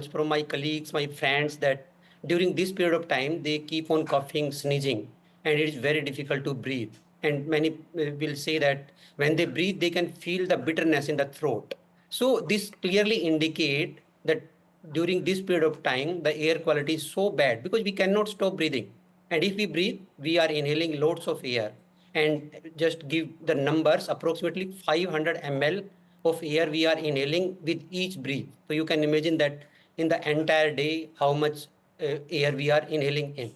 from my colleagues, my friends, that during this period of time, they keep on coughing, sneezing, and it is very difficult to breathe. And many will say that when they breathe, they can feel the bitterness in the throat. So this clearly indicate that during this period of time, the air quality is so bad because we cannot stop breathing. And if we breathe, we are inhaling loads of air. And just give the numbers, approximately 500 ml of air we are inhaling with each breath. So you can imagine that in the entire day, how much air we are inhaling in.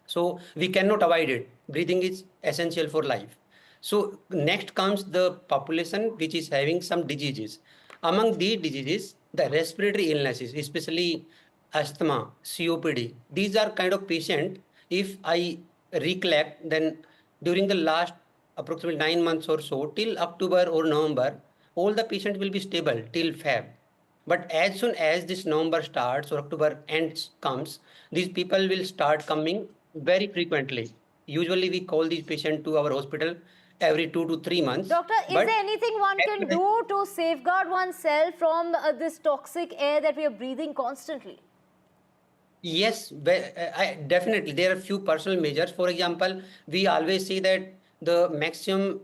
So we cannot avoid it. Breathing is essential for life. So next comes the population which is having some diseases. Among these diseases, the respiratory illnesses, especially asthma, COPD, these are kind of patient. If I recollect, then during the last approximately 9 months or so, till October or November, all the patients will be stable till Feb. But as soon as this November starts or October ends comes, these people will start coming very frequently. Usually we call these patients to our hospital every 2 to 3 months. Doctor, is there anything one can do to safeguard oneself from this toxic air that we are breathing constantly? Yes, definitely. There are few personal measures. For example, we always say that the maximum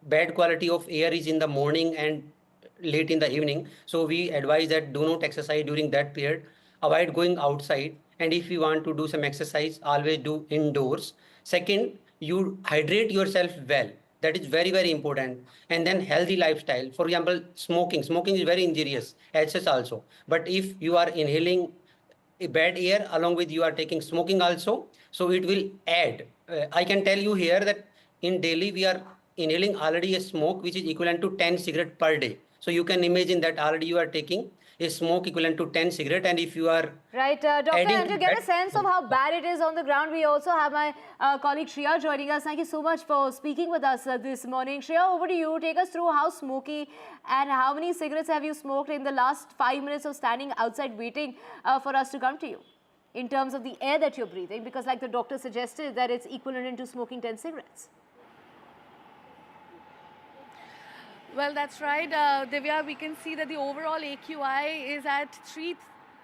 bad quality of air is in the morning and late in the evening. So we advise that do not exercise during that period. Avoid going outside. And if you want to do some exercise, always do indoors. Second, you hydrate yourself well. That is very, very important. And then healthy lifestyle. For example, smoking. Smoking is very injurious, as such also. But if you are inhaling a bad air along with you are taking smoking also, so it will add. I can tell you here that in Delhi we are inhaling already a smoke which is equivalent to 10 cigarette per day. So you can imagine that already you are taking a smoke equivalent to 10 cigarette, and if you are right, Doctor, and to get a sense of how bad it is on the ground, we also have my colleague Shreya joining us. Thank you so much for speaking with us this morning. Shreya, over to you. Take us through how smoky and how many cigarettes have you smoked in the last 5 minutes of standing outside waiting for us to come to you, in terms of the air that you're breathing, because like the doctor suggested that it's equivalent to smoking 10 cigarettes. Well, that's right, Divya. We can see that the overall AQI is at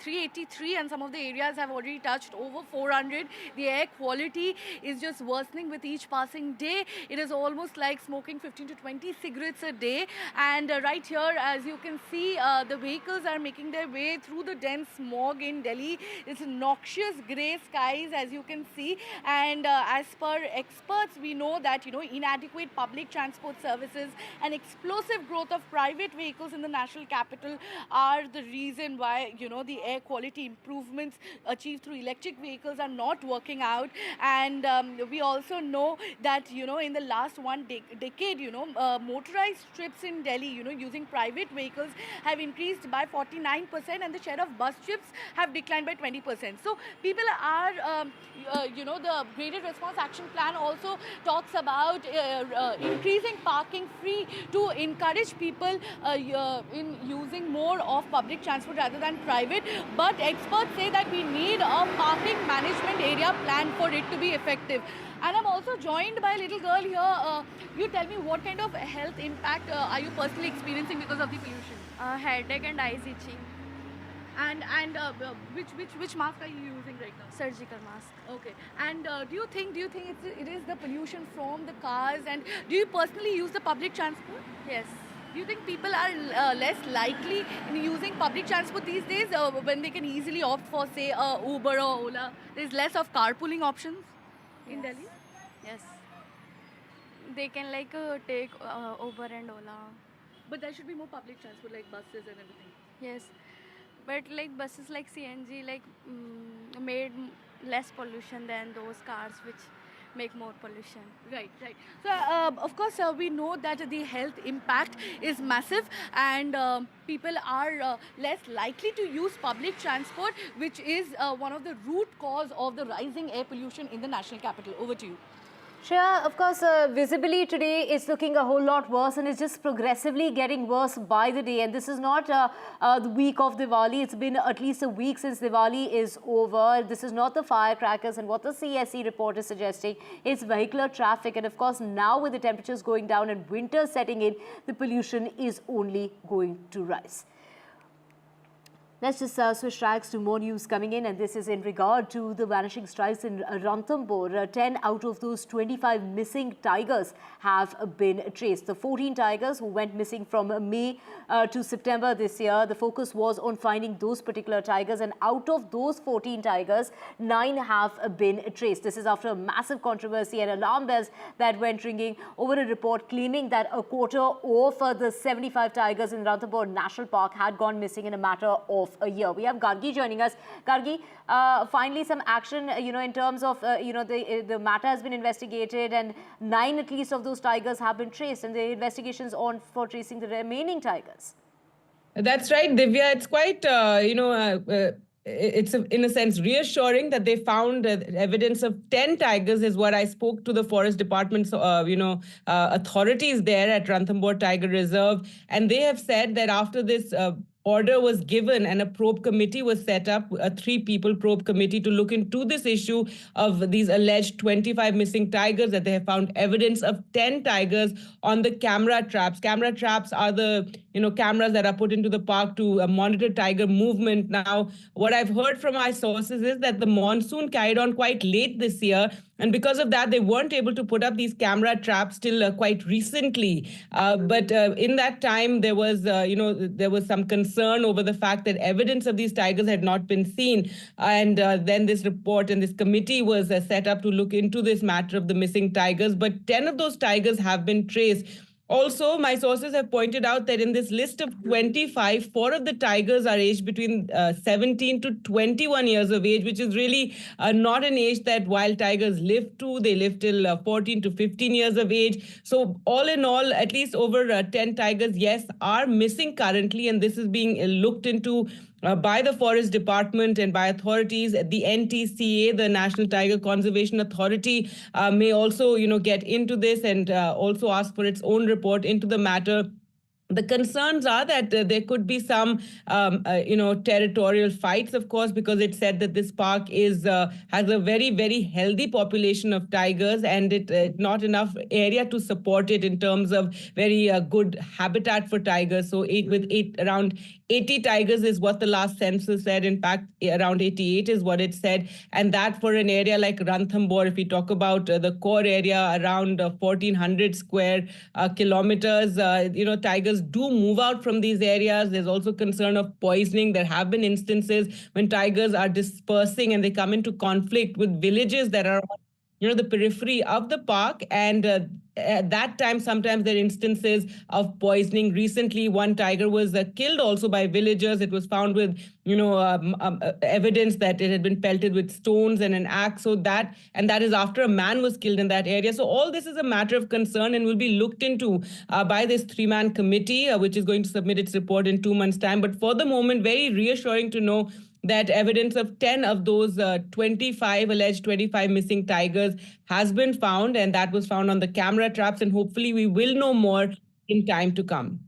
383, and some of the areas have already touched over 400. The air quality is just worsening with each passing day. It is almost like smoking 15 to 20 cigarettes a day. And right here, as you can see, the vehicles are making their way through the dense smog in Delhi. It's noxious grey skies, as you can see. And as per experts, we know that, inadequate public transport services and explosive growth of private vehicles in the national capital are the reason why, the air quality improvements achieved through electric vehicles are not working out. And we also know that, in the last decade, motorized trips in Delhi, using private vehicles have increased by 49%, and the share of bus trips have declined by 20%. So people are, the Graded Response Action Plan also talks about increasing parking free to encourage people in using more of public transport rather than private. But experts say that we need a parking management area plan for it to be effective. And I'm also joined by a little girl here. You tell me, what kind of health impact are you personally experiencing because of the pollution? Headache and eyes itching. And which mask are you using right now? Surgical mask. Okay. And do you think it is the pollution from the cars? And do you personally use the public transport? Yes. Do you think people are less likely in using public transport these days when they can easily opt for, say, Uber or Ola? There's less of carpooling options in Delhi? Yes. They can take Uber and Ola. But there should be more public transport, like buses and everything. Yes. But buses like CNG made less pollution than those cars which make more pollution. Right. So, of course, we know that the health impact is massive, and people are less likely to use public transport, which is one of the root cause of the rising air pollution in the national capital. Over to you. Shreya, of course, visibly today it's looking a whole lot worse, and it's just progressively getting worse by the day. And this is not the week of Diwali. It's been at least a week since Diwali is over. This is not the firecrackers, and what the CSE report is suggesting is vehicular traffic. And of course, now with the temperatures going down and winter setting in, the pollution is only going to rise. Let's just switch tracks to more news coming in, and this is in regard to the vanishing strikes in Ranthambore. 10 out of those 25 missing tigers have been traced. The 14 tigers who went missing from May to September this year, the focus was on finding those particular tigers, and out of those 14 tigers, 9 have been traced. This is after a massive controversy and alarm bells that went ringing over a report claiming that a quarter of the 75 tigers in Ranthambore National Park had gone missing in a matter of a year. We have Gargi joining us. Gargi, finally some action, in terms of, the matter has been investigated, and 9 at least of those tigers have been traced, and the investigations on for tracing the remaining tigers. That's right, Divya. It's quite, it's in a sense reassuring that they found evidence of 10 tigers is what I spoke to the forest department's authorities there at Ranthambore Tiger Reserve, and they have said that after this order was given and a probe committee was set up, a 3-people probe committee, to look into this issue of these alleged 25 missing tigers, that they have found evidence of 10 tigers on the camera traps. Camera traps are the cameras that are put into the park to monitor tiger movement. Now, what I've heard from my sources is that the monsoon carried on quite late this year, and because of that, they weren't able to put up these camera traps till quite recently. But in that time, there was, there was some concern over the fact that evidence of these tigers had not been seen. And then this report and this committee was set up to look into this matter of the missing tigers. But 10 of those tigers have been traced. Also, my sources have pointed out that in this list of 25, 4 of the tigers are aged between 17 to 21 years of age, which is really not an age that wild tigers live to. They live till 14 to 15 years of age. So all in all, at least over 10 tigers, yes, are missing currently, and this is being looked into by the Forest Department and by authorities. The NTCA, the National Tiger Conservation Authority, may also, get into this and also ask for its own report into the matter. The concerns are that there could be some, territorial fights, of course, because it's said that this park is has a very, very healthy population of tigers, and it not enough area to support it in terms of very good habitat for tigers. So around 80 tigers is what the last census said. In fact, around 88 is what it said. And that for an area like Ranthambore, if we talk about the core area, around 1,400 square kilometers, tigers do move out from these areas. There's also concern of poisoning. There have been instances when tigers are dispersing and they come into conflict with villages that are on the periphery of the park, and at that time, sometimes there are instances of poisoning. Recently, one tiger was killed also by villagers. It was found with, evidence that it had been pelted with stones and an axe. So that is after a man was killed in that area. So all this is a matter of concern and will be looked into by this 3-man committee, which is going to submit its report in 2 months' time. But for the moment, very reassuring to know that evidence of 10 of those alleged 25 missing tigers has been found, and that was found on the camera traps, and hopefully we will know more in time to come.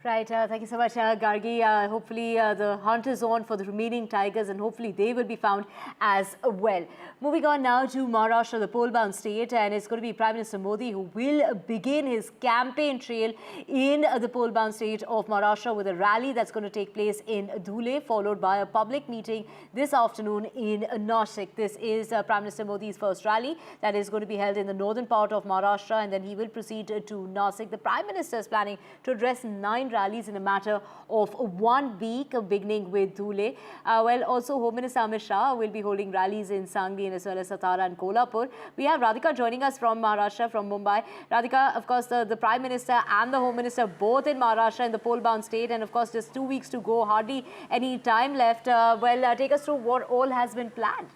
Right, thank you so much, Gargi. Hopefully the hunt is on for the remaining tigers, and hopefully they will be found as well. Moving on now to Maharashtra, the pole-bound state, and it's going to be Prime Minister Modi who will begin his campaign trail in the pole-bound state of Maharashtra with a rally that's going to take place in Dhule, followed by a public meeting this afternoon in Nashik. This is Prime Minister Modi's first rally that is going to be held in the northern part of Maharashtra, and then he will proceed to Nashik. The Prime Minister is planning to address 9 rallies in a matter of 1 week, beginning with Dhule. Also Home Minister Amit Shah will be holding rallies in Sangli as well as Satara and Kolhapur. We have Radhika joining us from Maharashtra, from Mumbai. Radhika, of course, the Prime Minister and the Home Minister both in Maharashtra in the pole-bound state, and of course just 2 weeks to go, hardly any time left. Take us through what all has been planned.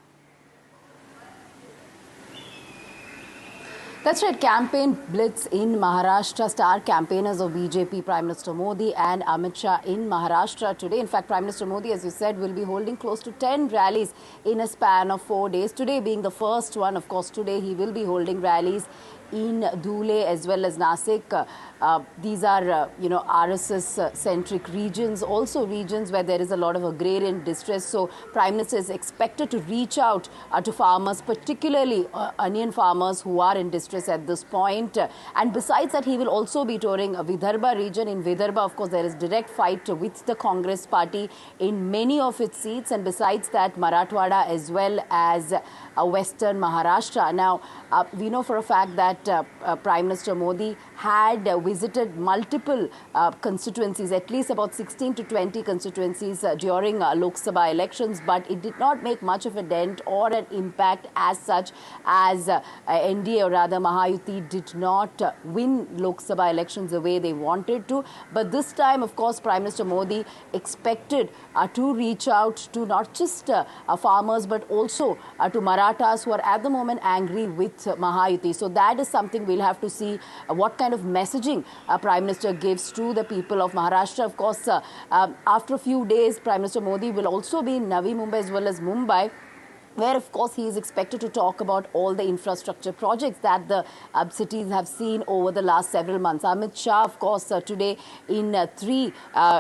That's right, campaign blitz in Maharashtra. Star campaigners of BJP, Prime Minister Modi and Amit Shah in Maharashtra today. In fact, Prime Minister Modi, as you said, will be holding close to 10 rallies in a span of 4 days. Today being the first one, of course, today he will be holding rallies in Dhule as well as Nasik. These are, RSS-centric regions, also regions where there is a lot of agrarian distress. So Prime Minister is expected to reach out to farmers, particularly onion farmers who are in distress at this point. And besides that, he will also be touring Vidarbha region. In Vidarbha, of course, there is direct fight with the Congress party in many of its seats. And besides that, Marathwada as well as Western Maharashtra. Now, we know for a fact that Prime Minister Modi had visited multiple constituencies, at least about 16 to 20 constituencies during Lok Sabha elections, but it did not make much of a dent or an impact as such, as NDA, or rather Mahayuti, did not win Lok Sabha elections the way they wanted to. But this time, of course, Prime Minister Modi expected to reach out to not just farmers but also to Marathas who are at the moment angry with Mahayuti. So that is something we'll have to see what kind of messaging Prime Minister gives to the people of Maharashtra. Of course, after a few days, Prime Minister Modi will also be in Navi Mumbai as well as Mumbai, where, of course, he is expected to talk about all the infrastructure projects that the cities have seen over the last several months. Amit Shah, of course, today in three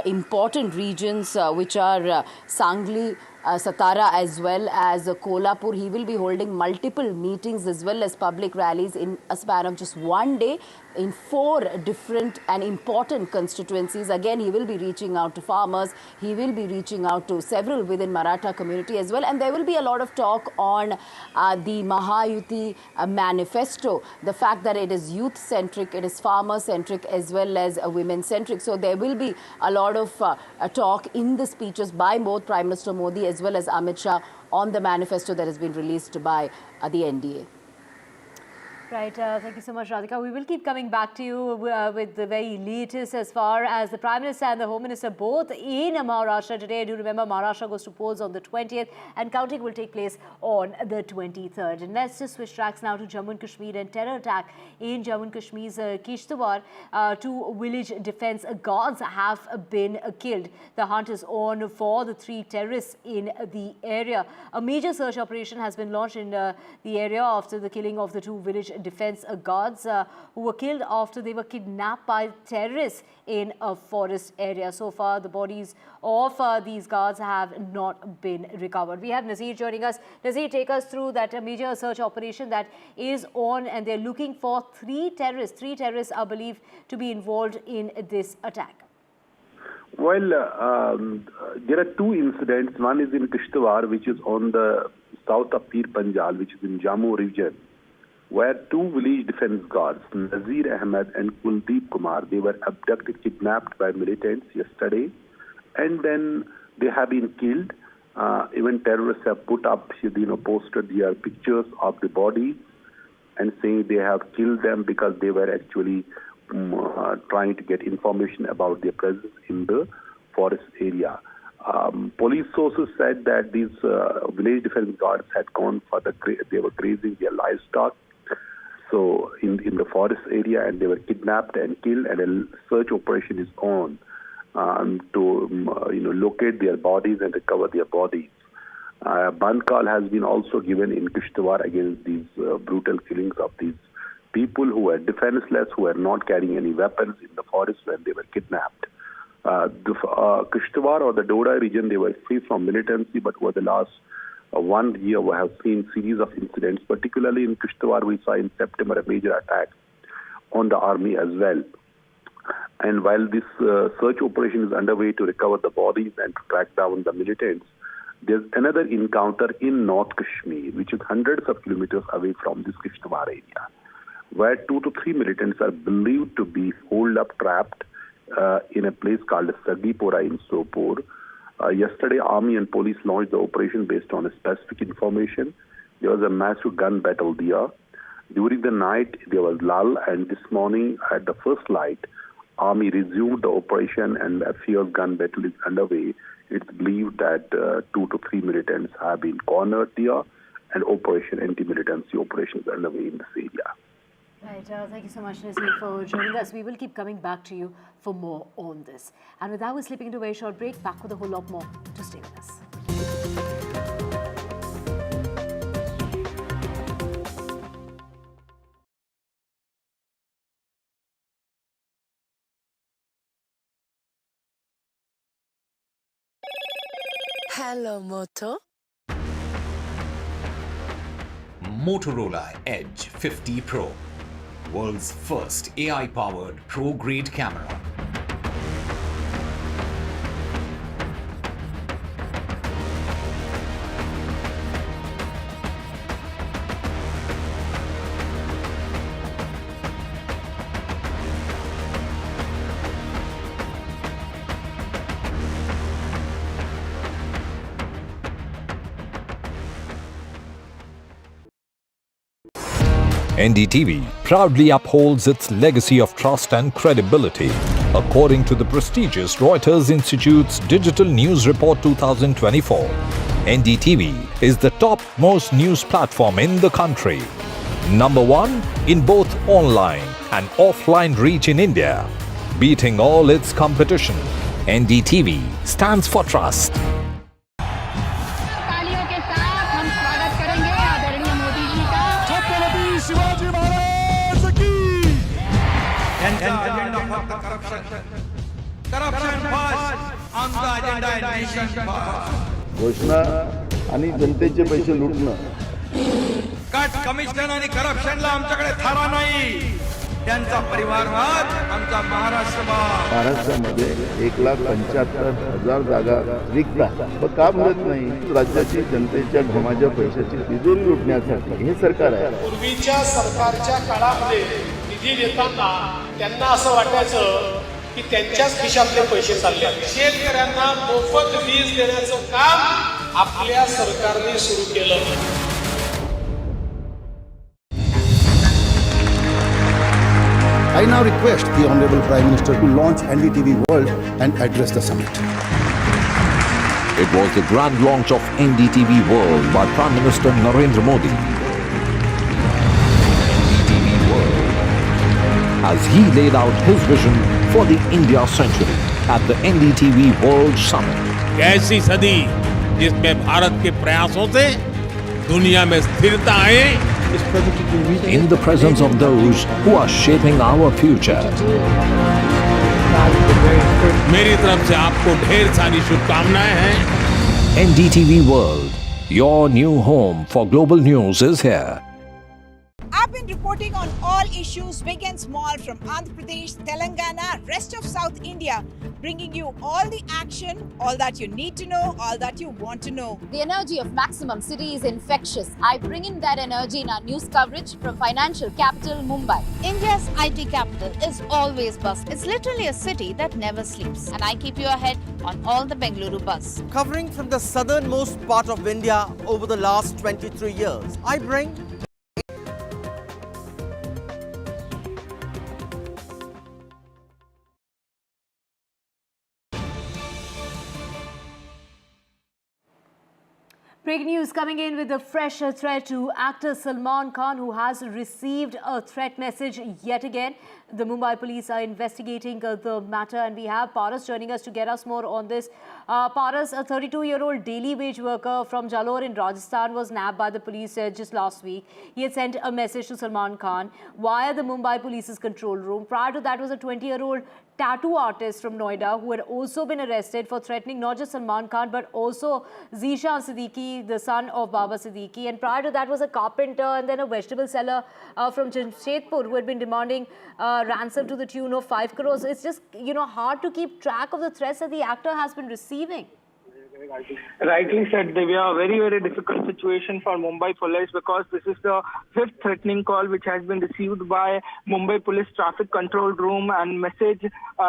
important regions, which are Sangli, Satara as well as Kolhapur. He will be holding multiple meetings as well as public rallies in a span of just one day in 4 different and important constituencies. Again, he will be reaching out to farmers. He will be reaching out to several within Maratha community as well. And there will be a lot of talk on the Mahayuti manifesto, the fact that it is youth-centric, it is farmer-centric as well as women-centric. So there will be a lot of talk in the speeches by both Prime Minister Modi as well as Amit Shah on the manifesto that has been released by the NDA. Right, thank you so much, Radhika. We will keep coming back to you with the very latest as far as the Prime Minister and the Home Minister both in Maharashtra today. Do remember, Maharashtra goes to polls on the 20th and counting will take place on the 23rd. And let's just switch tracks now to Jammu and Kashmir and terror attack in Jammu and Kashmir's Kishtwar. 2 village defense guards have been killed. The hunt is on for the 3 terrorists in the area. A major search operation has been launched in the area after the killing of the 2 village defense guards who were killed after they were kidnapped by terrorists in a forest area. So far, the bodies of these guards have not been recovered. We have Nazir joining us. Nazir, take us through that major search operation that is on, and they're looking for 3 terrorists. 3 terrorists are believed to be involved in this attack. Well, there are 2 incidents. One is in Kishtwar, which is on the south of Pir Panjal, which is in Jammu region, where 2 village defense guards, Nazir Ahmed and Kuldeep Kumar, they were abducted, kidnapped by militants yesterday, and then they have been killed. Even terrorists have put up, posted their pictures of the body and saying they have killed them because they were actually trying to get information about their presence in the forest area. Police sources said that these village defense guards had gone for they were grazing their livestock. So in the forest area, and they were kidnapped and killed, and a search operation is on to locate their bodies and recover their bodies. Ban call has been also given in Kishtwar against these brutal killings of these people who were defenseless, who were not carrying any weapons in the forest when they were kidnapped. The Kishtwar or the Doda region, they were free from militancy, but over the last 1 year we have seen series of incidents, particularly in Kishtwar. We saw in September a major attack on the army as well. And while this search operation is underway to recover the bodies and to track down the militants, there's another encounter in North Kashmir, which is hundreds of kilometers away from this Kishtwar area, where 2 to 3 militants are believed to be holed up, trapped in a place called Sagipora in Sopore. Yesterday, army and police launched the operation based on a specific information. There was a massive gun battle there. During the night, there was lull, and this morning at the first light, army resumed the operation and a fierce gun battle is underway. It's believed that 2 to 3 militants have been cornered there, and anti-militancy operation is underway in this area. Right, thank you so much, Nazir, for joining us. We will keep coming back to you for more on this. And with that, we're slipping into a very short break. Back with a whole lot more. To stay with us. Hello, Moto. Motorola Edge 50 Pro, world's first AI-powered pro-grade camera. NDTV proudly upholds its legacy of trust and credibility. According to the prestigious Reuters Institute's Digital News Report 2024, NDTV is the top-most news platform in the country. Number 1 in both online and offline reach in India. Beating all its competition, NDTV stands for trust. घोषणा आणि जनतेचे पैसे लुटणं. Cut commission आणि करप्शनला आमच्याकडे थारा नाही. त्यांचा परिवारवाद आमचा महाराष्ट्रवाद. महाराष्ट्रामध्ये 1,75,000 जागा रिक्त आहेत. पण का भरत नाही? राज्याची जनतेच्या घमाच्या पैशाची तिजोरी लुटण्यासाठी हे सरकार आहे. पूर्वीच्या सरकारच्या काळामध्ये निधी देताना त्यांना असं वाटायचं की त्यांच्याच खिशातले पैसे चालले. शेतकऱ्यांना मोफत वीज देण्याचं काम आपल्या सरकारने सुरू केलं. I now request the Honorable Prime Minister to launch NDTV World and address the summit. It was the grand launch of NDTV World by Prime Minister Narendra Modi. NDTV World, as he laid out his vision for the India century at the NDTV World Summit. कैसी सदी जिसमें भारत के प्रयासों से दुनिया में स्थिरता आए. In the presence of those who are shaping our future. मेरी तरफ से आपको ढेर सारी शुभकामनाएं हैं. NDTV World, your new home for global news is here. I've been reporting on all issues, big and small, from Andhra Pradesh, Telangana, rest of South India, bringing you all the action, all that you need to know, all that you want to know. The energy of Maximum City is infectious. I bring in that energy in our news coverage from financial capital Mumbai. India's IT capital is always buzz. It's literally a city that never sleeps. And I keep you ahead on all the Bengaluru buzz. Covering from the southernmost part of India over the last 23 years, I bring Breaking news coming in with a fresh threat to actor Salman Khan, who has received a threat message yet again. The Mumbai police are investigating the matter, and we have Paras joining us to get us more on this. Paras, a 32-year-old daily wage worker from Jalore in Rajasthan, was nabbed by the police just last week. He had sent a message to Salman Khan via the Mumbai police's control room. Prior to that was a 20-year-old tattoo artist from Noida who had also been arrested for threatening not just Salman Khan but also Zishan Siddiqui, the son of Baba Siddiqui. And prior to that was a carpenter and then a vegetable seller from Jamshedpur who had been demanding ransom to the tune of 5 crores. It's just, hard to keep track of the threats that the actor has been receiving. Rightly said, Divya, a very, very difficult situation for Mumbai police because this is the 5th threatening call which has been received by Mumbai police traffic control room and message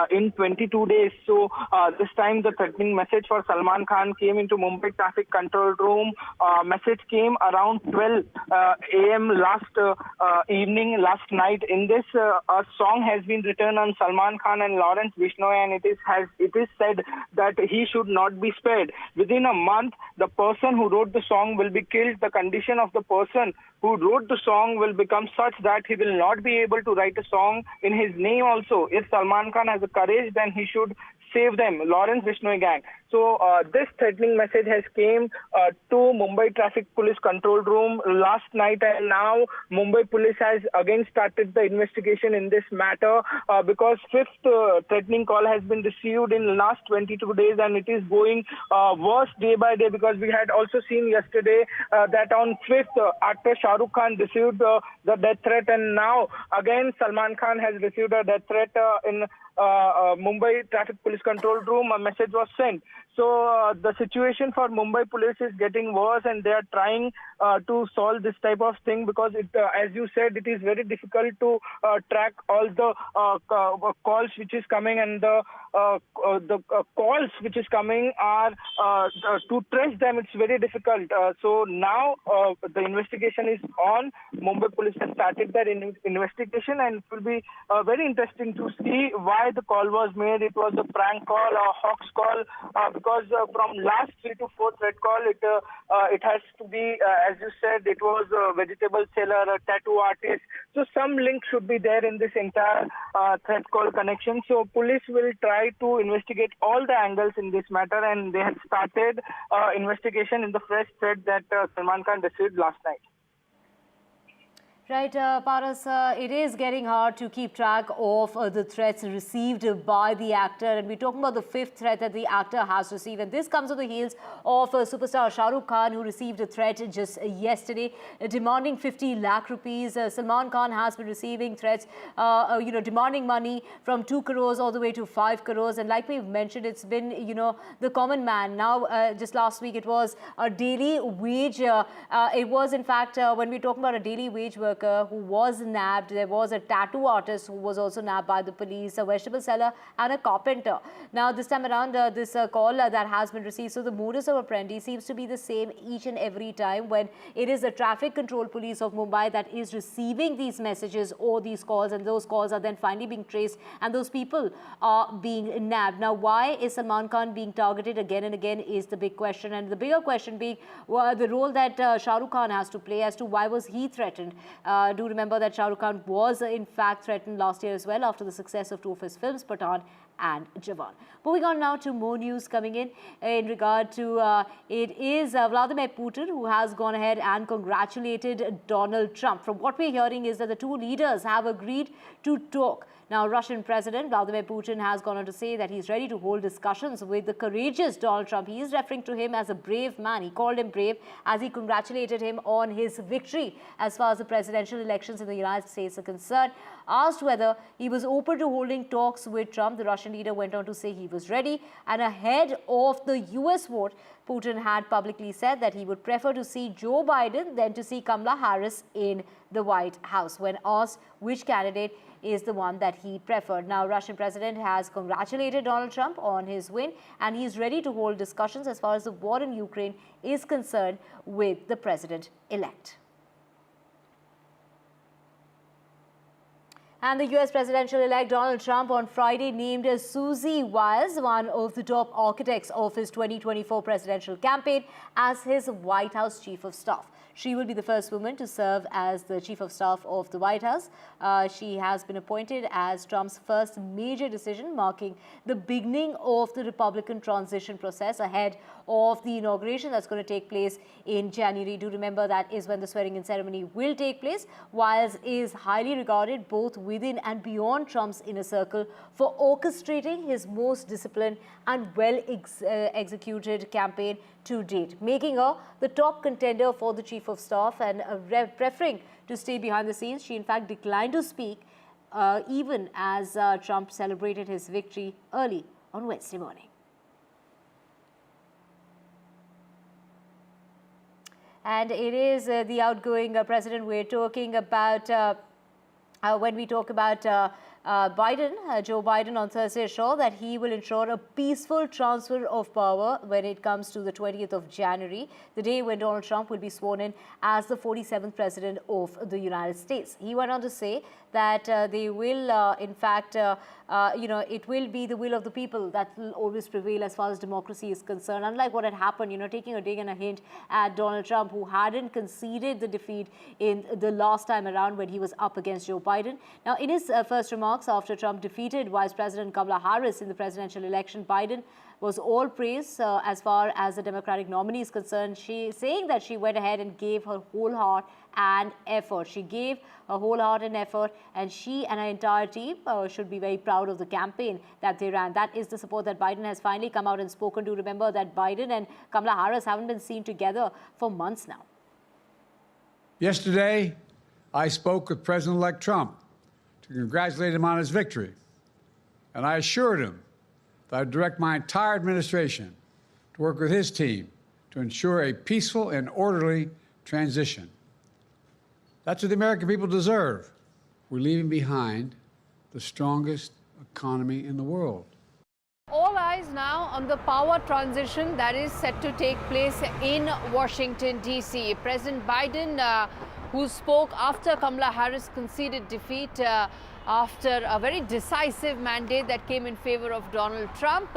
in 22 days. So this time the threatening message for Salman Khan came into Mumbai traffic control room. Message came around 12 a.m. evening, last night. In this, a song has been written on Salman Khan and Lawrence Vishnoy, and it is said that he should not be spared. Within a month, the person who wrote the song will be killed. The condition of the person who wrote the song will become such that he will not be able to write a song in his name also. If Salman Khan has the courage, then he should save them, Lawrence Bishnoi gang. So this threatening message has came to Mumbai Traffic Police Control Room last night, and now Mumbai Police has again started the investigation in this matter because fifth threatening call has been received in the last 22 days, and it is going worse day by day, because we had also seen yesterday that on 5th actor Shah Rukh Khan received the death threat, and now again Salman Khan has received a death threat in Mumbai Traffic Police Control Room. A message was sent. So the situation for Mumbai Police is getting worse, and they are trying to solve this type of thing, because it, as you said, it is very difficult to track all the calls which is coming, and the calls which is coming are to trace them. It's very difficult. So now the investigation is on. Mumbai Police has started their investigation, and it will be very interesting to see why the call was made. It was a prank call, a hoax call, because from last 3 to 4 threat call, it has to be, as you said, it was a vegetable seller, a tattoo artist. So some link should be there in this entire threat call connection. So police will try to investigate all the angles in this matter, and they have started investigation in the fresh threat that Salman Khan received last night. Right, Paras, it is getting hard to keep track of the threats received by the actor, and we're talking about the 5th threat that the actor has received, and this comes on the heels of superstar Shah Rukh Khan, who received a threat just yesterday demanding 50 lakh rupees. Salman Khan has been receiving threats, demanding money from 2 crores all the way to 5 crores, and like we've mentioned, it's been, the common man. Now, just last week, it was a daily wage. It was, in fact, when we're talking about a daily wage worker who was nabbed, there was a tattoo artist who was also nabbed by the police, a vegetable seller and a carpenter. Now this time around, this call that has been received, so the modus operandi seems to be the same each and every time when it is the traffic control police of Mumbai that is receiving these messages or these calls, and those calls are then finally being traced and those people are being nabbed. Now why is Salman Khan being targeted again and again is the big question, and the bigger question being the role that Shah Rukh Khan has to play as to why was he threatened. Do remember that Shah Rukh Khan was in fact threatened last year as well after the success of 2 of his films, Pathaan and Jawan. Moving on now to more news coming in regard to it is Vladimir Putin who has gone ahead and congratulated Donald Trump. From what we're hearing is that the two leaders have agreed to talk. Now, Russian President Vladimir Putin has gone on to say that he's ready to hold discussions with the courageous Donald Trump. He is referring to him as a brave man. He called him brave as he congratulated him on his victory as far as the presidential elections in the United States are concerned. Asked whether he was open to holding talks with Trump, the Russian leader went on to say he was ready. And ahead of the US vote, Putin had publicly said that he would prefer to see Joe Biden than to see Kamala Harris in the White House. When asked which candidate is the one that he preferred. Now, Russian president has congratulated Donald Trump on his win, and he's ready to hold discussions as far as the war in Ukraine is concerned with the president-elect. And the US presidential-elect Donald Trump on Friday named Susie Wiles, one of the top architects of his 2024 presidential campaign, as his White House chief of staff. She will be the first woman to serve as the chief of staff of the White House. She has been appointed as Trump's first major decision, marking the beginning of the Republican transition process ahead of the inauguration that's going to take place in January. Do remember that is when the swearing-in ceremony will take place. Wiles is highly regarded both within and beyond Trump's inner circle for orchestrating his most disciplined and well-executed campaign to date, making her the top contender for the chief of staff and preferring to stay behind the scenes. She in fact declined to speak even as Trump celebrated his victory early on Wednesday morning. And it is the outgoing president we're talking about when we talk about Joe Biden on Thursday assured that he will ensure a peaceful transfer of power when it comes to the 20th of January, the day when Donald Trump will be sworn in as the 47th president of the United States. He went on to say that they will, in fact, it will be the will of the people that will always prevail as far as democracy is concerned. Unlike what had happened, taking a dig and a hint at Donald Trump, who hadn't conceded the defeat in the last time around when he was up against Joe Biden. Now, in his first remarks after Trump defeated Vice President Kamala Harris in the presidential election, Biden was all praise as far as the Democratic nominee is concerned, saying that she went ahead and gave her whole heart and effort. She gave her whole heart and effort, and she and her entire team should be very proud of the campaign that they ran. That is the support that Biden has finally come out and spoken to. Remember that Biden and Kamala Harris haven't been seen together for months now. Yesterday, I spoke with President-elect Trump to congratulate him on his victory, and I assured him that I'd direct my entire administration to work with his team to ensure a peaceful and orderly transition. That's what the American people deserve. We're leaving behind the strongest economy in the world. All eyes now on the power transition that is set to take place in Washington, D.C. President Biden, who spoke after Kamala Harris conceded defeat after a very decisive mandate that came in favor of Donald Trump,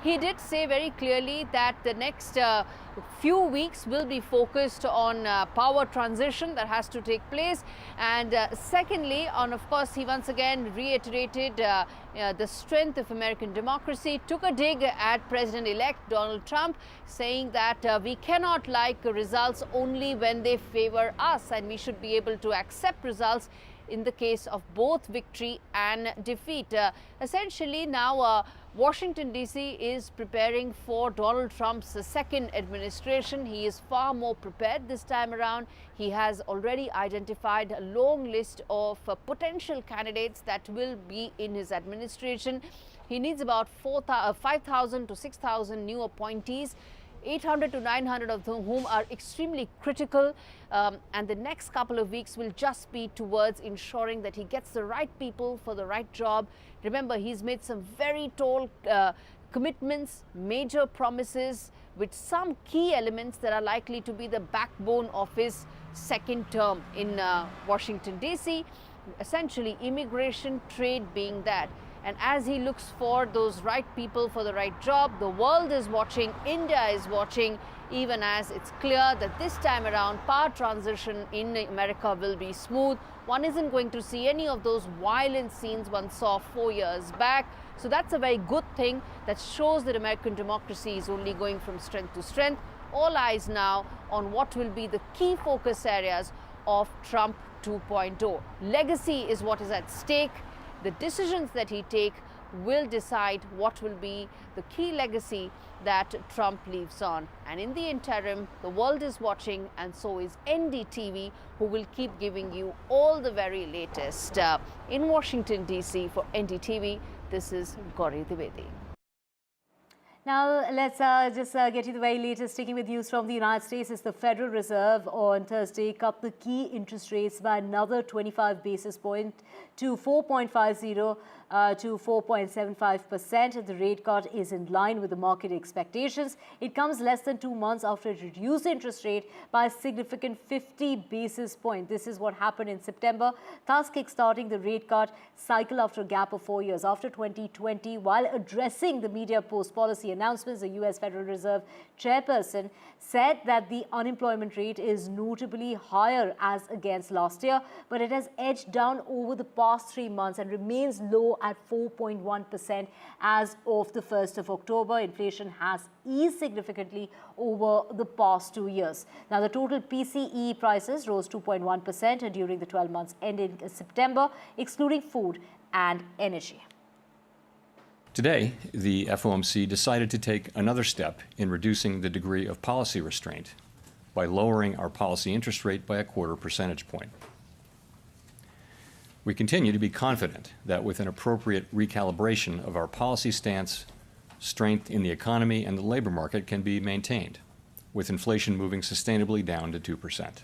he did say very clearly that the next few weeks will be focused on power transition that has to take place. And secondly, of course, he once again reiterated the strength of American democracy, took a dig at President-elect Donald Trump, saying that we cannot like results only when they favor us, and we should be able to accept results in the case of both victory and defeat. Essentially now Washington DC is preparing for Donald Trump's second administration. He is far more prepared this time around. He has already identified a long list of potential candidates that will be in his administration. He needs about 5,000 to 6,000 new appointees, 800 to 900 of whom are extremely critical, and the next couple of weeks will just be towards ensuring that he gets the right people for the right job. Remember, he's made some very tall commitments, major promises, with some key elements that are likely to be the backbone of his second term in Washington, D.C., essentially immigration, trade being that. And as he looks for those right people for the right job, the world is watching, India is watching, even as it's clear that this time around power transition in America will be smooth. One isn't going to see any of those violent scenes one saw 4 years back. So that's a very good thing that shows that American democracy is only going from strength to strength. All eyes now on what will be the key focus areas of Trump 2.0. Legacy is what is at stake. The decisions that he takes will decide what will be the key legacy that Trump leaves on. And in the interim, the world is watching, and so is NDTV, who will keep giving you all the very latest. In Washington, D.C. for NDTV, this is Gauri Dwivedi. Now, let's just get you the very latest. Sticking with news from the United States, is the Federal Reserve on Thursday cut the key interest rates by another 25 basis points to 4.50 to 4.75%. The rate cut is in line with the market expectations. It comes less than 2 months after it reduced the interest rate by a significant 50 basis points. This is what happened in September, thus kickstarting the rate cut cycle after a gap of 4 years. After 2020, while addressing the media post-policy announcements, the U.S. Federal Reserve chairperson said that the unemployment rate is notably higher as against last year, but it has edged down over the past 3 months and remains low at 4.1% as of the 1st of October. Inflation has eased significantly over the past 2 years. Now, the total PCE prices rose 2.1% during the 12 months ending September, excluding food and energy. Today, the FOMC decided to take another step in reducing the degree of policy restraint by lowering our policy interest rate by a 1/4 percentage point. We continue to be confident that with an appropriate recalibration of our policy stance, strength in the economy and the labor market can be maintained, with inflation moving sustainably down to 2%.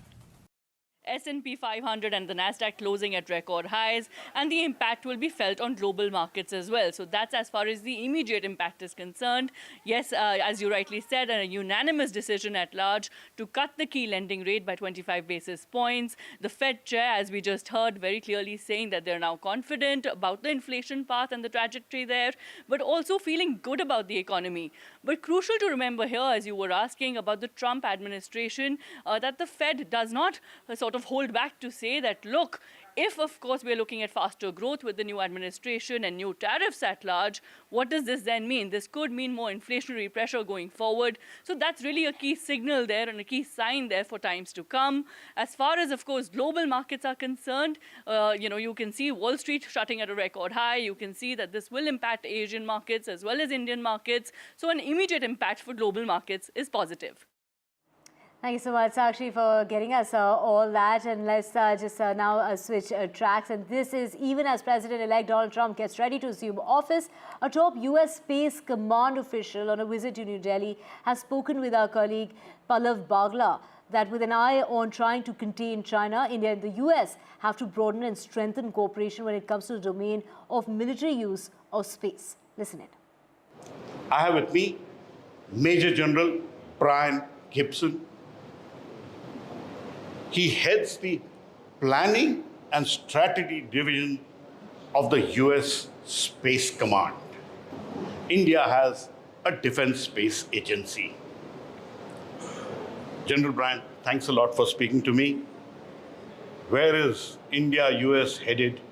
S&P 500 and the Nasdaq closing at record highs, and the impact will be felt on global markets as well. So that's as far as the immediate impact is concerned. Yes, as you rightly said, a unanimous decision at large to cut the key lending rate by 25 basis points. The Fed chair, as we just heard, very clearly saying that they're now confident about the inflation path and the trajectory there, but also feeling good about the economy. But crucial to remember here, as you were asking about the Trump administration, that the Fed does not sort of hold back to say that, look, if, of course, we're looking at faster growth with the new administration and new tariffs at large, what does this then mean? This could mean more inflationary pressure going forward. So that's really a key signal there and a key sign there for times to come. As far as, of course, global markets are concerned, you can see Wall Street shutting at a record high. You can see that this will impact Asian markets as well as Indian markets. So an immediate impact for global markets is positive. Thank you so much, Sakshi, for getting us all that. And let's just now switch tracks. And this is even as President-elect Donald Trump gets ready to assume office, a top U.S. Space Command official on a visit to New Delhi has spoken with our colleague Pallav Bagla that with an eye on trying to contain China, India and the U.S. have to broaden and strengthen cooperation when it comes to the domain of military use of space. Listen in. I have with me Major General Brian Gibson. He heads the Planning and Strategy Division of the U.S. Space Command. India has a defense space agency. General Brian, thanks a lot for speaking to me. Where is India-US headed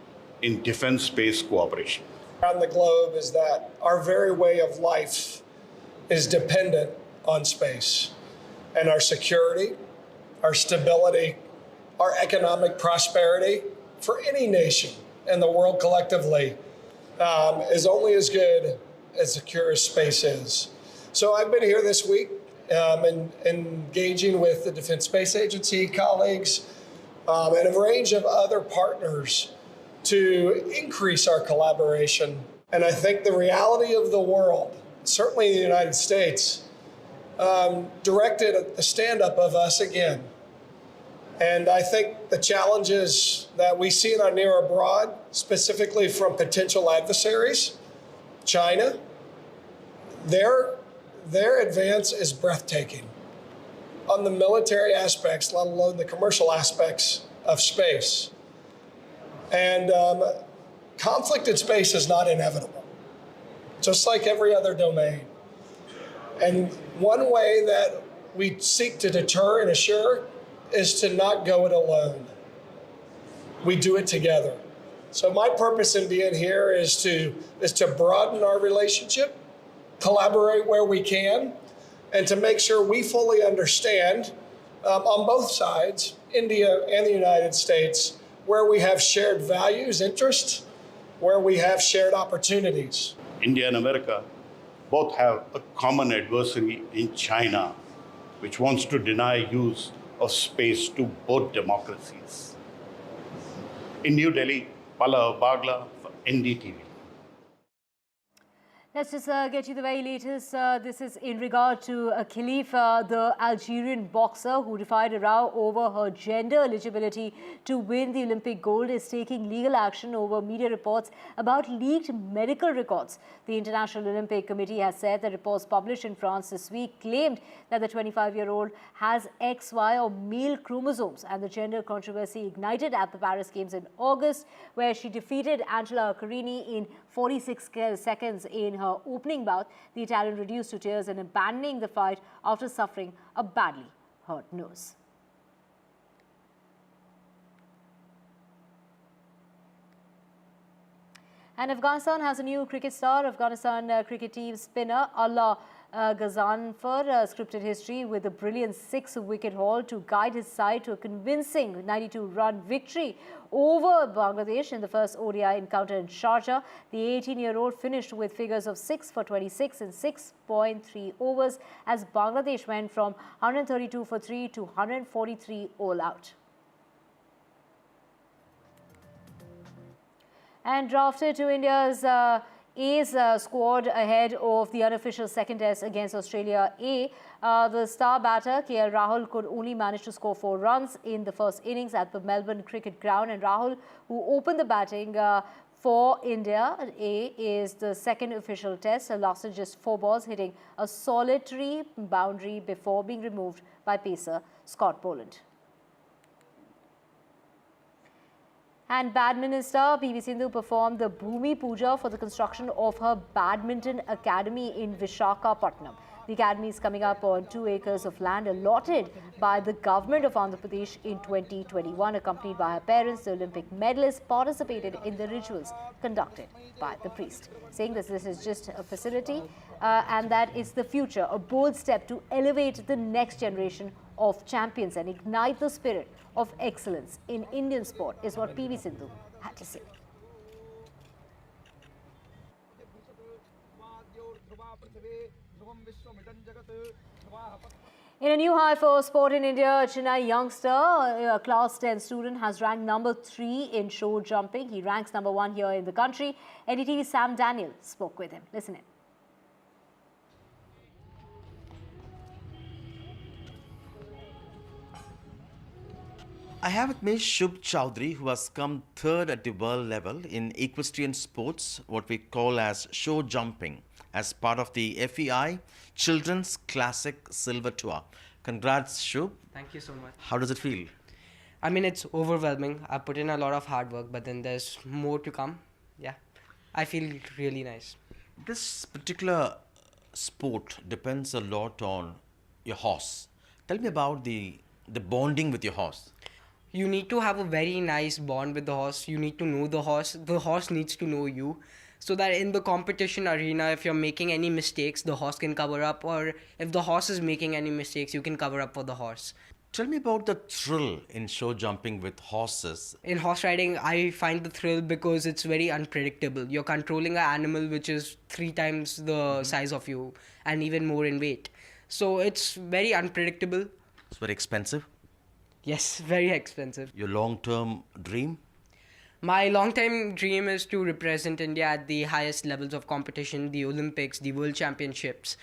in defense space cooperation? Around the globe is that our very way of life is dependent on space, and our security, our stability, our economic prosperity for any nation in the world collectively is only as good as secure as space is. So I've been here this week engaging with the Defense Space Agency colleagues and a range of other partners to increase our collaboration. And I think the reality of the world, certainly in the United States, directed a stand-up of us again. And I think the challenges that we see in our near abroad, specifically from potential adversaries, China, their advance is breathtaking on the military aspects, let alone the commercial aspects of space. And conflict in space is not inevitable, just like every other domain. And one way that we seek to deter and assure is to not go it alone. We do it together. So my purpose in being here is to broaden our relationship, collaborate where we can, and to make sure we fully understand on both sides, India and the United States, where we have shared values, interests, where we have shared opportunities. India and America both have a common adversary in China, which wants to deny use of space to both democracies. In New Delhi, Pallav Bagla for NDTV. Let's just get you the very latest. This is in regard to Khalifa, the Algerian boxer who defied a row over her gender eligibility to win the Olympic gold, is taking legal action over media reports about leaked medical records. The International Olympic Committee has said that reports published in France this week claimed that the 25-year-old has XY or male chromosomes, and the gender controversy ignited at the Paris Games in August, where she defeated Angela Carini in 46 seconds in her opening bout. The Italian reduced to tears and abandoning the fight after suffering a badly hurt nose. And Afghanistan has a new cricket star. Afghanistan cricket team spinner Allah Ghazanfar scripted history with a brilliant 6-wicket haul to guide his side to a convincing 92-run victory over Bangladesh in the first ODI encounter in Sharjah. The 18-year-old finished with figures of 6 for 26 in 6.3 overs as Bangladesh went from 132 for 3 to 143 all out. And drafted to India's A's squad ahead of the unofficial second test against Australia A. The star batter KL Rahul could only manage to score 4 runs in the first innings at the Melbourne Cricket Ground, and Rahul, who opened the batting for India A, is the second official test, lasted just 4 balls, hitting a solitary boundary before being removed by pacer Scott Boland. And badminton star PV Sindhu performed the Bhumi Puja for the construction of her badminton academy in Vishakhapatnam. The academy is coming up on 2 acres of land allotted by the government of Andhra Pradesh in 2021. Accompanied by her parents, the Olympic medalist participated in the rituals conducted by the priest, saying that this is just a facility and that it's the future, a bold step to elevate the next generation of champions and ignite the spirit of excellence in Indian sport, is what PV Sindhu had to say. In a new high for sport in India, a Chennai youngster, a class 10 student, has ranked number 3 in show jumping. He ranks number 1 here in the country. NDTV Sam Daniel spoke with him. Listen in. I have with me Chhath Puja, who has come 3rd at the world level in equestrian sports, what we call as show jumping, as part of the FEI Children's Classic Silver Tour. Congrats, Chhath. Thank you so much. How does it feel? I mean, it's overwhelming. I put in a lot of hard work, but then there's more to come. Yeah, I feel really nice. This particular sport depends a lot on your horse. Tell me about the bonding with your horse. You need to have a very nice bond with the horse. You need to know the horse needs to know you, so that in the competition arena, if you're making any mistakes, the horse can cover up, or if the horse is making any mistakes, you can cover up for the horse. Tell me about the thrill in show jumping with horses. In horse riding, I find the thrill because it's very unpredictable. You're controlling an animal which is 3 times the size of you and even more in weight. So it's very unpredictable. It's very expensive. Yes, very expensive. Your long-term dream? My long-term dream is to represent India at the highest levels of competition, the Olympics, the World Championships.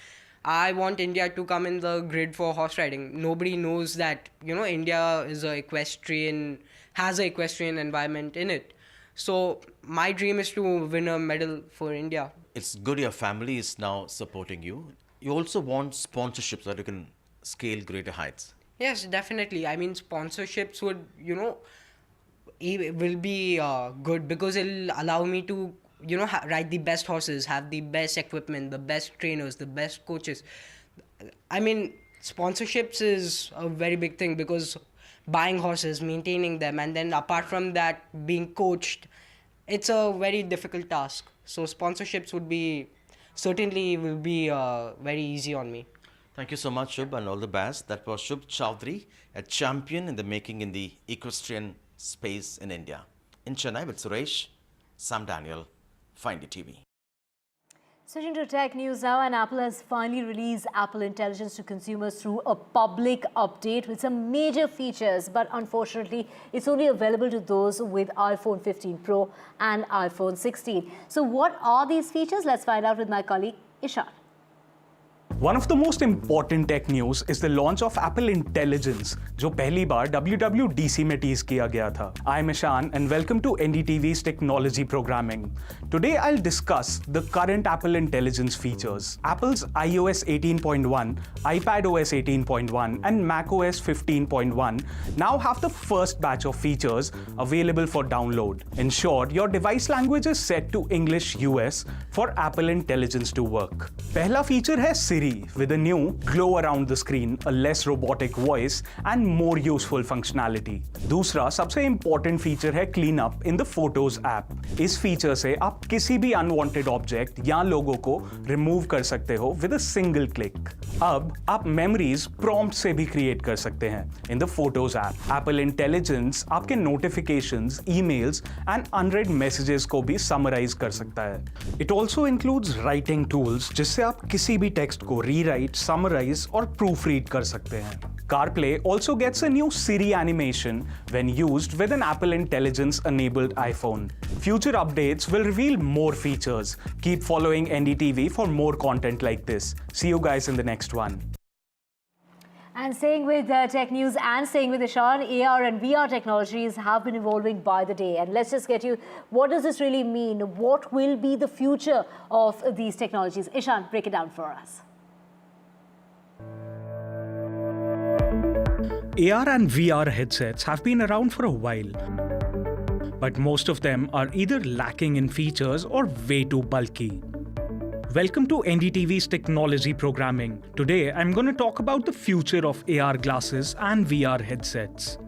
I want India to come in the grid for horse riding. Nobody knows that, India is has an equestrian environment in it. So my dream is to win a medal for India. It's good your family is now supporting you. You also want sponsorships so that you can scale greater heights. Yes, definitely. I mean, sponsorships would, will be good because it'll allow me to, ride the best horses, have the best equipment, the best trainers, the best coaches. I mean, sponsorships is a very big thing because buying horses, maintaining them, and then apart from that, being coached, it's a very difficult task. So sponsorships will be very easy on me. Thank you so much, Chhath, and all the best. That was Chhath Puja, a champion in the making in the equestrian space in India. In Chennai with Suresh, Sam Daniel, Find TV. Switching to tech news now, and Apple has finally released Apple Intelligence to consumers through a public update with some major features, but unfortunately, it's only available to those with iPhone 15 Pro and iPhone 16. So what are these features? Let's find out with my colleague, Ishar. One of the most important tech news is the launch of Apple Intelligence, जो पहली बार WWDC में tease किया गया था. I'm Ishan and welcome to NDTV's Technology Programming. Today I'll discuss the current Apple Intelligence features. Apple's iOS 18.1, iPadOS 18.1 and macOS 15.1 now have the first batch of features available for download. In short, your device language is set to English US for Apple Intelligence to work. पहला feature है Siri with a new glow around the screen, a less robotic voice and more useful functionality. दूसरा सबसे important feature है cleanup in the Photos app. इस feature से आप किसी भी unwanted object या लोगो को remove कर सकते हो with a single click. अब आप memories prompt से भी create कर सकते हैं in the Photos app. Apple Intelligence आपके notifications, emails and unread messages को भी summarize कर सकता है. It also includes writing tools जिससे आप किसी भी text को rewrite, summarize और proofread कर सकते हैं. CarPlay also gets a new Siri animation when used with an Apple Intelligence-enabled iPhone. Future updates will reveal more features. Keep following NDTV for more content like this. See you guys in the next one. And staying with tech news and staying with Ishan, AR and VR technologies have been evolving by the day. And let's just get you, what does this really mean? What will be the future of these technologies? Ishan, break it down for us. AR and VR headsets have been around for a while, but most of them are either lacking in features or way too bulky. Welcome to NDTV's technology programming. Today, I'm going to talk about the future of AR glasses and VR headsets.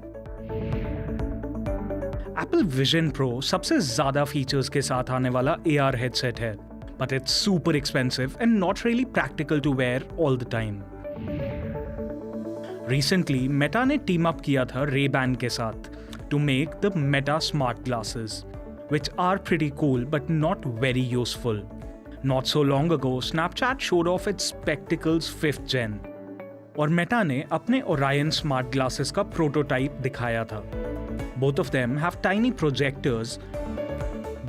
Apple Vision Pro सबसे ज़्यादा features के साथ आने वाला AR headset है, but it's super expensive and not really practical to wear all the time. Recently, Meta ने team up किया था Ray-Ban के साथ to make the Meta Smart Glasses, which are pretty cool but not very useful. Not so long ago, Snapchat showed off its Spectacles 5th Gen, और Meta ने अपने Orion Smart Glasses का prototype दिखाया था. Both of them have tiny projectors,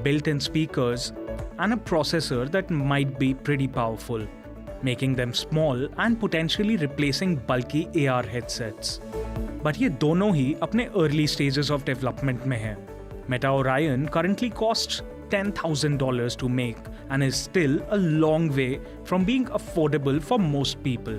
built-in speakers, and a processor that might be pretty powerful, making them small and potentially replacing bulky AR headsets. But ये दोनों ही अपने early stages of development में हैं. Meta Orion currently costs $10,000 to make and is still a long way from being affordable for most people.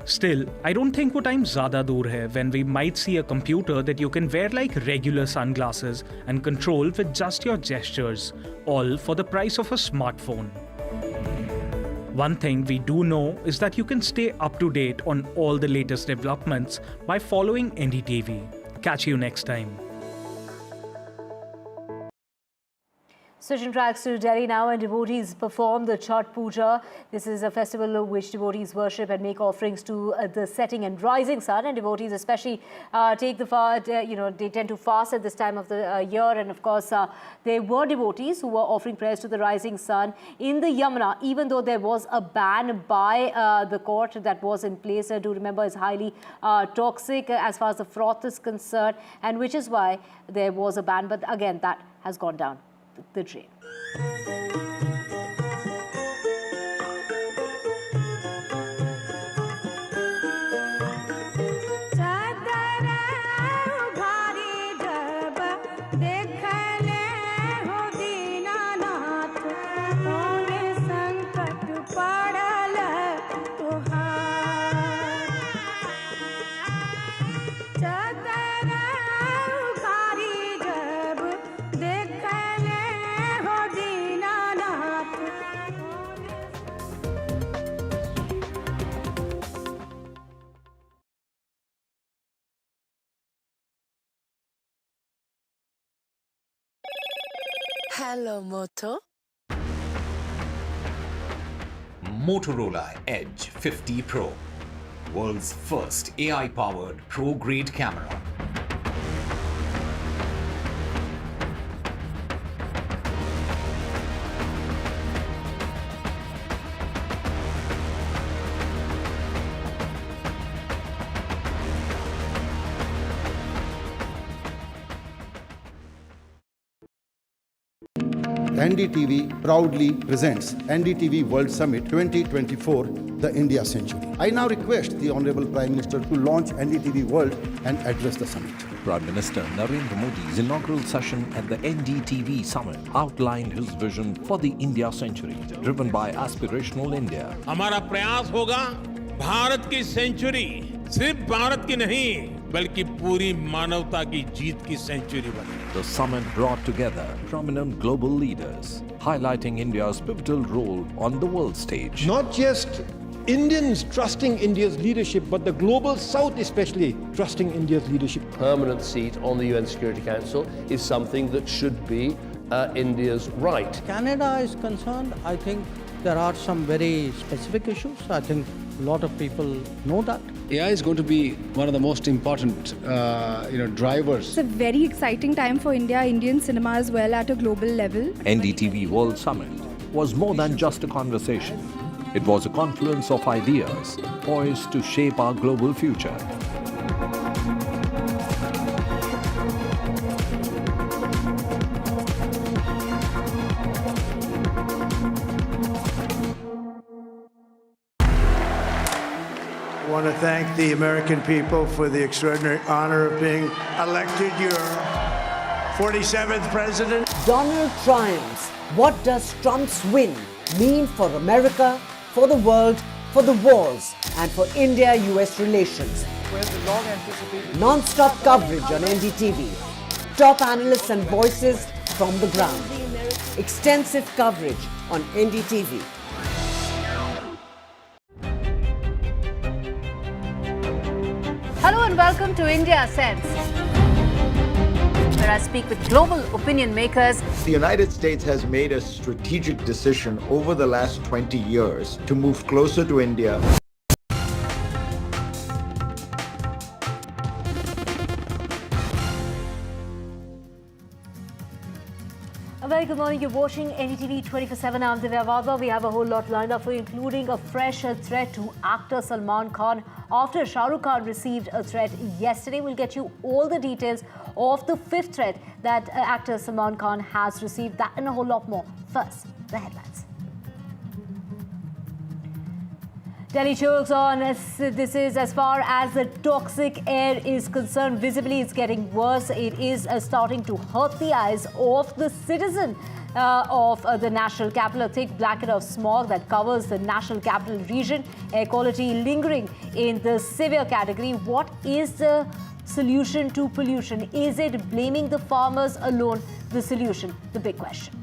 Still, I don't think वो time ज़्यादा दूर है when we might see a computer that you can wear like regular sunglasses and control with just your gestures, all for the price of a smartphone. One thing we do know is that you can stay up to date on all the latest developments by following NDTV. Catch you next time. Switching tracks to Delhi now, and devotees perform the Chhath Puja. This is a festival in which devotees worship and make offerings to the setting and rising sun. And devotees especially take the fast, they tend to fast at this time of the year. And of course, there were devotees who were offering prayers to the rising sun in the Yamuna, even though there was a ban by the court that was in place. Do remember, it's highly toxic as far as the froth is concerned, and which is why there was a ban. But again, that has gone down the drain. Hello, Moto. Motorola Edge 50 Pro, world's first AI-powered pro-grade camera. NDTV proudly presents NDTV World Summit 2024, the India Century. I now request the Honorable Prime Minister to launch NDTV World and address the summit. Prime Minister Narendra Modi's inaugural session at the NDTV Summit outlined his vision for the India Century, driven by aspirational India. हमारा प्रयास होगा भारत की century सिर्फ भारत की नहीं बल्कि पूरी मानवता की जीत की सेंचुरी बने. The summit brought together prominent global leaders, highlighting India's pivotal role on the world stage. Not just Indians trusting India's leadership, but the global South especially trusting India's leadership. Permanent seat on the UN Security Council is something that should be India's right. Canada is concerned, I think there are some very specific issues. I think a lot of people know that. AI is going to be one of the most important, drivers. It's a very exciting time for India, Indian cinema as well at a global level. NDTV World Summit was more than just a conversation. It was a confluence of ideas poised to shape our global future. want to thank the American people for the extraordinary honor of being elected your 47th president. Donald triumphs. What does Trump's win mean for America, for the world, for the wars, and for India-US relations? Non-stop coverage on NDTV. Top analysts and voices from the ground. Extensive coverage on NDTV. Hello and welcome to India Sense, where I speak with global opinion makers. The United States has made a strategic decision over the last 20 years to move closer to India. A very good morning. You're watching NDTV 24/7. I'm Divya Wadhwa. We have a whole lot lined up for you, including a fresh threat to actor Salman Khan after Shah Rukh Khan received a threat yesterday. We'll get you all the details of the fifth threat that actor Salman Khan has received. That and a whole lot more. First, the headlines. Delhi chokes on. This is as far as the toxic air is concerned. Visibly, it's getting worse. It is starting to hurt the eyes of the citizen of the national capital. A thick blanket of smog that covers the national capital region. Air quality lingering in the severe category. What is the solution to pollution? Is it blaming the farmers alone? The solution, the big question.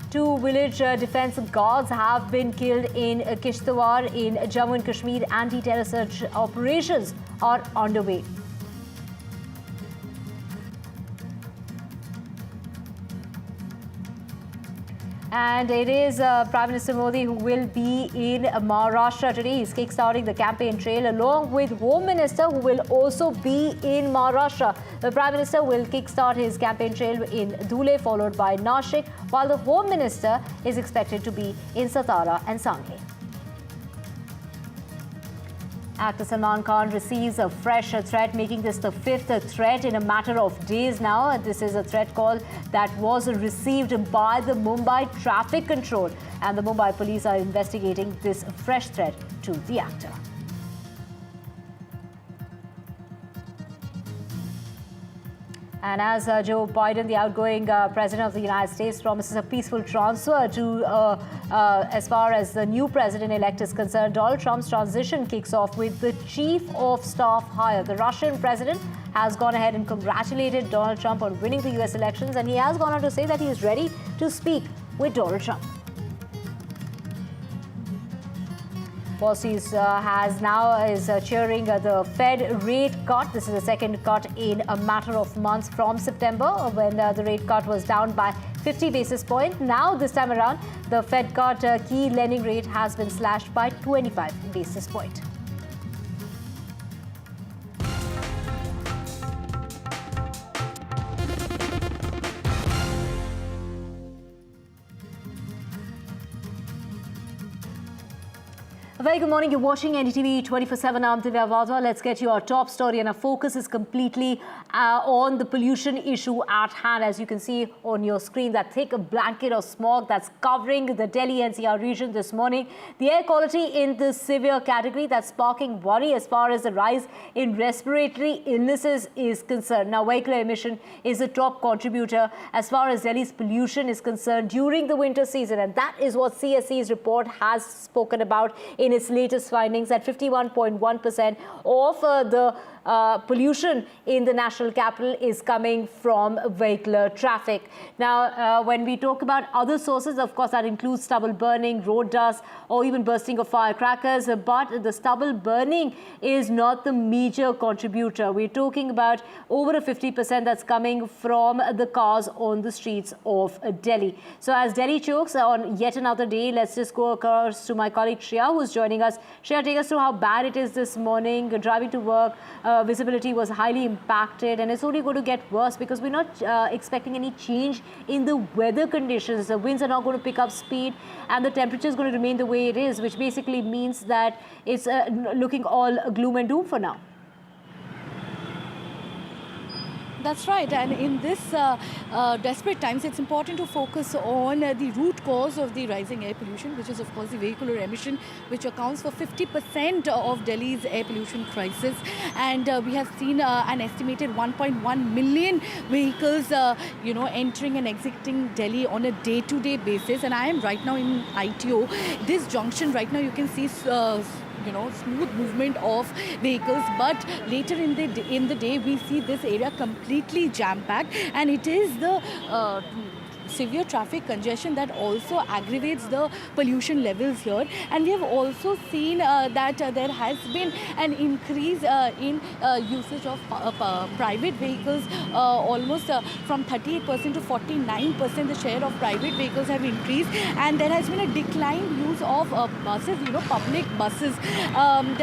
Two village defense guards have been killed in Kishtwar in Jammu and Kashmir. Anti-terror search operations are underway. And it is Prime Minister Modi who will be in Maharashtra today. He's kickstarting the campaign trail along with Home Minister who will also be in Maharashtra. The Prime Minister will kickstart his campaign trail in Dhule, followed by Nashik, while the Home Minister is expected to be in Satara and Sangli. Actor Salman Khan receives a fresh threat, making this the fifth threat in a matter of days now. This is a threat call that was received by the Mumbai Traffic Control, and the Mumbai police are investigating this fresh threat to the actor. And as Joe Biden, the outgoing president of the United States, promises a peaceful transfer to as far as the new president-elect is concerned, Donald Trump's transition kicks off with the chief of staff hire. The Russian president has gone ahead and congratulated Donald Trump on winning the U.S. elections, and he has gone on to say that he is ready to speak with Donald Trump. Policies is cheering the Fed rate cut. This is the second cut in a matter of months from September, when the rate cut was down by 50 basis points. Now, this time around, the Fed cut key lending rate has been slashed by 25 basis points. A very good morning. You're watching NDTV 24/7. I'm Divya Wadhwa. Let's get you our top story, and our focus is completely on the pollution issue at hand. As you can see on your screen, that thick blanket of smog that's covering the Delhi NCR region this morning. The air quality in the severe category that's sparking worry as far as the rise in respiratory illnesses is concerned. Now, vehicular emission is a top contributor as far as Delhi's pollution is concerned during the winter season, and that is what CSE's report has spoken about in its latest findings, that 51.1% of the pollution in the national capital is coming from vehicular traffic. Now, when we talk about other sources, of course, that includes stubble burning, road dust, or even bursting of firecrackers. But the stubble burning is not the major contributor. We're talking about over a 50% that's coming from the cars on the streets of Delhi. So as Delhi chokes on yet another day, let's just go across to my colleague Shreya, who's joining us. Shreya, take us through how bad it is this morning. Driving to work, visibility was highly impacted, and it's only going to get worse because we're not expecting any change in the weather conditions. The winds are not going to pick up speed, and the temperature is going to remain the way it is, which basically means that it's looking all gloom and doom for now. That's right. And in this desperate times, it's important to focus on the root cause of the rising air pollution, which is, of course, the vehicular emission, which accounts for 50% of Delhi's air pollution crisis. And we have seen an estimated 1.1 million vehicles, entering and exiting Delhi on a day-to-day basis. And I am right now in ITO. This junction right now, you can see smooth movement of vehicles, but later in the day we see this area completely jam-packed, and it is the severe traffic congestion that also aggravates the pollution levels here. And we have also seen that there has been an increase in usage of private vehicles, almost from 38% to 49%. The share of private vehicles have increased, and there has been a declined use of buses, public buses.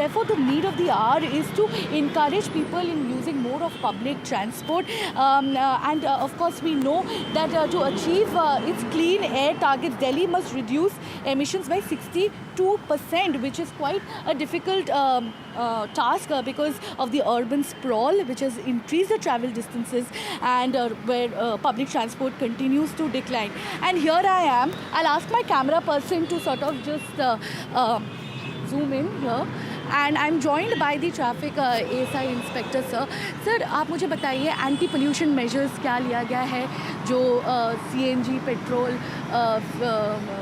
Therefore, the need of the hour is to encourage people in using more of public transport. And of course, we know that to achieve its clean air targets, Delhi must reduce emissions by 62%, which is quite a difficult task because of the urban sprawl, which has increased the travel distances, and where public transport continues to decline. And here I am. I'll ask my camera person to sort of just zoom in here. And I'm joined by the traffic ASI inspector, sir. Sir, आप मुझे बताइए anti pollution measures क्या लिया गया है जो CNG petrol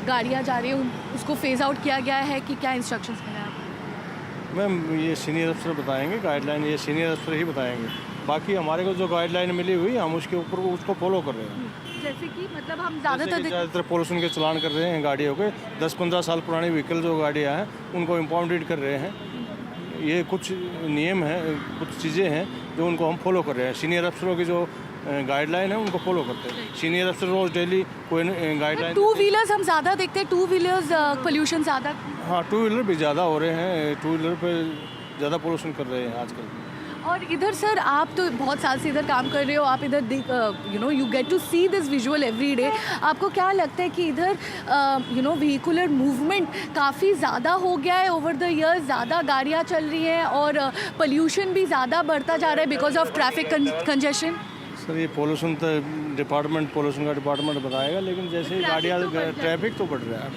गाड़ियाँ जा रही हैं उसको फेज आउट किया गया है कि क्या इंस्ट्रक्शंस मिले हैं आपको? मैम ये सीनियर अफसर बताएंगे, गाइडलाइन ये सीनियर अफसर ही बताएंगे। बाकी हमारे को जो गाइडलाइन मिली हुई हम उसके ऊपर उसको फॉलो कर रहे हैं। जैसे कि मतलब हम ज़्यादातर पोल्यूशन के चलान कर रहे हैं गाड़ियों के। 10-15 साल पुरानी व्हीकल जो गाड़ियाँ हैं उनको इम्पाउंडेड कर रहे हैं। ये कुछ नियम हैं, कुछ चीज़ें हैं जो उनको हम फॉलो कर रहे हैं। सीनियर अफसरों की जो गाइडलाइन है उनको फॉलो करते हैं। सीनियर अफसर रोज डेली कोई गाइडलाइन। टू व्हीलर्स हम ज़्यादा देखते हैं, टू व्हीलर्स पोल्यूशन ज़्यादा। हाँ, टू व्हीलर भी ज़्यादा हो रहे हैं, टू व्हीलर पे ज़्यादा पोल्यूशन कर रहे हैं आजकल। और इधर सर आप तो बहुत साल से इधर काम कर रहे हो, आप इधर you get to see this visual every day. आपको क्या लगता है कि इधर व्हीकुलर मूवमेंट काफ़ी ज़्यादा हो गया है ओवर द ईयर्स, ज़्यादा गाड़ियाँ चल रही हैं और पोल्यूशन भी ज़्यादा बढ़ता जा रहा है because of traffic congestion? Sir ये पोल्यूशन तो पोल्यूशन का डिपार्टमेंट बताएगा, लेकिन जैसे ही गाड़ियाँ ट्रैफिक तो बढ़ रहा है।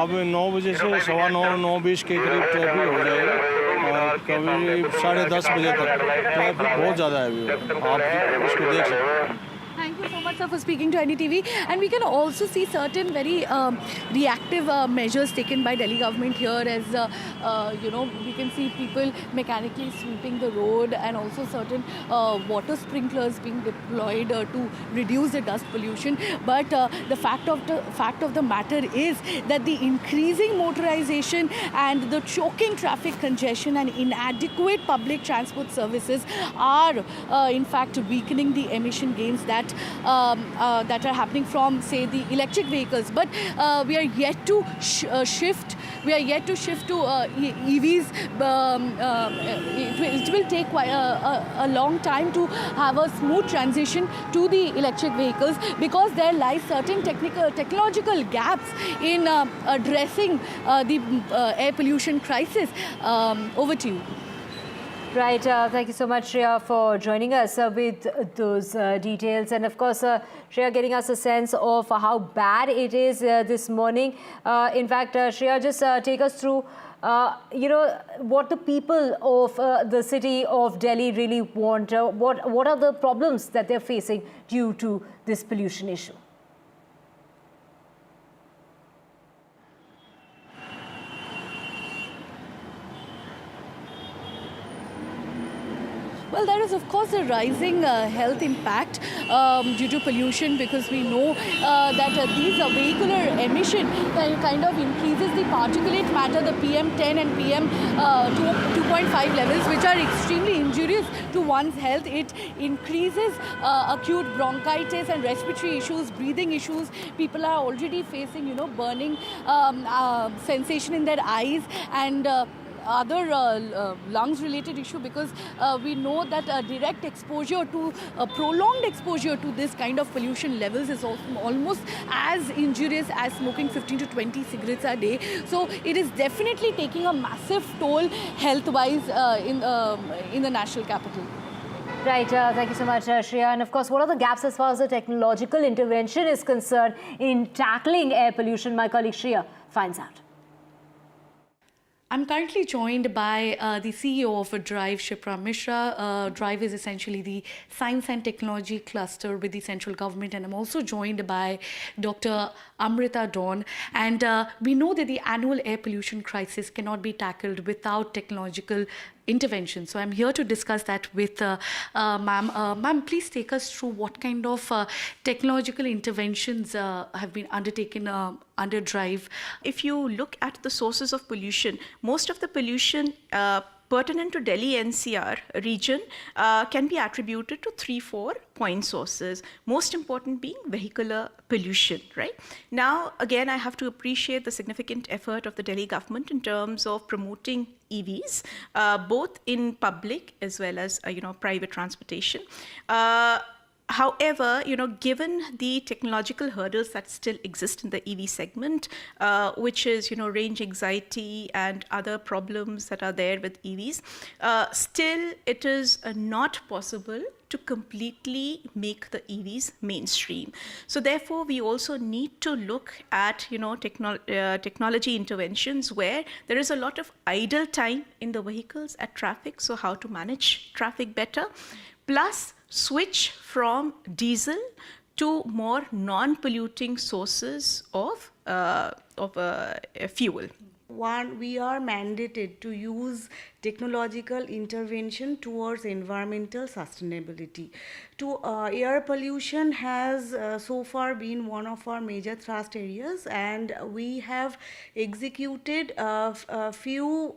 अब 9 बजे से 9:20 के करीब ट्रैफिक हो जाएगा और कभी 10:30 बजे तक ट्रैफिक बहुत ज़्यादा है। आप इसको देख सकते हैं। Thank you so much, sir, for speaking to NDTV. And we can also see certain very reactive measures taken by Delhi government here, as we can see people mechanically sweeping the road, and also certain water sprinklers being deployed to reduce the dust pollution. But the fact of the matter is that the increasing motorization and the choking traffic congestion and inadequate public transport services are in fact weakening the emission gains that are happening from, say, the electric vehicles. But we are yet to shift. We are yet to shift to EVs. It will take quite a long time to have a smooth transition to the electric vehicles because there lies certain technological gaps in addressing the air pollution crisis. Over to you. Right, thank you so much, Shreya, for joining us with those details. And of course, Shreya getting us a sense of how bad it is this morning. In fact, Shreya, just take us through, what the people of the city of Delhi really want. What are the problems that they're facing due to this pollution issue? Well, there is of course a rising health impact due to pollution, because we know that these vehicular emission kind of increases the particulate matter, the PM10 and PM2.5 levels, which are extremely injurious to one's health. It increases acute bronchitis and respiratory issues, breathing issues. People are already facing, burning sensation in their eyes, and other lungs related issue, because we know that direct exposure to prolonged exposure to this kind of pollution levels is almost as injurious as smoking 15 to 20 cigarettes a day. So it is definitely taking a massive toll health wise in the national capital. Right, thank you so much, Shreya. And of course, what are the gaps as far as the technological intervention is concerned in tackling air pollution? My colleague Shreya finds out. I'm currently joined by the CEO of Drive, Shipra Mishra. Drive is essentially the science and technology cluster with the central government, and I'm also joined by Dr. Amrita Dawn. And we know that the annual air pollution crisis cannot be tackled without technological intervention. So I'm here to discuss that with ma'am. Ma'am, please take us through what kind of technological interventions have been undertaken under Drive. If you look at the sources of pollution, most of the pollution pertinent to Delhi NCR region can be attributed to 3-4 point sources, most important being vehicular pollution, right? Now, again, I have to appreciate the significant effort of the Delhi government in terms of promoting EVs, both in public as well as, private transportation. However, given the technological hurdles that still exist in the EV segment, which is, range anxiety and other problems that are there with EVs, still it is not possible to completely make the EVs mainstream. So therefore, we also need to look at, technology interventions where there is a lot of idle time in the vehicles at traffic, so how to manage traffic better, plus switch from diesel to more non-polluting sources of fuel. One, we are mandated to use technological intervention towards environmental sustainability. Air pollution has so far been one of our major thrust areas, and we have executed a few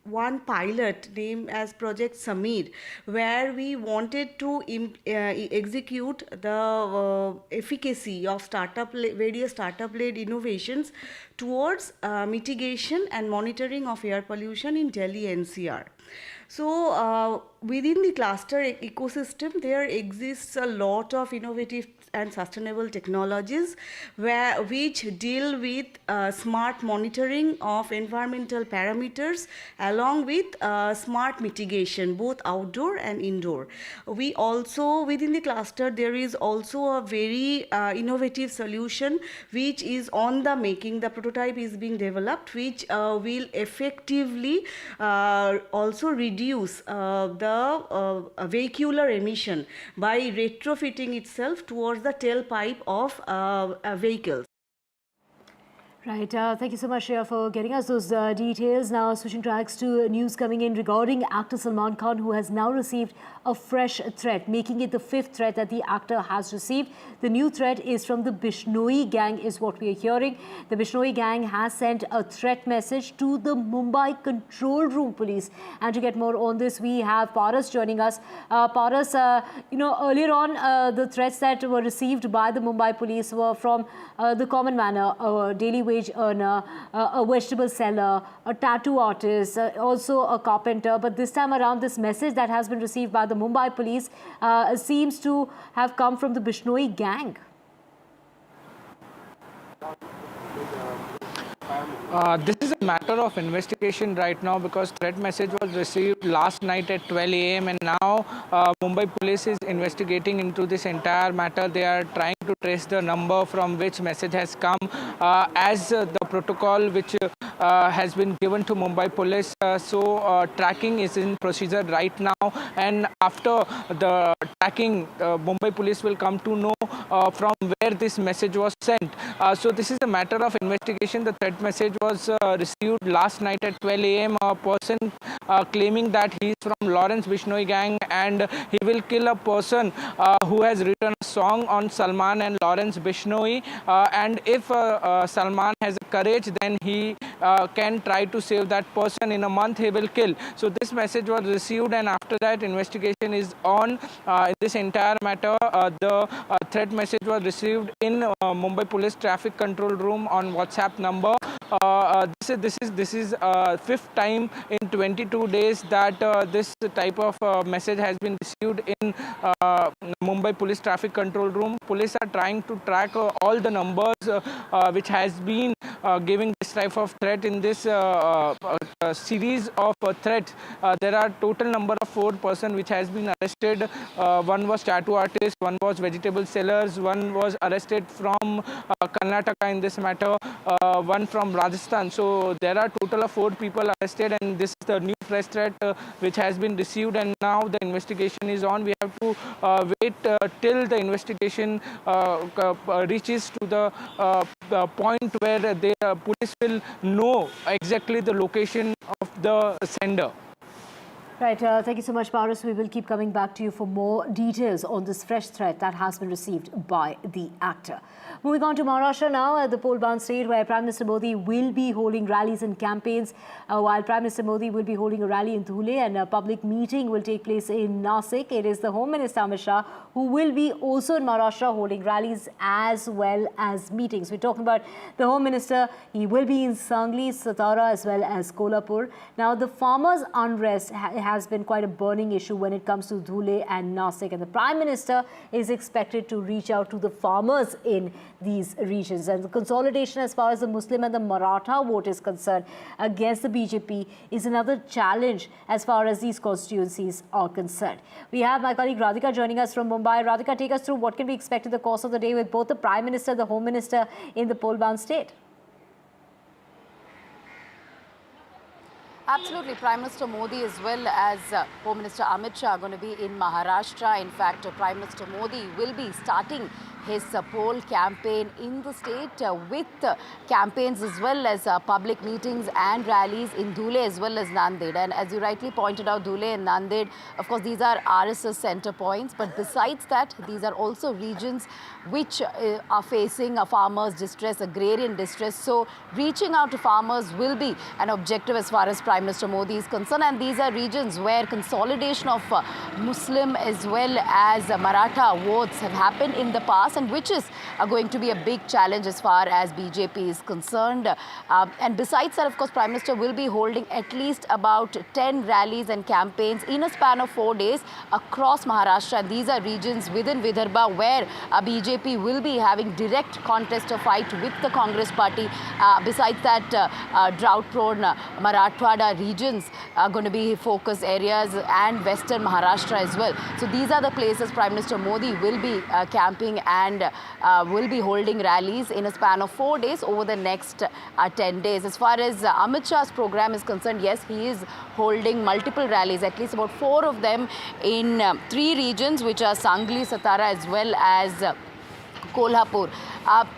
one pilot named as Project Samir, where we wanted to execute the efficacy of various startup-led innovations towards mitigation and monitoring of air pollution in Delhi NCR. So within the cluster ecosystem, there exists a lot of innovative and sustainable technologies which deal with smart monitoring of environmental parameters along with smart mitigation, both outdoor and indoor. We also, within the cluster, there is also a very innovative solution which is on the making. The prototype is being developed, which will effectively also reduce the vehicular emission by retrofitting itself towards the tailpipe of vehicles. Right, thank you so much, Shreya, for getting us those details. Now, switching tracks to news coming in regarding actor Salman Khan, who has now received a fresh threat, making it the 5th threat that the actor has received. The new threat is from the Bishnoi gang, is what we are hearing. The Bishnoi gang has sent a threat message to the Mumbai Control Room Police. And to get more on this, we have Paras joining us. Paras, earlier on, the threats that were received by the Mumbai police were from the common man, daily wage earner, a vegetable seller, a tattoo artist, also a carpenter. But this time around, this message that has been received by the Mumbai police seems to have come from the Bishnoi gang. This is a matter of investigation right now, because threat message was received last night at 12 a.m. and now Mumbai police is investigating into this entire matter. They are trying to trace the number from which message has come, as the protocol which has been given to Mumbai police. So tracking is in procedure right now, and after the tracking, Mumbai police will come to know from where this message was sent. So this is a matter of investigation. The threat message was received last night at 12 a.m. A person claiming that he is from Lawrence Bishnoi gang and he will kill a person who has written a song on Salman and Lawrence Bishnoi, and if Salman has courage, then he can try to save that person. In a month he will kill. So this message was received, and after that investigation is on this entire matter. The threat message was received in Mumbai Police Traffic Control Room on WhatsApp number this is fifth time in 22 days that this type of message has been received in Mumbai Police Traffic Control Room. Police are trying to track all the numbers which has been giving this type of threat in this series of threats. There are total number of 4 persons which has been arrested. One was tattoo artist, one was vegetable sellers, one was arrested from Karnataka in this matter, one from Rajasthan. So there are total of 4 people arrested, and this is the new fresh threat which has been received, and now the investigation is on. We have to wait till the investigation reaches to the point where the police will know exactly the location of the sender. Right, thank you so much, Paris. We will keep coming back to you for more details on this fresh threat that has been received by the actor. Moving on to Maharashtra now, at the poll-bound state where Prime Minister Modi will be holding rallies and campaigns. While Prime Minister Modi will be holding a rally in Dhule and a public meeting will take place in Nasik, it is the Home Minister Amit Shah who will be also in Maharashtra holding rallies as well as meetings. We're talking about the Home Minister. He will be in Sangli, Satara as well as Kolhapur. Now, the farmers' unrest has been quite a burning issue when it comes to Dhule and Nasik, and the Prime Minister is expected to reach out to the farmers in these regions. And the consolidation as far as the Muslim and the Maratha vote is concerned against the BJP is another challenge as far as these constituencies are concerned. We have my colleague Radhika joining us from Mumbai. Radhika, take us through what can we expect in the course of the day with both the Prime Minister, the Home Minister in the poll-bound state. Absolutely. Prime Minister Modi as well as Home Minister Amit Shah are going to be in Maharashtra. In fact, Prime Minister Modi will be starting his poll campaign in the state with campaigns as well as public meetings and rallies in Dhule as well as Nanded. And as you rightly pointed out, Dhule and Nanded, of course, these are RSS center points. But besides that, these are also regions which are facing a farmers' distress, agrarian distress. So reaching out to farmers will be an objective as far as Prime Minister Modi is concerned. And these are regions where consolidation of Muslim as well as Maratha votes have happened in the past, and which is going to be a big challenge as far as BJP is concerned. And besides that, of course, Prime Minister will be holding at least about 10 rallies and campaigns in a span of 4 days across Maharashtra. And these are regions within Vidarbha where BJP will be having direct contest or fight with the Congress party. Besides that, drought-prone Marathwada regions are going to be focus areas, and Western Maharashtra as well. So these are the places Prime Minister Modi will be camping and will be holding rallies in a span of 4 days over the next 10 days. As far as Amit Shah's program is concerned, yes, he is holding multiple rallies, at least about 4 of them in 3 regions, which are Sangli, Satara as well as Kolhapur.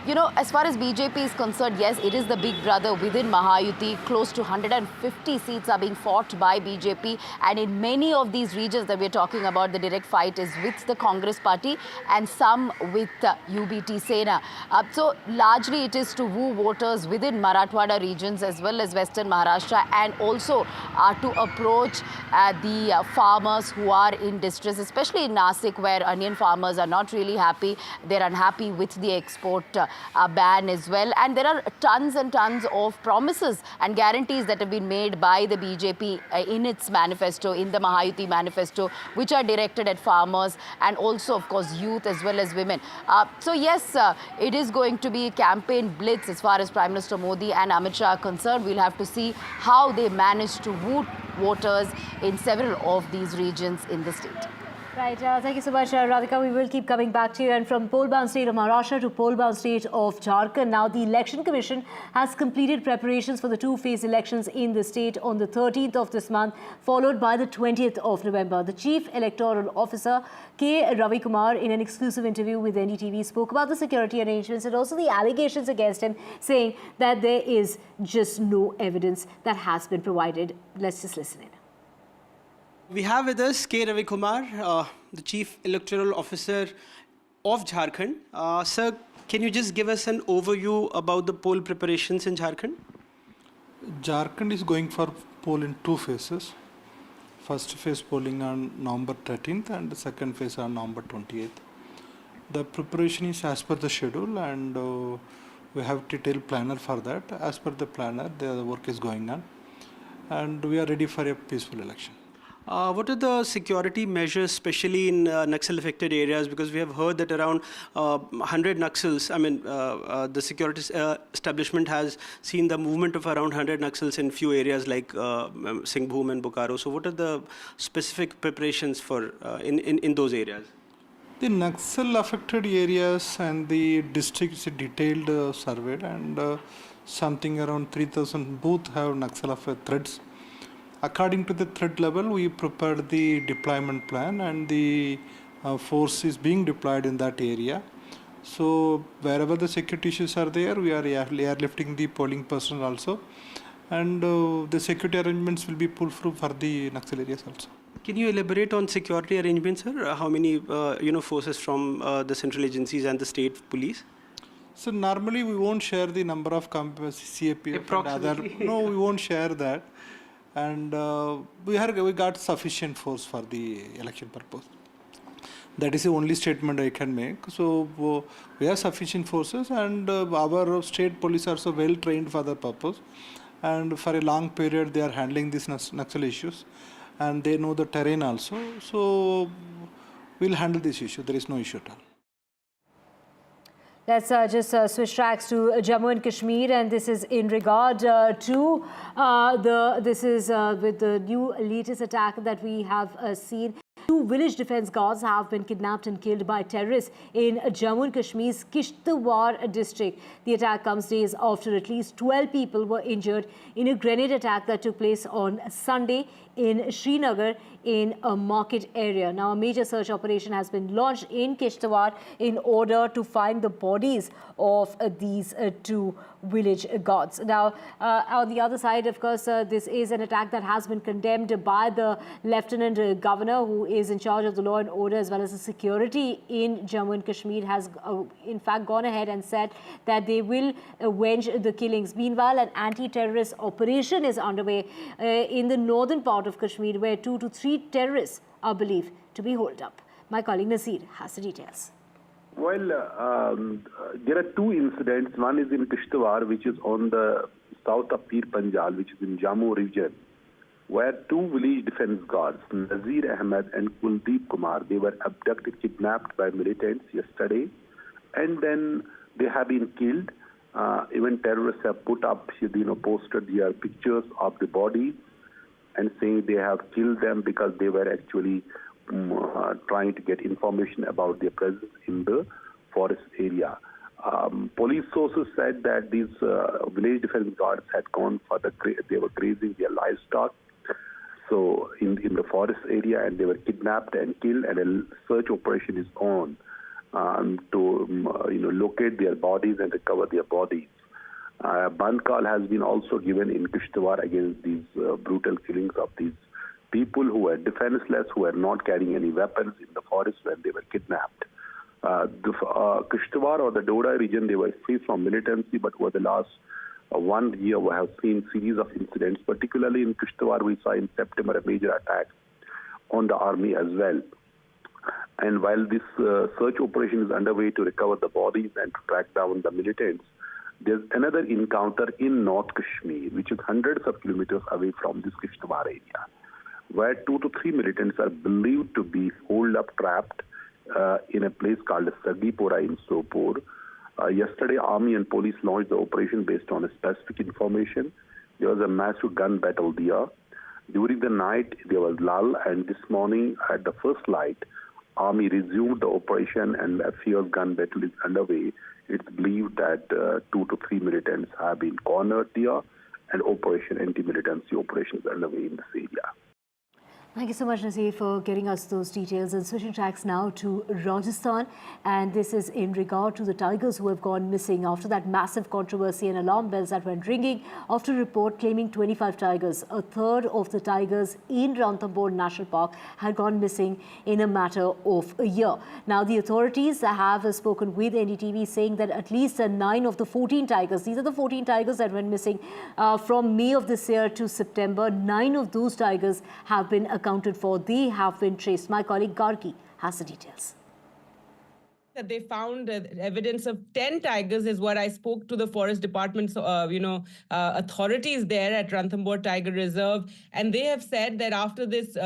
You know, as far as BJP is concerned, yes, it is the big brother within Mahayuti. Close to 150 seats are being fought by BJP. And in many of these regions that we're talking about, the direct fight is with the Congress party and some with UBT Sena. So largely it is to woo voters within Marathwada regions as well as Western Maharashtra, and also to approach the farmers who are in distress, especially in Nasik, where onion farmers are not really happy. They're unhappy with the export ban as well. And there are tons and tons of promises and guarantees that have been made by the BJP in its manifesto, in the Mahayuti manifesto, which are directed at farmers and also, of course, youth as well as women. So yes, it is going to be a campaign blitz as far as Prime Minister Modi and Amit Shah are concerned. We'll have to see how they manage to woo voters in several of these regions in the state. Right, thank you so much, Radhika. We will keep coming back to you. And from poll-bound state of Maharashtra to poll-bound state of Jharkhand, now the Election Commission has completed preparations for the 2-phase elections in the state on the 13th of this month, followed by the 20th of November. The Chief Electoral Officer, K. Ravi Kumar, in an exclusive interview with NDTV, spoke about the security arrangements and also the allegations against him, saying that there is just no evidence that has been provided. Let's just listen in. We have with us K. Ravi Kumar, the Chief Electoral Officer of Jharkhand. Sir, can you just give us an overview about the poll preparations in Jharkhand? Jharkhand is going for poll in 2 phases. First phase polling on November 13th and the second phase on November 28th. The preparation is as per the schedule, and We have detailed planner for that. As per the planner, the work is going on, and we are ready for a peaceful election. What are the security measures, especially in Naxal-affected areas? Because we have heard that around 100 Naxals, the security establishment has seen the movement of around 100 Naxals in few areas like Singhbhum and Bokaro. So what are the specific preparations for in those areas? The Naxal-affected areas and the districts detailed surveyed, and something around 3,000 both have Naxal-affected threats. According to the threat level, we prepared the deployment plan, and the force is being deployed in that area. So wherever the security issues are there, we are airlifting the polling personnel also, and the security arrangements will be pulled through for the Naxal areas also. Can you elaborate on security arrangements, sir? How many forces from the central agencies and the state police? So normally we won't share the number of CAPF and other. No, we won't share that. And we got sufficient force for the election purpose. That is the only statement I can make. So we have sufficient forces, and our state police are so well trained for the purpose. And for a long period, they are handling these Naxal issues, and they know the terrain also. So we'll handle this issue. There is no issue at all. Let's just switch tracks to Jammu and Kashmir, and this is in regard to with the new latest attack that we have seen. 2 village defense guards have been kidnapped and killed by terrorists in Jammu and Kashmir's Kishtwar district. The attack comes days after at least 12 people were injured in a grenade attack that took place on Sunday in Srinagar in a market area. Now, a major search operation has been launched in Kishtwar in order to find the bodies of these 2 village guards. Now, on the other side, of course, this is an attack that has been condemned by the Lieutenant Governor, who is in charge of the law and order as well as the security in Jammu and Kashmir, has in fact gone ahead and said that they will avenge the killings. Meanwhile, an anti-terrorist operation is underway in the northern part of Kashmir, where 2 to 3 terrorists are believed to be holed up. My colleague Nasir has the details. Well, there are 2 incidents. One is in Kishtwar, which is on the south of Pir Panjal, which is in Jammu region, where 2 village defense guards, Nazir Ahmed and Kuldeep Kumar, they were abducted, kidnapped by militants yesterday, and then they have been killed. Even terrorists have put up, posted their pictures of the bodies and saying they have killed them because they were actually trying to get information about their presence in the forest area. Police sources said that these village defense guards had gone for they were grazing their livestock, so in the forest area, and they were kidnapped and killed, and a search operation is on to locate their bodies and recover their bodies. Bandkal has been also given in Kishtwar against these brutal killings of these people who were defenseless, who were not carrying any weapons in the forest when they were kidnapped. The Kishtwar or the Doda region, they were free from militancy, but over the last 1 year we have seen series of incidents, particularly in Kishtwar. We saw in September a major attack on the army as well. And while this search operation is underway to recover the bodies and to track down the militants, there's another encounter in North Kashmir, which is hundreds of kilometers away from this Kishtwar area, where 2 to 3 militants are believed to be holed up, trapped in a place called Sagipura in Sopur. Yesterday, army and police launched the operation based on a specific information. There was a massive gun battle there. During the night, there was lull, and this morning, at the first light, army resumed the operation, and a fierce gun battle is underway. It's believed that 2 to 3 militants have been cornered there, and anti-militancy operations underway in this area. Thank you so much, Nasir, for getting us those details. And switching tracks now to Rajasthan, and this is in regard to the tigers who have gone missing after that massive controversy and alarm bells that went ringing after a report claiming 25 tigers, a third of the tigers in Ranthambore National Park, had gone missing in a matter of a year. Now, the authorities have spoken with NDTV, saying that at least 9 of the 14 tigers, these are the 14 tigers that went missing from May of this year to September, 9 of those tigers have been accounted for. They have been traced. My colleague Gargi has the details. that they found evidence of 10 tigers is what I spoke to the forest department's, authorities there at Ranthambore Tiger Reserve. And they have said that after this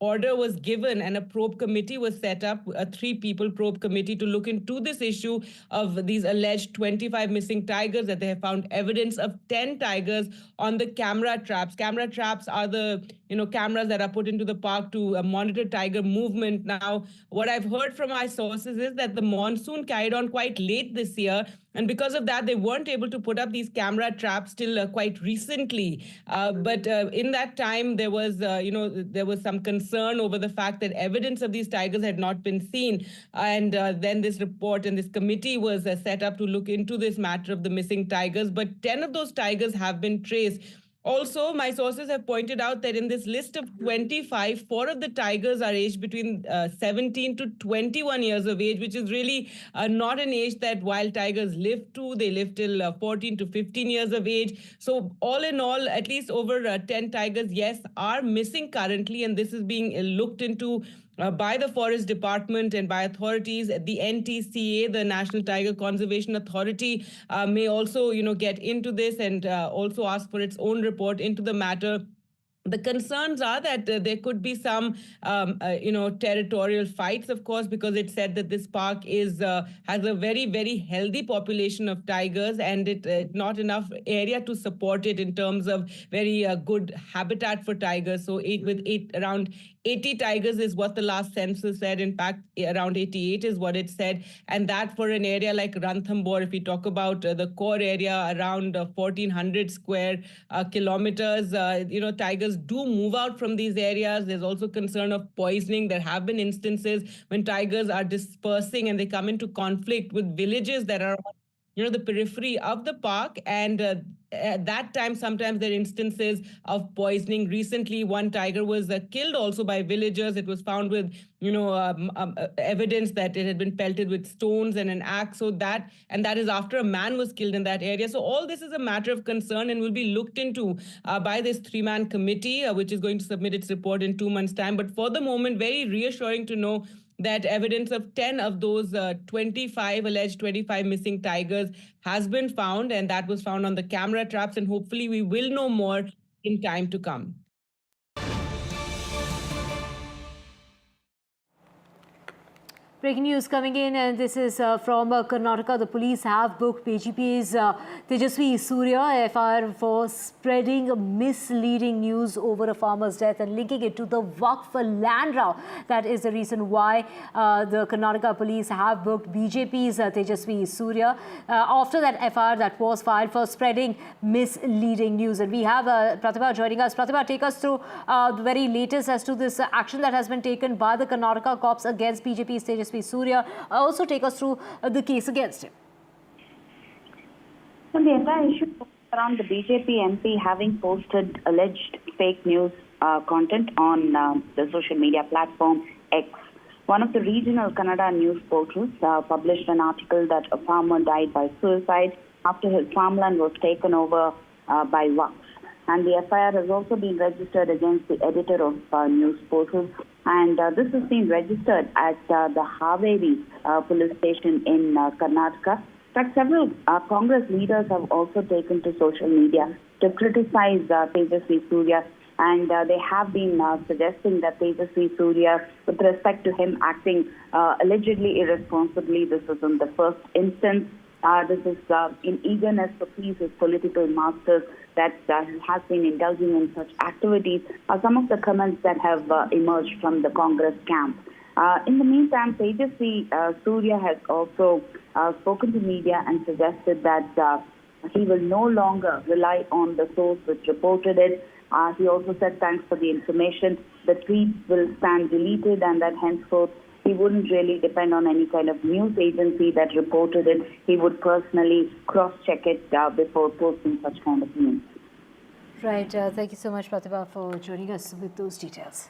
order was given and a probe committee was set up, a 3-people probe committee to look into this issue of these alleged 25 missing tigers, that they have found evidence of 10 tigers on the camera traps. Camera traps are the cameras that are put into the park to monitor tiger movement. Now, what I've heard from my sources is that the monsoon carried on quite late this year, and because of that, they weren't able to put up these camera traps till quite recently. But in that time, there was, there was some concern over the fact that evidence of these tigers had not been seen. And then this report and this committee was set up to look into this matter of the missing tigers. But 10 of those tigers have been traced. Also, my sources have pointed out that in this list of 25, 4 of the tigers are aged between 17 to 21 years of age, which is really not an age that wild tigers live to. They live till 14 to 15 years of age. So all in all, at least over 10 tigers, yes, are missing currently, and this is being looked into by the Forest Department and by authorities. The NTCA, the National Tiger Conservation Authority, may also, get into this and also ask for its own report into the matter. The concerns are that there could be some, territorial fights, of course, because it's said that this park has a very, very healthy population of tigers, and it not enough area to support it in terms of very good habitat for tigers. So around 80 tigers is what the last census said. In fact, around 88 is what it said. And that for an area like Ranthambore, if we talk about the core area, around 1,400 square kilometers, tigers do move out from these areas. There's also concern of poisoning. There have been instances when tigers are dispersing and they come into conflict with villages that are the periphery of the park, and at that time, sometimes there are instances of poisoning. Recently, one tiger was killed also by villagers. It was found with, evidence that it had been pelted with stones and an axe. So that is after a man was killed in that area. So all this is a matter of concern and will be looked into by this 3-man committee, which is going to submit its report in 2 months' time. But for the moment, very reassuring to know that evidence of 10 of those alleged 25 missing tigers has been found, and that was found on the camera traps, and hopefully we will know more in time to come. Breaking news coming in, and this is from Karnataka. The police have booked BJP's Tejasvi Surya FIR for spreading misleading news over a farmer's death and linking it to the Waqf land row. That is the reason why the Karnataka police have booked BJP's Tejasvi Surya after that FIR that was filed for spreading misleading news. And we have Pratibha joining us. Pratibha, take us through the very latest as to this action that has been taken by the Karnataka cops against BJP's Tejasvi Surya. Also take us through the case against him. So the entire issue around the BJP MP having posted alleged fake news content on the social media platform X. One of the regional Kannada news portals published an article that a farmer died by suicide after his farmland was taken over by Waqf. And the FIR has also been registered against the editor of news portals. And this has been registered at the Haveri police station in Karnataka. In fact, several Congress leaders have also taken to social media to criticize Tejasvi Surya. And they have been suggesting that Tejasvi Surya, with respect to him acting allegedly irresponsibly, this is in the first instance. This is in eagerness to please his political masters that he has been indulging in such activities are some of the comments that have emerged from the Congress camp. In the meantime, Tejasvi Surya has also spoken to media and suggested that he will no longer rely on the source which reported it. He also said thanks for the information. The tweets will stand deleted, and that henceforth he wouldn't really depend on any kind of news agency that reported it. He would personally cross-check it before posting such kind of news. Right. Thank you so much, Pratibha, for joining us with those details.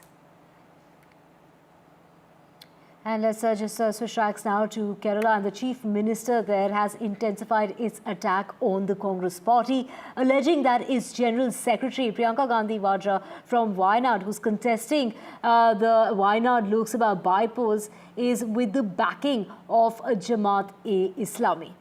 And let's just switch tracks now to Kerala, and the Chief Minister there has intensified its attack on the Congress party, alleging that its General Secretary Priyanka Gandhi Vadra from Wayanad, who's contesting the Wayanad Lok Sabha bypolls, is with the backing of Jamaat-e-Islami.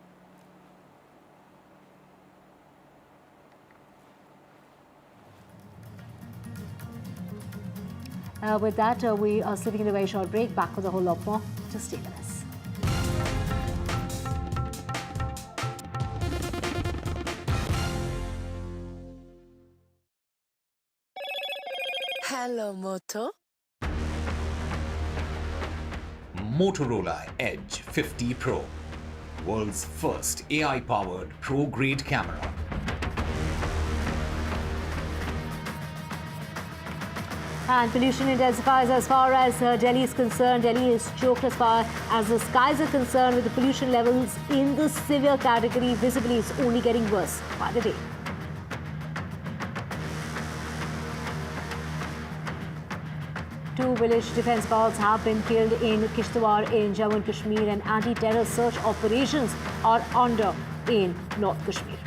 With that, we are slipping into a very short break. Back with a whole lot more. Just stay with us. Hello, Moto. Motorola Edge 50 Pro, world's first AI-powered pro-grade camera. And pollution intensifies as far as Delhi is concerned. Delhi is choked as far as the skies are concerned, with the pollution levels in the severe category. Visibly, it's only getting worse by the day. Two village defence guards have been killed in Kishtwar in Jammu and Kashmir, and anti-terror search operations are under in North Kashmir.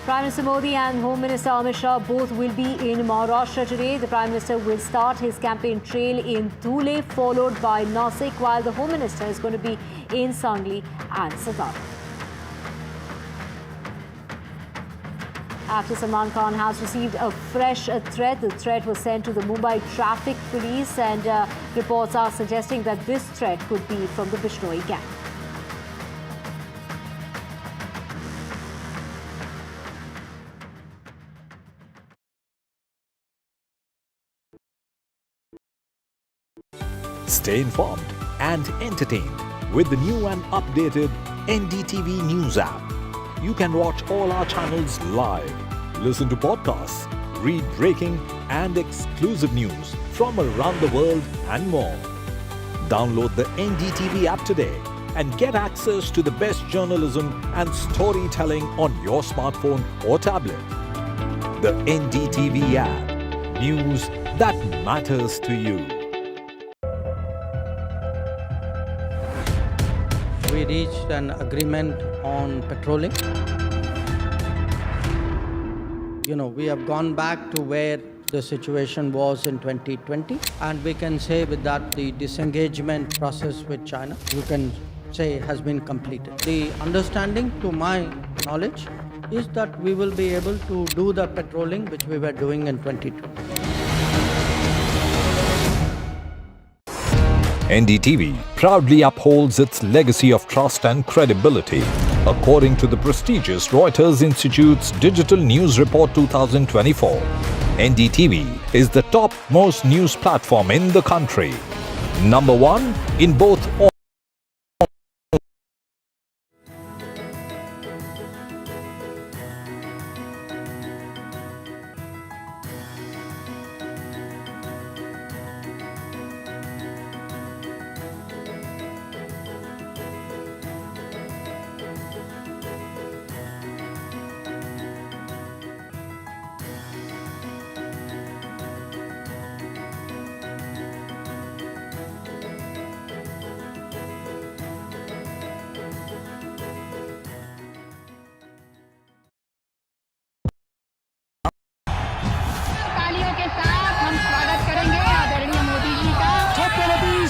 Prime Minister Modi and Home Minister Amit Shah both will be in Maharashtra today. The Prime Minister will start his campaign trail in Dhule, followed by Nasik, while the Home Minister is going to be in Sangli and Satara. Actor Salman Khan has received a fresh threat. The threat was sent to the Mumbai Traffic Police, and reports are suggesting that this threat could be from the Bishnoi gang. Stay informed and entertained with the new and updated NDTV News app. You can watch all our channels live, listen to podcasts, read breaking and exclusive news from around the world and more. Download the NDTV app today and get access to the best journalism and storytelling on your smartphone or tablet. The NDTV app. News that matters to you. We reached an agreement on patrolling. We have gone back to where the situation was in 2020, and we can say with that the disengagement process with China, you can say, has been completed. The understanding, to my knowledge, is that we will be able to do the patrolling which we were doing in 2020. NDTV proudly upholds its legacy of trust and credibility, according to the prestigious Reuters Institute's Digital News Report 2024. NDTV is the top-most news platform in the country. Number one in both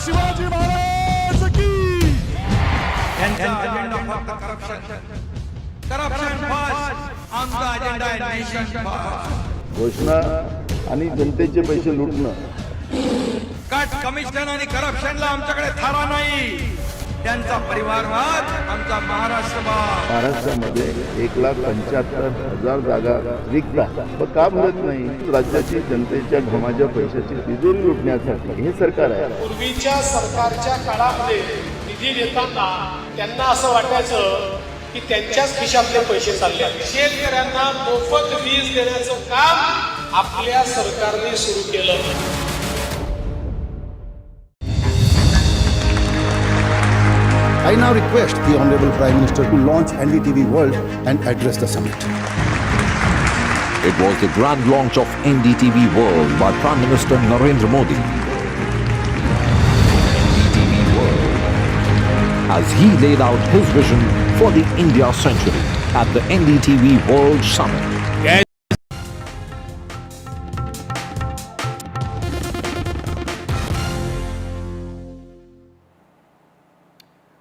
Shivaji Maharaj की यांचा agenda फक्त corruption first आमचा agenda आहे nation first घोषणा आणि जनतेचे पैसे लुटणं cut commission आणि करप्शनला आमच्याकडे थारा नाही त्यांचा परिवारवाद आमचा महाराष्ट्रामध्ये 1,75,000 जागा रिक्त आहेत पण का भरत नाही राज्याची जनतेच्या घमाच्या पैशाची तिजोरी लुटण्यासाठी हे सरकार आहे पूर्वीच्या सरकारच्या काळामध्ये निधी देताना त्यांना असं वाटायचं की त्यांच्याच खिशातले पैसे चालले शेतकऱ्यांना मोफत वीज देण्याचं काम आपल्या सरकारने सुरू केलं I now request the Honorable Prime Minister to launch NDTV World and address the summit. It was the grand launch of NDTV World by Prime Minister Narendra Modi. NDTV World, as he laid out his vision for the India century at the NDTV World Summit.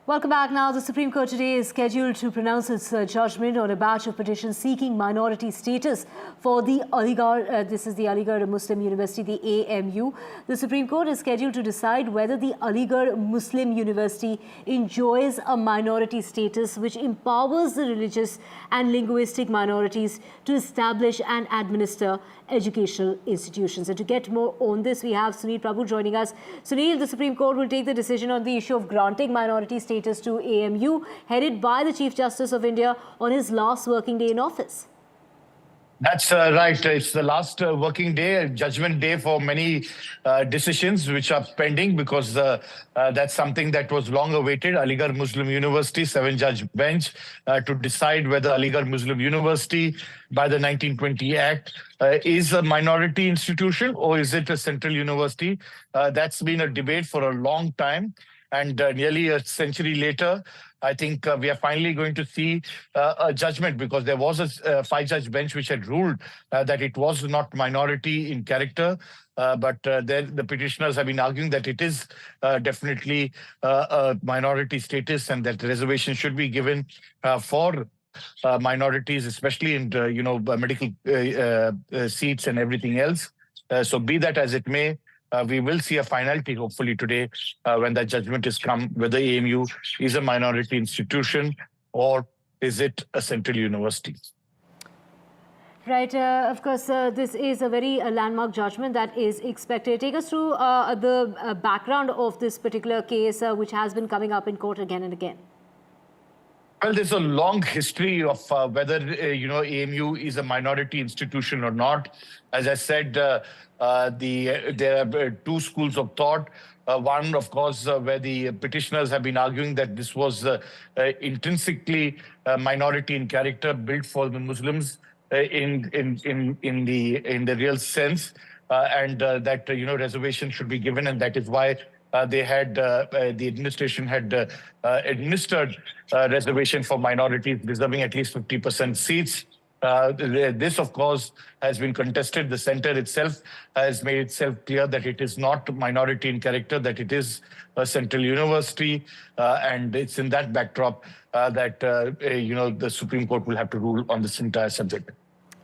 Welcome back. Now, the Supreme Court today is scheduled to pronounce its judgment on a batch of petitions seeking minority status for the Aligarh, this is the Aligarh Muslim University, the AMU. The Supreme Court is scheduled to decide whether the Aligarh Muslim University enjoys a minority status which empowers the religious and linguistic minorities to establish and administer educational institutions. And to get more on this, we have Sunil Prabhu joining us. Sunil, the Supreme Court will take the decision on the issue of granting minority status to AMU, headed by the Chief Justice of India on his last working day in office. That's right. It's the last working day, judgment day for many decisions which are pending, because that's something that was long awaited. Aligarh Muslim University, 7-judge bench to decide whether Aligarh Muslim University, by the 1920 Act, is a minority institution or is it a central university. That's been a debate for a long time. And nearly a century later, I think we are finally going to see a judgment, because there was a 5-judge bench which had ruled that it was not minority in character. But the petitioners have been arguing that it is definitely a minority status, and that reservation should be given for minorities, especially in medical seats and everything else. So be that as it may, we will see a finality hopefully today when that judgment is come, whether AMU is a minority institution or is it a central university. Right. Of course, this is a very landmark judgment that is expected. Take us through the background of this particular case, which has been coming up in court again and again. Well, there's a long history of whether, AMU is a minority institution or not. As I said, there are two schools of thought. One, of course, where the petitioners have been arguing that this was intrinsically a minority in character, built for the Muslims in the real sense, and that reservation should be given, and that is why they had the administration had administered reservation for minorities deserving at least 50% seats. This, of course, has been contested. The center itself has made itself clear that it is not minority in character, that it is a central university, and it's in that backdrop that the Supreme Court will have to rule on this entire subject.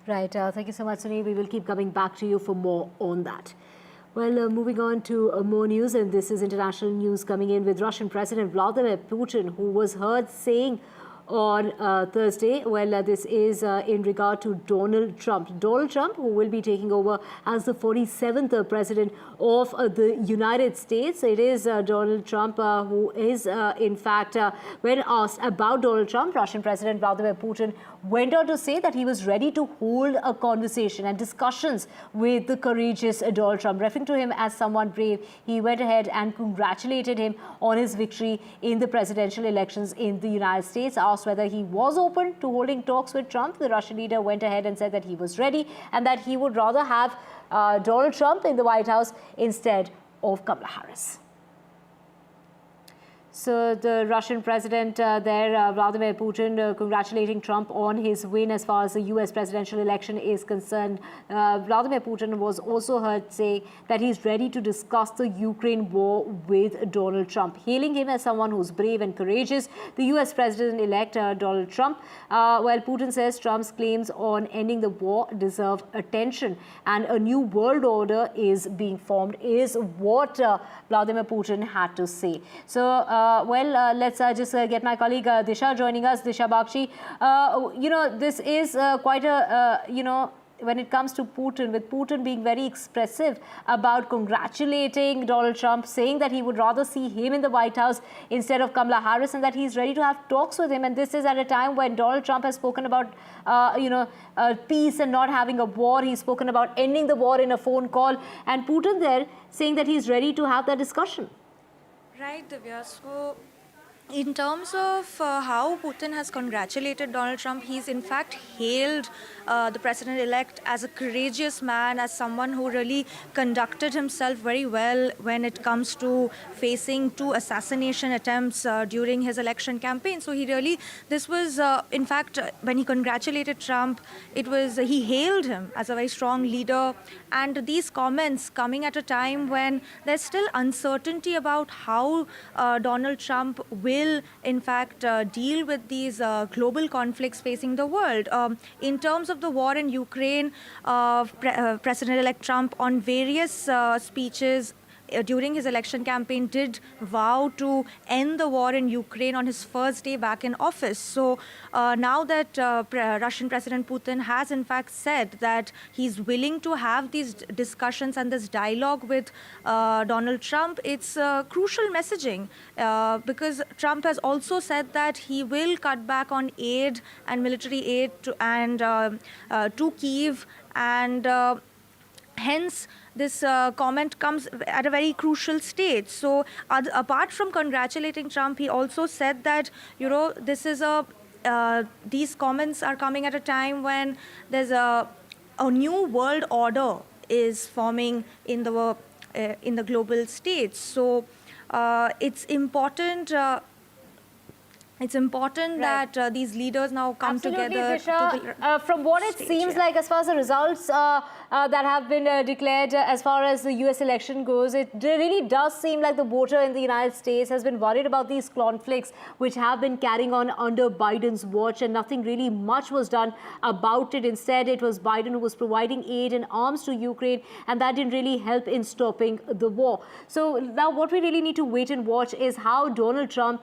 Right. Thank you so much, Sunil. We will keep coming back to you for more on that. Well, moving on to more news, and this is international news coming in with Russian President Vladimir Putin, who was heard saying on Thursday, well, this is in regard to Donald Trump. Donald Trump, who will be taking over as the 47th president of the United States. It is Donald Trump who is, in fact, when asked about Donald Trump, Russian President Vladimir Putin went on to say that he was ready to hold a conversation and discussions with the courageous Donald Trump. Referring to him as someone brave, he went ahead and congratulated him on his victory in the presidential elections in the United States. Asked whether he was open to holding talks with Trump, the Russian leader went ahead and said that he was ready and that he would rather have Donald Trump in the White House instead of Kamala Harris. So the Russian president Vladimir Putin, congratulating Trump on his win as far as the US presidential election is concerned. Vladimir Putin was also heard saying that he's ready to discuss the Ukraine war with Donald Trump, hailing him as someone who's brave and courageous. The US president-elect Donald Trump, while Putin says Trump's claims on ending the war deserve attention and a new world order is being formed, is what Vladimir Putin had to say. So, let's just get my colleague Disha joining us. Disha Bakshi, this is quite a, when it comes to Putin, with Putin being very expressive about congratulating Donald Trump, saying that he would rather see him in the White House instead of Kamala Harris, and that he's ready to have talks with him. And this is at a time when Donald Trump has spoken about, peace and not having a war. He's spoken about ending the war in a phone call. And Putin there saying that he's ready to have that discussion. Right, Divya. So In terms of how Putin has congratulated Donald Trump, he's in fact hailed the president-elect as a courageous man, as someone who really conducted himself very well when it comes to facing 2 assassination attempts during his election campaign. So this was, in fact, when he congratulated Trump, he hailed him as a very strong leader. And these comments coming at a time when there's still uncertainty about how Donald Trump will, in fact, deal with these global conflicts facing the world. In terms of the war in Ukraine, President-elect Trump, on various speeches during his election campaign, did vow to end the war in Ukraine on his first day back in office. So now that Russian President Putin has in fact said that he's willing to have these discussions and this dialogue with Donald Trump, it's crucial messaging because Trump has also said that he will cut back on aid and military aid to Kyiv, and hence this comment comes at a very crucial stage. So apart from congratulating Trump, he also said that, these comments are coming at a time when there's a new world order is forming in the global stage. So it's important. It's important Right. that these leaders now come Absolutely, together. Disha. From what it seems like, as far as the results that have been declared as far as the US election goes, it really does seem like the voter in the United States has been worried about these conflicts which have been carrying on under Biden's watch, and nothing really much was done about it. Instead, it was Biden who was providing aid and arms to Ukraine, and that didn't really help in stopping the war. So now what we really need to wait and watch is how Donald Trump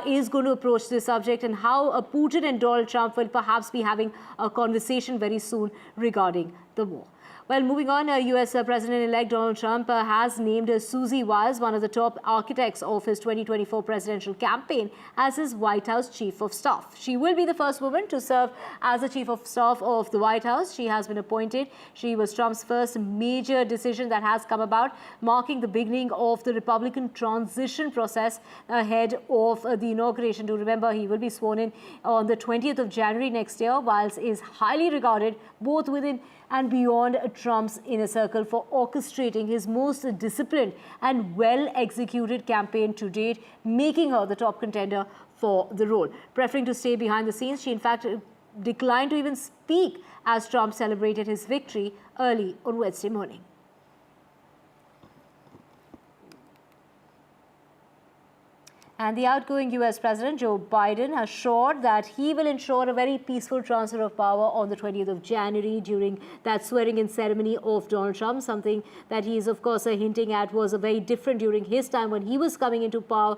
is going to approach this subject, and how Putin and Donald Trump will perhaps be having a conversation very soon regarding the war. Well, moving on, US President-elect Donald Trump has named Susie Wiles, one of the top architects of his 2024 presidential campaign, as his White House Chief of Staff. She will be the first woman to serve as the Chief of Staff of the White House. She has been appointed. She was Trump's first major decision that has come about, marking the beginning of the Republican transition process ahead of the inauguration. Do remember, he will be sworn in on the 20th of January next year. Wiles is highly regarded both within and beyond Trump's inner circle for orchestrating his most disciplined and well-executed campaign to date, making her the top contender for the role. Preferring to stay behind the scenes, she in fact declined to even speak as Trump celebrated his victory early on Wednesday morning. And the outgoing US President Joe Biden assured that he will ensure a very peaceful transfer of power on the 20th of January during that swearing-in ceremony of Donald Trump, something that he is, of course, hinting at was very different during his time when he was coming into power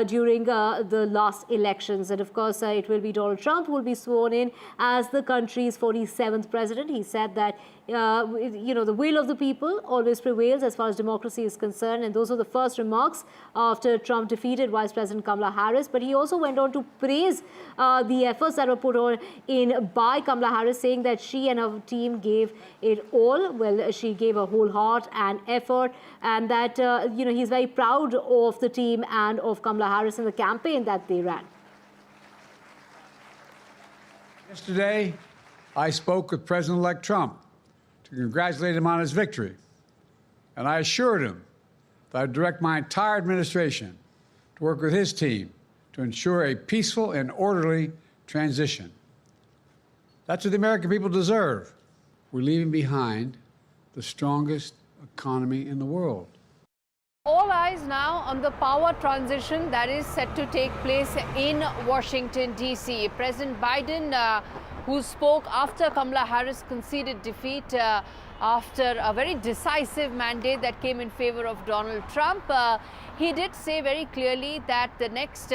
during the last elections. And, of course, it will be Donald Trump who will be sworn in as the country's 47th president. He said that the will of the people always prevails as far as democracy is concerned. And those are the first remarks after Trump defeated Vice President Kamala Harris. But he also went on to praise the efforts that were put on by Kamala Harris, saying that she and her team gave it all. Well, she gave her whole heart and effort, and that, he's very proud of the team and of Kamala Harris in the campaign that they ran. Yesterday, I spoke with President-elect Trump to congratulate him on his victory. And I assured him that I'd direct my entire administration to work with his team to ensure a peaceful and orderly transition. That's what the American people deserve. We're leaving behind the strongest economy in the world. All eyes now on the power transition that is set to take place in Washington, D.C. President Biden, who spoke after Kamala Harris conceded defeat after a very decisive mandate that came in favor of Donald Trump, he did say very clearly that the next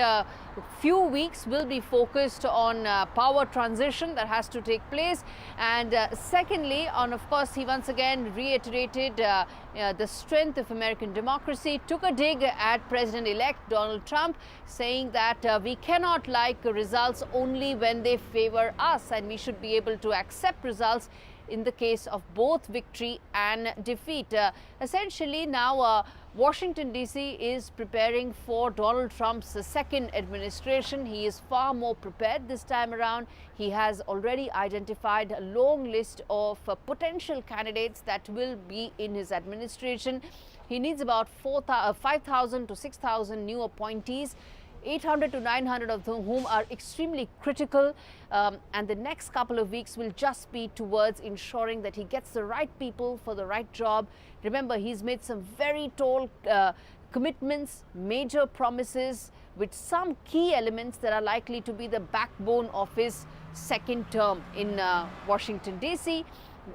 few weeks will be focused on power transition that has to take place. And secondly, of course, he once again reiterated the strength of American democracy, took a dig at President-elect Donald Trump, saying that we cannot like results only when they favor us, and we should be able to accept results in the case of both victory and defeat. Essentially now Washington DC is preparing for Donald Trump's second administration. He is far more prepared this time around. He has already identified a long list of potential candidates that will be in his administration. He needs about 5,000 to 6,000 new appointees, 800 to 900 of whom are extremely critical, and the next couple of weeks will just be towards ensuring that he gets the right people for the right job. Remember, he's made some very tall commitments, major promises, with some key elements that are likely to be the backbone of his second term in Washington DC,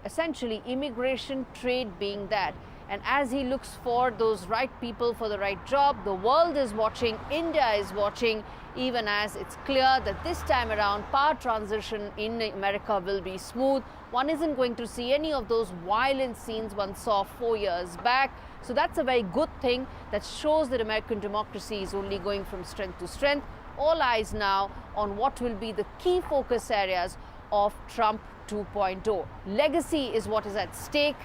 essentially immigration, trade being that. And as he looks for those right people for the right job, the world is watching, India is watching, even as it's clear that this time around power transition in America will be smooth. One isn't going to see any of those violent scenes one saw 4 years back. So that's a very good thing that shows that American democracy is only going from strength to strength. All eyes now on what will be the key focus areas of Trump 2.0. Legacy is what is at stake.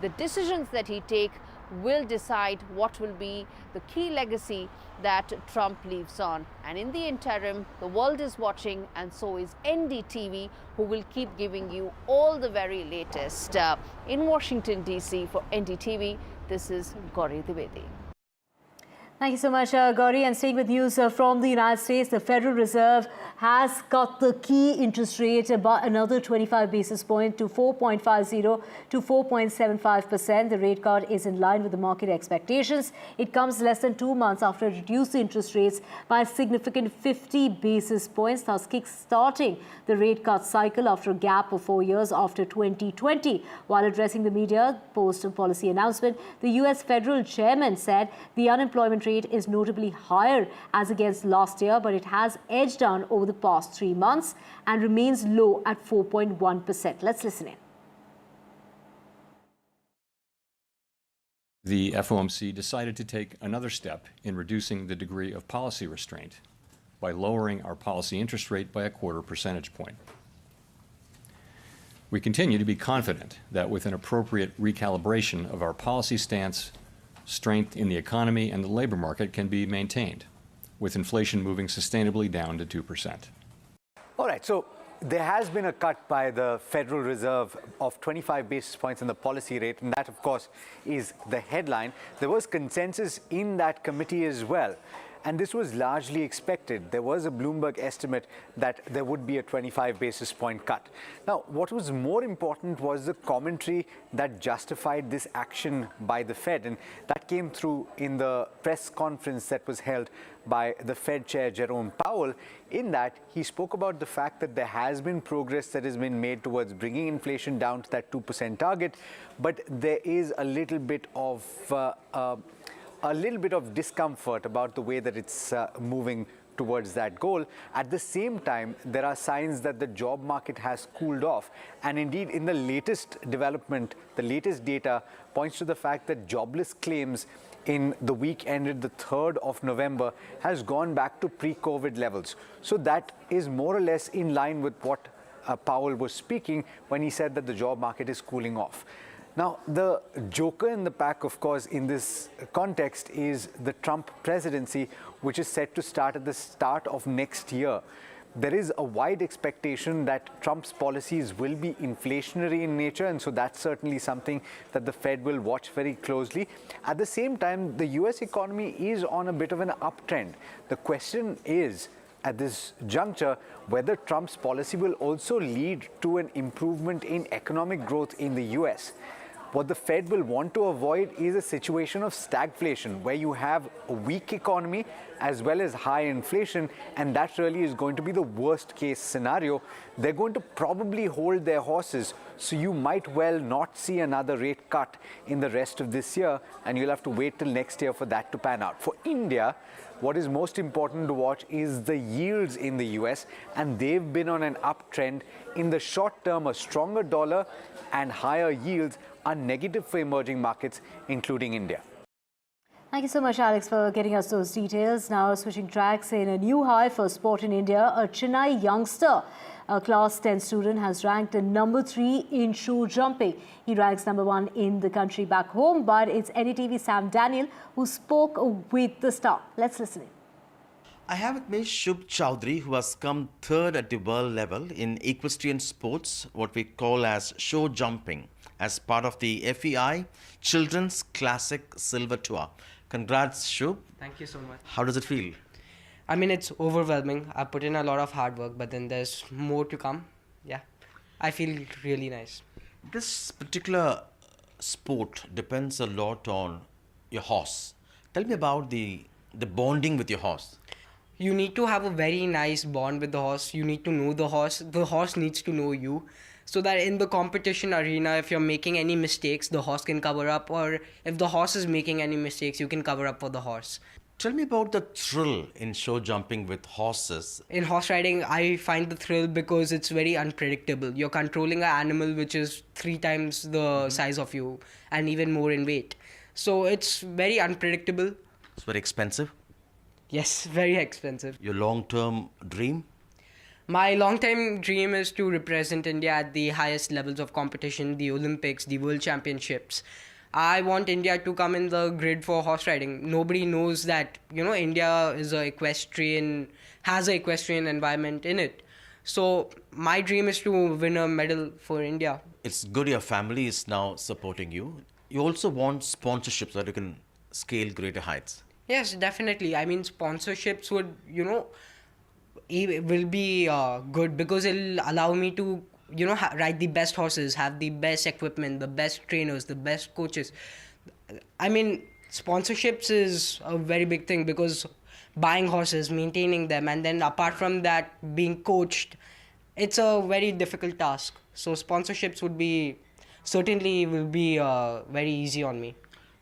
The decisions that he takes will decide what will be the key legacy that Trump leaves on. And in the interim, the world is watching, and so is NDTV, who will keep giving you all the very latest. In Washington, D.C. for NDTV, this is Gauri Dwivedi. Thank you so much, Gauri. And staying with news from the United States, the Federal Reserve has cut the key interest rate by another 25 basis points to 4.50 to 4.75%. The rate cut is in line with the market expectations. It comes less than 2 months after it reduced the interest rates by a significant 50 basis points, thus kick-starting the rate cut cycle after a gap of 4 years after 2020. While addressing the media post-policy announcement, the U.S. Federal Chairman said the unemployment rate is notably higher as against last year, but it has edged down over the past 3 months and remains low at 4.1%. Let's listen in. The FOMC decided to take another step in reducing the degree of policy restraint by lowering our policy interest rate by a 1/4 percentage point. We continue to be confident that with an appropriate recalibration of our policy stance, strength in the economy and the labor market can be maintained, with inflation moving sustainably down to 2%. All right, so there has been a cut by the Federal Reserve of 25 basis points in the policy rate, and that, of course, is the headline. There was consensus in that committee as well, and this was largely expected. There was a Bloomberg estimate that there would be a 25 basis point cut. Now, what was more important was the commentary that justified this action by the Fed, and that came through in the press conference that was held by the Fed Chair Jerome Powell. In that, he spoke about the fact that there has been progress that has been made towards bringing inflation down to that 2% target, but there is a little bit of discomfort about the way that it's moving towards that goal. At the same time, there are signs that the job market has cooled off. And indeed, in the latest development, the latest data points to the fact that jobless claims in the week ended the 3rd of November has gone back to pre-COVID levels. So that is more or less in line with what Powell was speaking when he said that the job market is cooling off. Now, the joker in the pack, of course, in this context is the Trump presidency, which is set to start at the start of next year. There is a wide expectation that Trump's policies will be inflationary in nature, and so that's certainly something that the Fed will watch very closely. At the same time, the U.S. economy is on a bit of an uptrend. The question is, at this juncture, whether Trump's policy will also lead to an improvement in economic growth in the U.S. What the Fed will want to avoid is a situation of stagflation, where you have a weak economy as well as high inflation, and that really is going to be the worst case scenario. They're going to probably hold their horses, so you might well not see another rate cut in the rest of this year, and you'll have to wait till next year for that to pan out. For India, what is most important to watch is the yields in the US, and they've been on an uptrend. In the short term, a stronger dollar and higher yields are negative for emerging markets, including India. Thank you so much, Alex, for getting us those details. Now switching tracks in a new high for sport in India, a Chennai youngster, a class 10 student, has ranked number 3 in show jumping. He ranks number 1 in the country back home, but it's NDTV Sam Daniel who spoke with the star. Let's listen in. I have with me Chhath Puja, who has come 3rd at the world level in equestrian sports, what we call as show jumping, as part of the FEI Children's Classic Silver Tour. Congrats, Chhath. Thank you so much. How does it feel? I mean, it's overwhelming. I put in a lot of hard work, but then there's more to come. Yeah, I feel really nice. This particular sport depends a lot on your horse. Tell me about the bonding with your horse. You need to have a very nice bond with the horse. You need to know the horse needs to know you, so that in the competition arena, if you're making any mistakes, the horse can cover up, or if the horse is making any mistakes, you can cover up for the horse. Tell me about the thrill in show jumping with horses. In horse riding, I find the thrill because it's very unpredictable. You're controlling an animal which is 3 times the size of you and even more in weight. So it's very unpredictable. It's very expensive. Yes, very expensive. Your long-term dream? My long-term dream is to represent India at the highest levels of competition, the Olympics, the World Championships. I want India to come in the grid for horse riding. Nobody knows that, India is has an equestrian environment in it. So my dream is to win a medal for India. It's good your family is now supporting you. You also want sponsorships so that you can scale greater heights. Yes, definitely. I mean, sponsorships would, will be good because it'll allow me to, ride the best horses, have the best equipment, the best trainers, the best coaches. I mean, sponsorships is a very big thing because buying horses, maintaining them, and then apart from that, being coached, it's a very difficult task. So sponsorships will be very easy on me.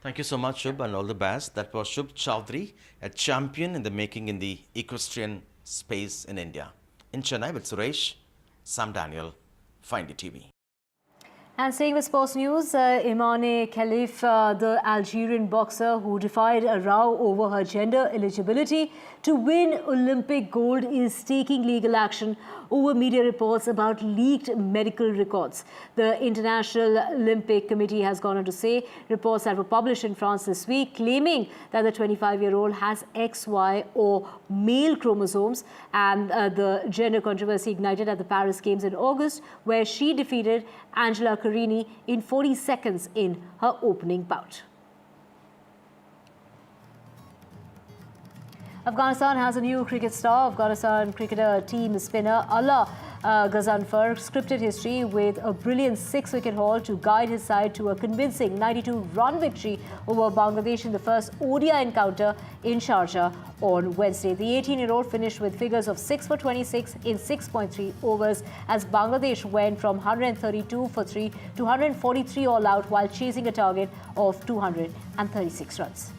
Thank you so much, Chhath, and all the best. That was Chhath Puja, a champion in the making in the equestrian space in India. In Chennai with Suresh, Sam Daniel, Find TV. And staying with sports news, Imane Khalif, the Algerian boxer who defied a row over her gender eligibility to win Olympic gold, is taking legal action over media reports about leaked medical records. The International Olympic Committee has gone on to say reports that were published in France this week claiming that the 25-year-old has XY or male chromosomes, and the gender controversy ignited at the Paris Games in August, where she defeated Angela Carini in 40 seconds in her opening bout. Afghanistan has a new cricket star. Afghanistan cricketer team spinner Allah Ghazanfar scripted history with a brilliant 6-wicket haul to guide his side to a convincing 92-run victory over Bangladesh in the first ODI encounter in Sharjah on Wednesday. The 18-year-old finished with figures of 6 for 26 in 6.3 overs as Bangladesh went from 132 for 3 to 143 all out while chasing a target of 236 runs.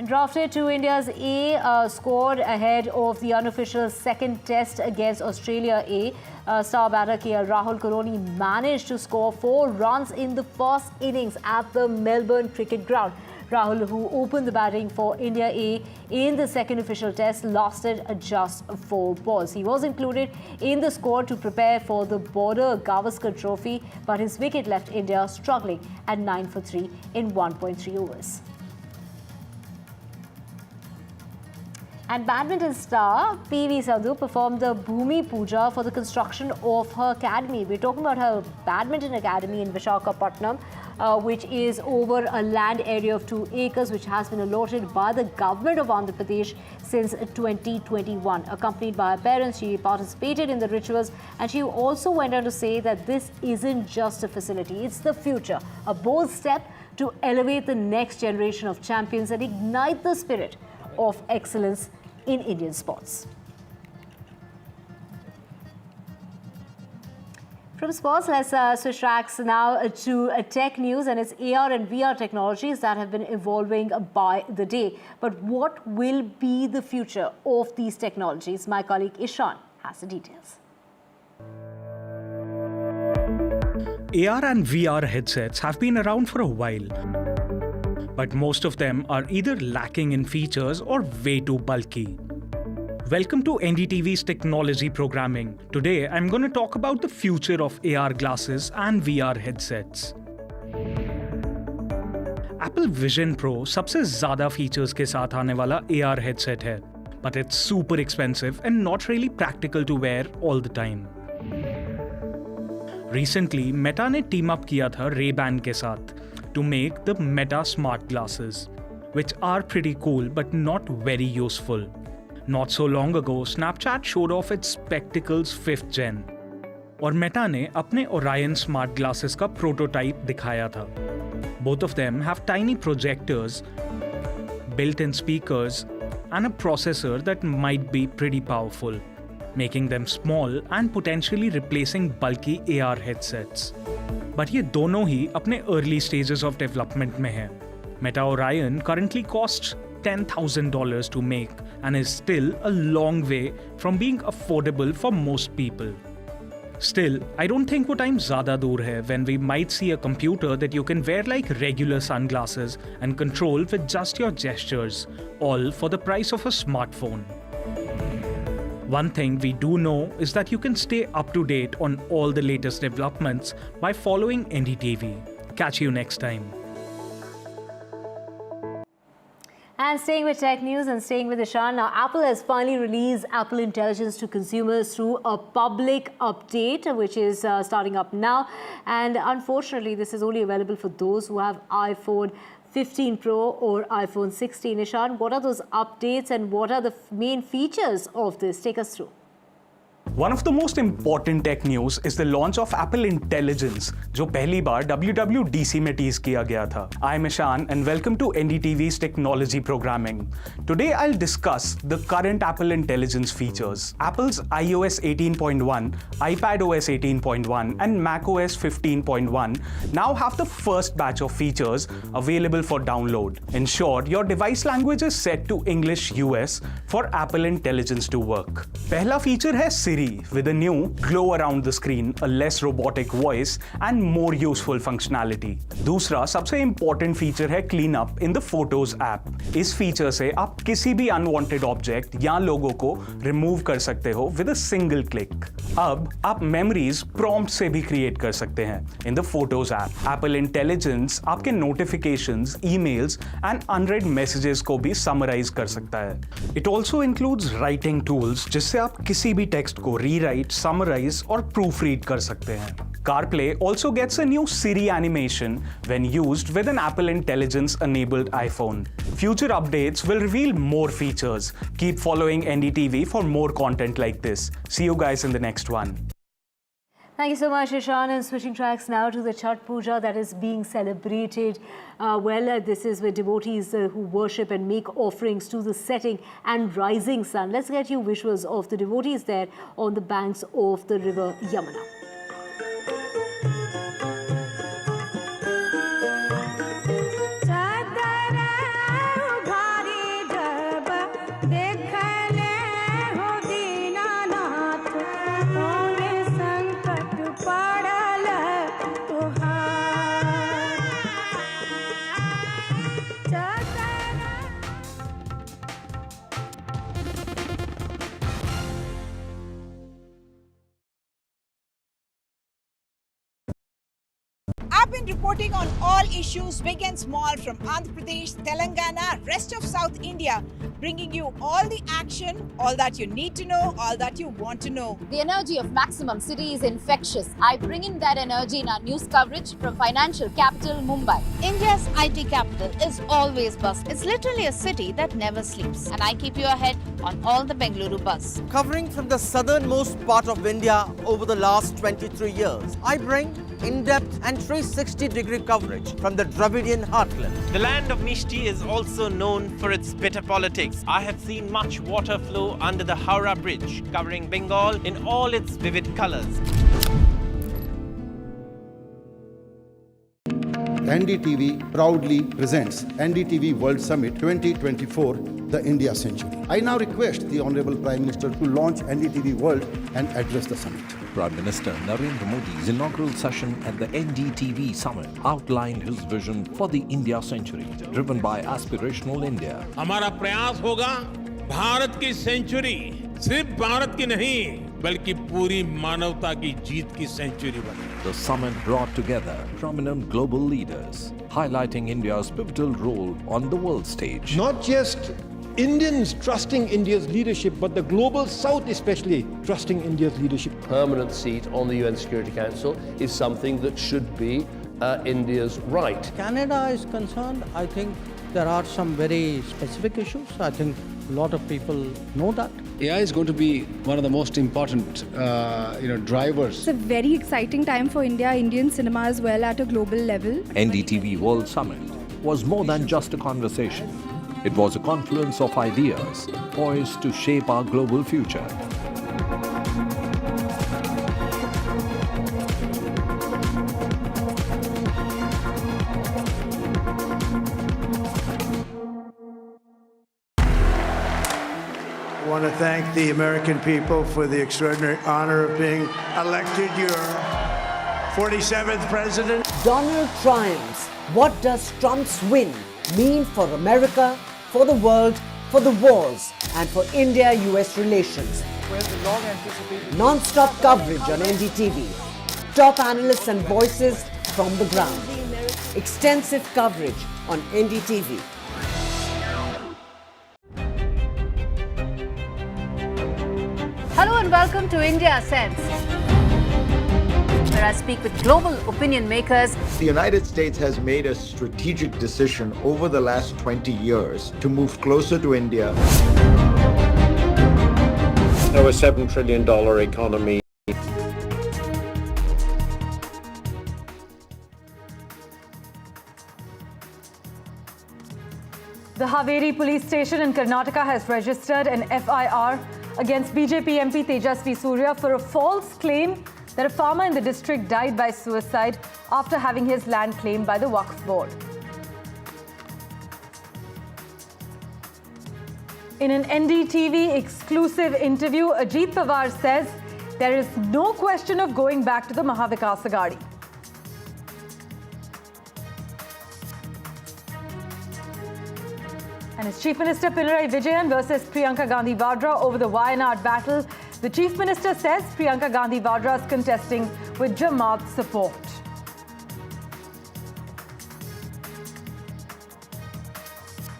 Drafted to India's A, scored ahead of the unofficial second test against Australia A. Star batter KL Rahul could only manage to score 4 runs in the first innings at the Melbourne Cricket Ground. Rahul, who opened the batting for India A in the second official test, lasted just 4 balls. He was included in the squad to prepare for the Border Gavaskar Trophy, but his wicket left India struggling at 9 for 3 in 1.3 overs. And badminton star PV Sandhu performed the Bhumi Puja for the construction of her academy. We're talking about her badminton academy in Visakhapatnam, which is over a land area of 2 acres, which has been allotted by the government of Andhra Pradesh since 2021. Accompanied by her parents, she participated in the rituals, and she also went on to say that this isn't just a facility, it's the future, a bold step to elevate the next generation of champions and ignite the spirit of excellence in Indian sports. From sports, let's switch tracks now to tech news, and it's AR and VR technologies that have been evolving by the day. But what will be the future of these technologies? My colleague Ishan has the details. AR and VR headsets have been around for a while, but most of them are either lacking in features or way too bulky. Welcome to NDTV's Technology Programming. Today, I'm going to talk about the future of AR glasses and VR headsets. Apple Vision Pro सबसे ज़्यादा features के साथ आने वाला AR headset है, but it's super expensive and not really practical to wear all the time. Recently, Meta ने team up किया था Ray-Ban के साथ to make the Meta Smart Glasses, which are pretty cool but not very useful. Not so long ago, Snapchat showed off its Spectacles 5th Gen, और Meta ने अपने Orion Smart Glasses का prototype दिखाया था. Both of them have tiny projectors, built-in speakers, and a processor that might be pretty powerful, making them small and potentially replacing bulky AR headsets. But ये दोनों ही अपने early stages of development में हैं. Meta Orion currently costs $10,000 to make and is still a long way from being affordable for most people. Still, I don't think वो time ज़्यादा दूर है when we might see a computer that you can wear like regular sunglasses and control with just your gestures, all for the price of a smartphone. One thing we do know is that you can stay up to date on all the latest developments by following NDTV. Catch you next time. And staying with tech news and staying with Ishan, now Apple has finally released Apple Intelligence to consumers through a public update, which is starting up now. And unfortunately, this is only available for those who have iPhone 15 Pro or iPhone 16. Ishan, what are those updates and what are the main features of this? Take us through. One of the most important tech news is the launch of Apple Intelligence, जो पहली बार WWDC में tease किया गया था. I'm Ishan and welcome to NDTV's Technology Programming. Today I'll discuss the current Apple Intelligence features. Apple's iOS 18.1, iPadOS 18.1 and macOS 15.1 now have the first batch of features available for download. In short, your device language is set to English US for Apple Intelligence to work. पहला feature है Siri with a new glow around the screen, a less robotic voice and more useful functionality. दूसरा सबसे important feature है cleanup in the Photos app. इस feature से आप किसी भी unwanted object या लोगो को remove कर सकते हो with a single click. अब आप memories prompt से भी create कर सकते हैं in the Photos app. Apple Intelligence आपके notifications, emails and unread messages को भी summarize कर सकता है. It also includes writing tools जिससे आप किसी भी text को rewrite, summarize और proofread कर सकते हैं. CarPlay also gets a new Siri animation when used with an Apple Intelligence enabled iPhone. Future updates will reveal more features. Keep following NDTV for more content like this. See you guys in the next one. Thank you so much, Ishan. And switching tracks now to the Chhath Puja that is being celebrated. This is where devotees who worship and make offerings to the setting and rising sun. Let's get you visuals of the devotees there on the banks of the river Yamuna. I've been reporting on all issues, big and small, from Andhra Pradesh, Telangana, rest of South India, bringing you all the action, all that you need to know, all that you want to know. The energy of Maximum City is infectious. I bring in that energy in our news coverage from financial capital, Mumbai. India's IT capital is always bustling. It's literally a city that never sleeps. And I keep you ahead on all the Bengaluru buzz. Covering from the southernmost part of India over the last 23 years, I bring in-depth and 360-degree coverage from the Dravidian heartland. The land of Mishti is also known for its bitter politics. I have seen much water flow under the Howrah Bridge, covering Bengal in all its vivid colors. NDTV proudly presents NDTV World Summit 2024, the India Century. I now request the Honorable Prime Minister to launch NDTV World and address the summit. Prime Minister Narendra Modi's inaugural session at the NDTV Summit outlined his vision for the India Century, driven by aspirational India. हमारा प्रयास होगा भारत की century सिर्फ भारत की नहीं बल्कि पूरी मानवता की जीत की सेंचुरी बने. The summit brought together prominent global leaders, highlighting India's pivotal role on the world stage. Not just Indians trusting India's leadership, but the global South especially trusting India's leadership. Permanent seat on the UN Security Council is something that should be India's right. Canada is concerned, I think there are some very specific issues. I think a lot of people know that. AI is going to be one of the most important, drivers. It's a very exciting time for India, Indian cinema as well at a global level. NDTV World Summit was more than just a conversation. It was a confluence of ideas poised to shape our global future. I want to thank the American people for the extraordinary honor of being elected your 47th president. Donald triumphs. What does Trump's win mean for America, for the world, for the wars, and for India-US relations? Non-stop coverage on NDTV. Top analysts and voices from the ground. Extensive coverage on NDTV. Hello and welcome to India Sense, where I speak with global opinion makers. The United States has made a strategic decision over the last 20 years to move closer to India. So a $7 trillion economy. The Haveri police station in Karnataka has registered an FIR against BJP MP Tejasvi Surya for a false claim that a farmer in the district died by suicide after having his land claimed by the Waqf board. In an NDTV exclusive interview, Ajit Pawar says there is no question of going back to the Mahavikas Aghadi. And it's Chief Minister Pinarayi Vijayan versus Priyanka Gandhi Vadra over the Wayanad battle. The Chief Minister says Priyanka Gandhi Vadra is contesting with Jamaat support.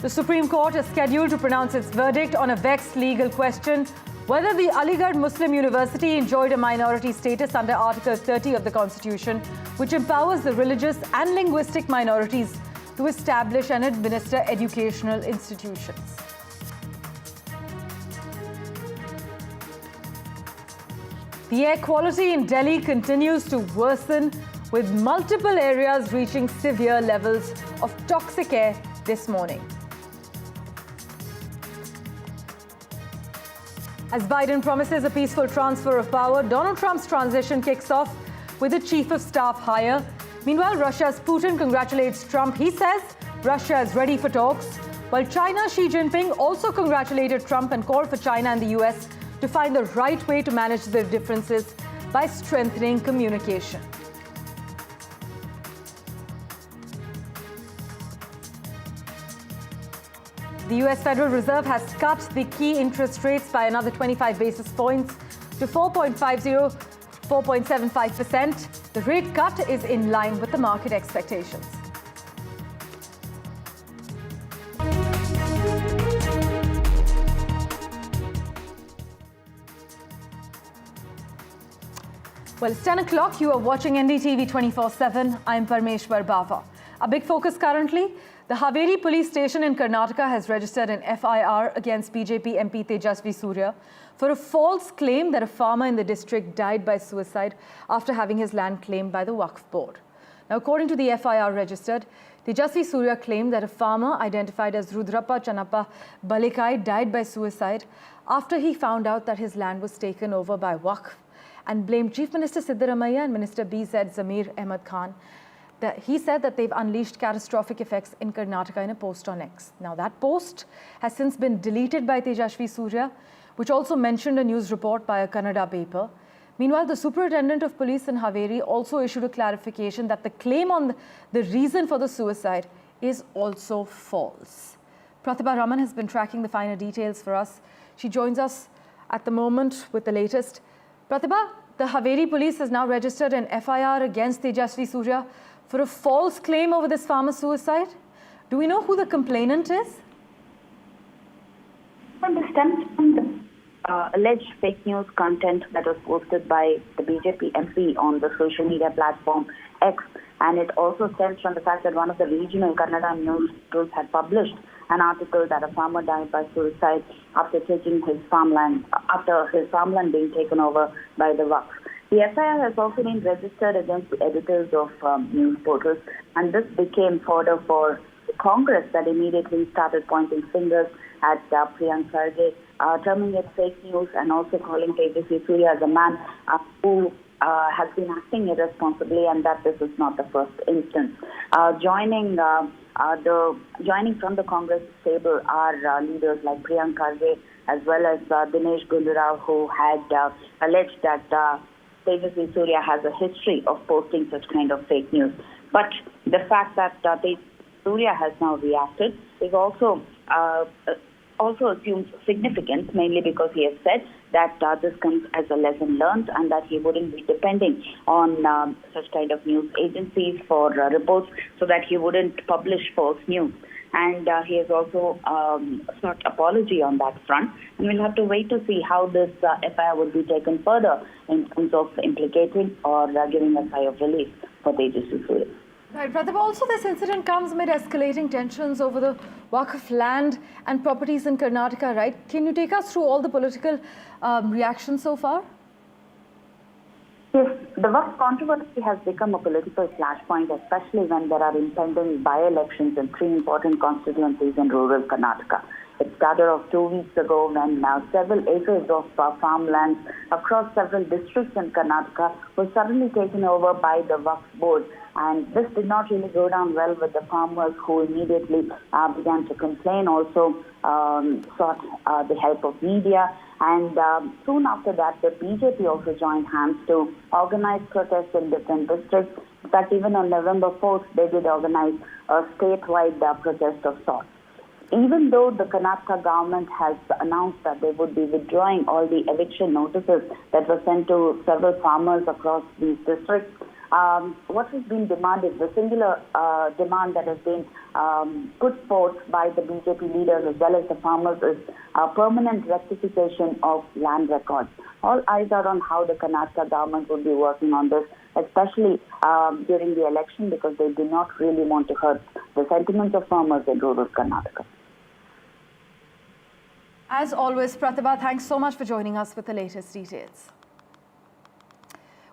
The Supreme Court is scheduled to pronounce its verdict on a vexed legal question whether the Aligarh Muslim University enjoyed a minority status under Article 30 of the Constitution, which empowers the religious and linguistic minorities to establish and administer educational institutions. The air quality in Delhi continues to worsen, with multiple areas reaching severe levels of toxic air this morning. As Biden promises a peaceful transfer of power, Donald Trump's transition kicks off with a chief of staff hire. Meanwhile, Russia's Putin congratulates Trump. He says Russia is ready for talks, while China's Xi Jinping also congratulated Trump and called for China and the US to find the right way to manage their differences by strengthening communication. The US Federal Reserve has cut the key interest rates by another 25 basis points to 4.75%. The rate cut is in line with the market expectations. Well, it's 10 o'clock. You are watching NDTV 24/7. I'm Parmeshwar Bava. A big focus currently. The Haveri police station in Karnataka has registered an FIR against BJP MP Tejasvi Surya for a false claim that a farmer in the district died by suicide after having his land claimed by the Waqf board. Now, according to the FIR registered, Tejasvi Surya claimed that a farmer identified as Rudrappa Chanappa Balikai died by suicide after he found out that his land was taken over by Waqf, and blamed Chief Minister Siddaramaiah and Minister B.Z. Zamir Ahmad Khan He said that they've unleashed catastrophic effects in Karnataka in a post on X. Now, that post has since been deleted by Tejasvi Surya, which also mentioned a news report by a Kannada paper. Meanwhile, the superintendent of police in Haveri also issued a clarification that the claim on the reason for the suicide is also false. Pratibha Raman has been tracking the finer details for us. She joins us at the moment with the latest. Pratibha, the Haveri police has now registered an FIR against Tejasvi Surya for a false claim over this farmer's suicide. Do we know who the complainant is? Well, this stems from the alleged fake news content that was posted by the BJP MP on the social media platform X, and it also stems from the fact that one of the regional Kannada news groups had published an article that a farmer died by suicide after taking his farmland, being taken over by the Waqf. The FIR has also been registered against the editors of news portals, and this became fodder for Congress that immediately started pointing fingers at Priyank Kharge, terming it fake news and also calling Tejasvi Surya as a man who has been acting irresponsibly, and that this is not the first instance. Joining from the Congress stable are leaders like Priyank Kharge as well as Dinesh Gundurao, who had alleged that Tejasvi Surya has a history of posting such kind of fake news. But the fact that Tejasvi Surya has now reacted is also assumes significance, mainly because he has said that this comes as a lesson learned and that he wouldn't be depending on such kind of news agencies for reports, so that he wouldn't publish false news. And he has also sought apology on that front. And we'll have to wait to see how this FIR will be taken further in terms of implicating or giving a sigh of relief for Tejasvi Surya. Right, Pratibha, also this incident comes amid escalating tensions over the Waqf land and properties in Karnataka, right? Can you take us through all the political reactions so far? Yes, the Waqf controversy has become a political flashpoint, especially when there are impending by-elections in 3 important constituencies in rural Karnataka. It started off 2 weeks ago when several acres of farmlands across several districts in Karnataka were suddenly taken over by the Waqf board. And this did not really go down well with the farmers, who immediately began to complain, also sought the help of media. And soon after that, the BJP also joined hands to organize protests in different districts. In fact, even on November 4th, they did organize a statewide protest of sorts. Even though the Karnataka government has announced that they would be withdrawing all the eviction notices that were sent to several farmers across these districts, what has been demanded, the singular demand that has been put forth by the BJP leaders as well as the farmers, is a permanent rectification of land records. All eyes are on how the Karnataka government will be working on this, especially during the election, because they do not really want to hurt the sentiments of farmers in rural Karnataka. As always, Pratibha, thanks so much for joining us with the latest details.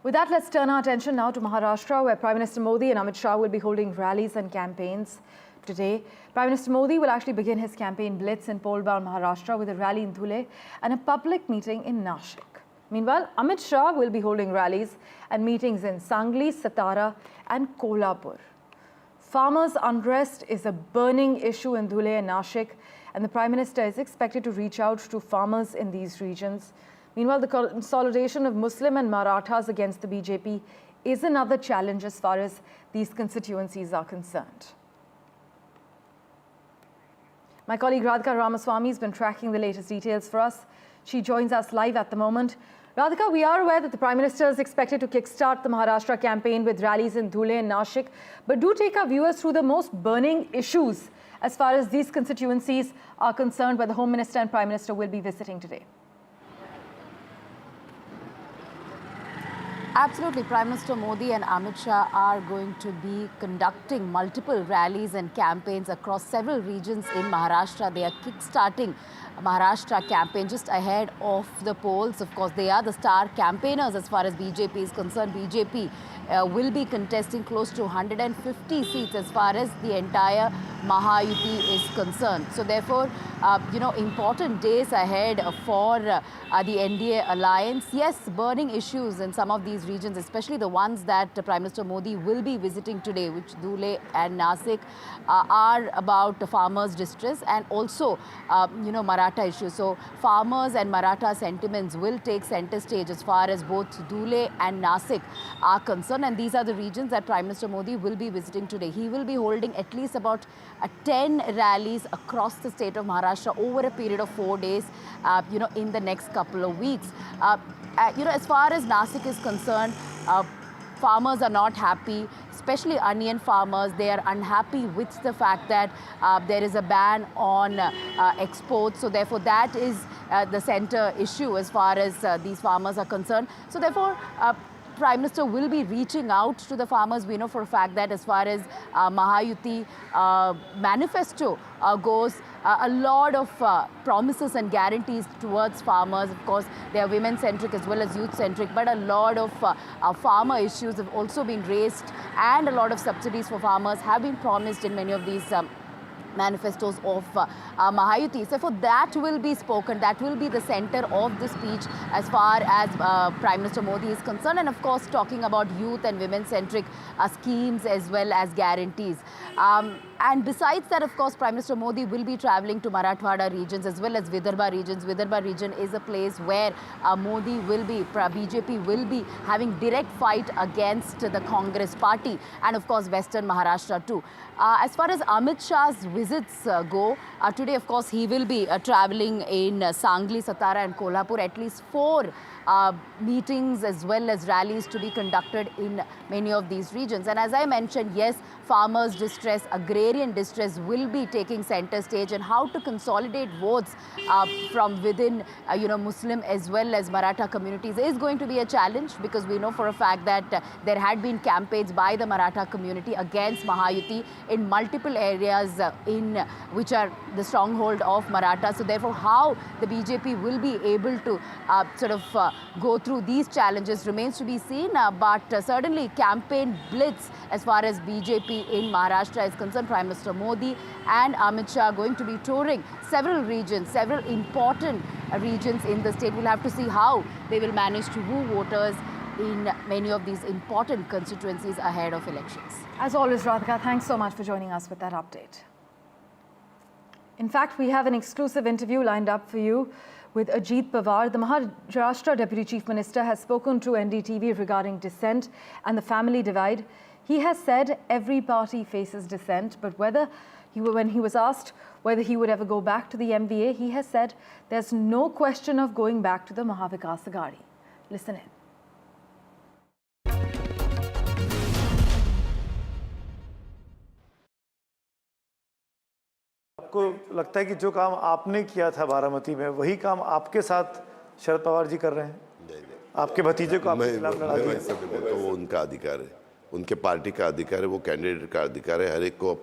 With that, let's turn our attention now to Maharashtra, where Prime Minister Modi and Amit Shah will be holding rallies and campaigns today. Prime Minister Modi will actually begin his campaign blitz in pole-bound Maharashtra with a rally in Dhule and a public meeting in Nashik. Meanwhile, Amit Shah will be holding rallies and meetings in Sangli, Satara and Kolhapur. Farmers' unrest is a burning issue in Dhule and Nashik, and the Prime Minister is expected to reach out to farmers in these regions. Meanwhile, the consolidation of Muslim and Marathas against the BJP is another challenge as far as these constituencies are concerned. My colleague Radhika Ramaswamy has been tracking the latest details for us. She joins us live at the moment. Radhika, we are aware that the Prime Minister is expected to kickstart the Maharashtra campaign with rallies in Dhule and Nashik, but do take our viewers through the most burning issues as far as these constituencies are concerned, where the Home Minister and Prime Minister will be visiting today. Absolutely. Prime Minister Modi and Amit Shah are going to be conducting multiple rallies and campaigns across several regions in Maharashtra. They are kick-starting Maharashtra campaign just ahead of the polls. Of course, they are the star campaigners as far as BJP is concerned. BJP will be contesting close to 150 seats as far as the entire Mahayuti is concerned. So therefore, important days ahead for the NDA alliance. Yes, burning issues in some of these regions, especially the ones that Prime Minister Modi will be visiting today, which Dhule and Nasik are about farmers' distress and also, Maratha issues. So farmers and Maratha sentiments will take center stage as far as both Dhule and Nasik are concerned. And these are the regions that Prime Minister Modi will be visiting today. He will be holding at least about 10 rallies across the state of Maharashtra over a period of 4 days, in the next couple of weeks. As far as Nasik is concerned, farmers are not happy, especially onion farmers. They are unhappy with the fact that there is a ban on exports. So therefore, that is the center issue as far as these farmers are concerned. So therefore, Prime Minister will be reaching out to the farmers. We know for a fact that as far as Mahayuti manifesto goes, a lot of promises and guarantees towards farmers. Of course, they are women-centric as well as youth-centric, but a lot of farmer issues have also been raised, and a lot of subsidies for farmers have been promised in many of these manifestos of Mahayuti. So for that will be spoken, that will be the center of the speech as far as Prime Minister Modi is concerned, and of course talking about youth and women-centric schemes as well as guarantees. And besides that, of course, Prime Minister Modi will be travelling to Marathwada regions as well as Vidarbha regions. Vidarbha region is a place where Modi will be, BJP will be having direct fight against the Congress party, and of course Western Maharashtra too. As far as Amit Shah's visits go, today of course he will be travelling in Sangli, Satara and Kolhapur. At least 4 meetings as well as rallies to be conducted in many of these regions. And as I mentioned, yes, farmers' distress, agrarian distress will be taking center stage, and how to consolidate votes from within, Muslim as well as Maratha communities is going to be a challenge, because we know for a fact that there had been campaigns by the Maratha community against Mahayuti in multiple areas in which are the stronghold of Maratha. So therefore, how the BJP will be able to go through these challenges remains to be seen. But certainly campaign blitz as far as BJP in Maharashtra is concerned. Prime Minister Modi and Amit Shah are going to be touring several regions, several important regions in the state. We'll have to see how they will manage to woo voters in many of these important constituencies ahead of elections. As always, Radhika, thanks so much for joining us with that update. In fact, we have an exclusive interview lined up for you with Ajit Pawar. The Maharashtra Deputy Chief Minister has spoken to NDTV regarding dissent and the family divide. He has said every party faces dissent, but when he was asked whether he would ever go back to the MVA, he has said there's no question of going back to the Mahavikas Aghadi. Listen in. आपको लगता है कि जो काम आपने किया था बारामती में, वही काम आपके साथ शरद पवार जी कर रहे हैं? आपके भतीजे को आपके खिलाफ लड़ा दिया? तो वो उनका अधिकार है, उनके पार्टी का अधिकार है, वो कैंडिडेट का अधिकार है, हर एक को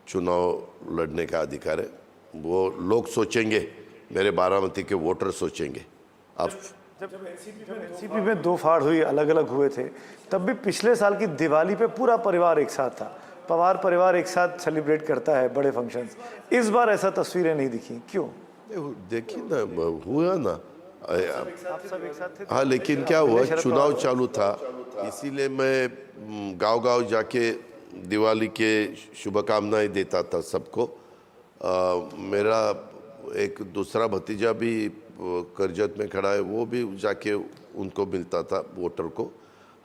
चुनाव लड़ने का अधिकार है। वो लोग सोचेंगे, मेरे बारामती के वोटर सोचेंगे। अब जब एनसीपी में 2 फाड़ हुई, अलग अलग हुए थे, तब भी पिछले साल की दिवाली पे पूरा परिवार एक साथ था। पवार परिवार एक साथ सेलिब्रेट करता है बड़े फंक्शंस। इस बार ऐसा तस्वीरें नहीं दिखी, क्यों? देखिए ना, हुआ ना, हाँ, लेकिन क्या हुआ, चुनाव चालू था, इसीलिए मैं गांव-गांव जाके दिवाली के शुभकामनाएं देता था सबको। मेरा एक दूसरा भतीजा भी करजत में खड़ा है, वो भी जाके उनको मिलता था, वोटर को।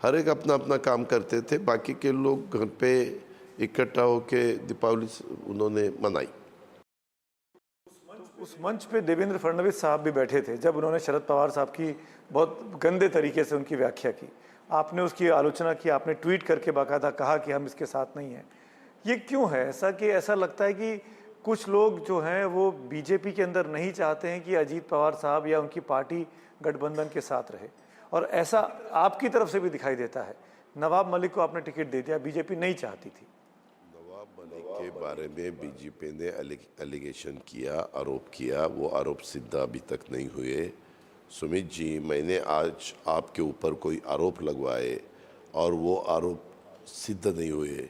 हर एक अपना अपना काम करते थे, बाकी के लोग घर पे इकट्ठा होके दीपावली उन्होंने मनाई। उस मंच पे देवेंद्र फडणवीस साहब भी बैठे थे जब उन्होंने शरद पवार साहब की बहुत गंदे तरीके से उनकी व्याख्या की। आपने उसकी आलोचना की, आपने ट्वीट करके बाकायदा कहा कि हम इसके साथ नहीं हैं। ये क्यों है ऐसा, कि ऐसा लगता है कि कुछ लोग जो हैं वो बीजेपी के अंदर नहीं चाहते हैं कि अजीत पवार साहब या उनकी पार्टी गठबंधन के साथ रहे, और ऐसा आपकी तरफ से भी दिखाई देता है। नवाब मलिक को आपने टिकट दे दिया, बीजेपी नहीं चाहती थी। के बारे में बीजेपी ने एलिगेशन किया, आरोप किया, वो आरोप सिद्ध अभी तक नहीं हुए। सुमित जी, मैंने आज आपके ऊपर कोई आरोप लगवाए और वो आरोप सिद्ध नहीं हुए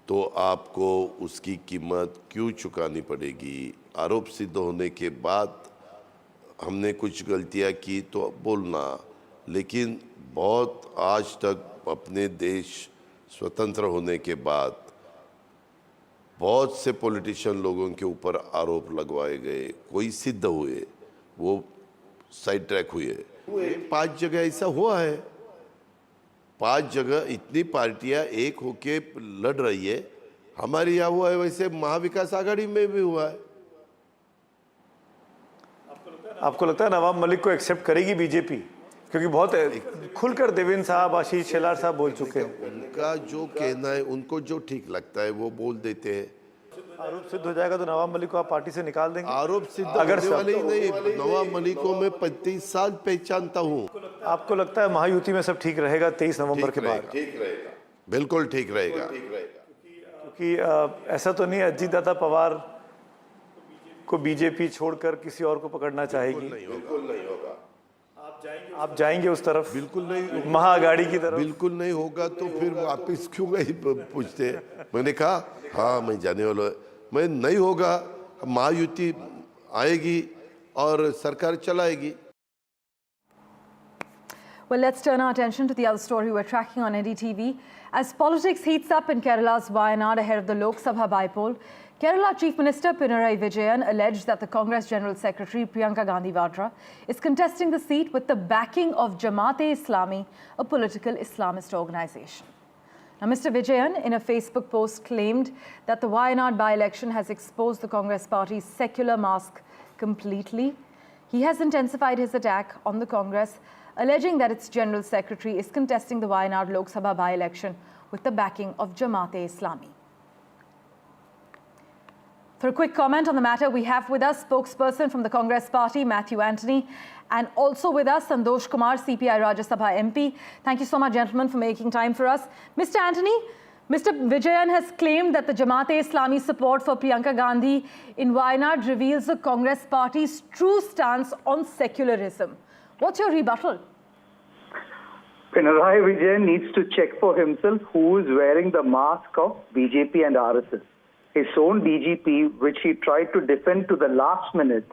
तो आपको उसकी कीमत क्यों चुकानी पड़ेगी? आरोप सिद्ध होने के बाद हमने कुछ गलतियां की तो बोलना, लेकिन बहुत आज तक अपने देश स्वतंत्र होने के बाद बहुत से पॉलिटिशियन लोगों के ऊपर आरोप लगवाए गए, कोई सिद्ध हुए, वो साइड ट्रैक हुए। 5 जगह ऐसा हुआ है, 5 जगह इतनी पार्टियां एक होके लड़ रही है। हमारे यहाँ हुआ है, वैसे महाविकास आघाड़ी में भी हुआ है। आपको लगता है नवाब मलिक को एक्सेप्ट करेगी बीजेपी? क्योंकि बहुत खुलकर देवेंद्र साहब, आशीष शेलार साहब बोल चुके हैं। उनका जो कहना है, उनको जो ठीक लगता है वो बोल देते हैं। आरोप सिद्ध हो जाएगा तो नवाब मलिक को आप पार्टी से निकाल देंगे? आरोप सिद्ध होने वाले ही नहीं। नवाब मलिक को मैं 35 साल पहचानता हूँ। आपको लगता है महायुति में सब ठीक रहेगा 23 नवंबर के बाद? ठीक रहेगा, बिल्कुल ठीक रहेगा। क्योंकि ऐसा तो नहीं अजीत दादा पवार को बीजेपी छोड़कर किसी और को पकड़ना चाहेगी? बिल्कुल नहीं होगा। आप जाएंगे उस तरफ? बिल्कुल नहीं, महाअघाड़ी की तरफ? बिल्कुल नहीं होगा। तो फिर वापिस क्यों गई पूछते? मैंने कहा हाँ मैं जाने वाला, मैं नहीं होगा, महायुति आएगी और सरकार चलाएगी। Well, let's turn our attention to the other story we're tracking on NDTV. As politics heats up in Kerala's Wayanad ahead of the Lok Sabha bypoll, Kerala Chief Minister Pinarayi Vijayan alleged that the Congress General Secretary Priyanka Gandhi Vadra is contesting the seat with the backing of Jamaat-e-Islami, a political Islamist organization. Now, Mr. Vijayan, in a Facebook post, claimed that the Wayanad by-election has exposed the Congress party's secular mask completely. He has intensified his attack on the Congress, alleging that its General Secretary is contesting the Wayanad Lok Sabha by-election with the backing of Jamaat-e-Islami. For a quick comment on the matter, we have with us spokesperson from the Congress party, Matthew Antony, and also with us, Santosh Kumar, CPI Rajya Sabha MP. Thank you so much, gentlemen, for making time for us. Mr. Antony, Mr. Vijayan has claimed that the Jamaat-e-Islami support for Priyanka Gandhi in Wayanad reveals the Congress party's true stance on secularism. What's your rebuttal? Pinarayi Vijayan needs to check for himself who is wearing the mask of BJP and RSS. His own DGP, which he tried to defend to the last minute,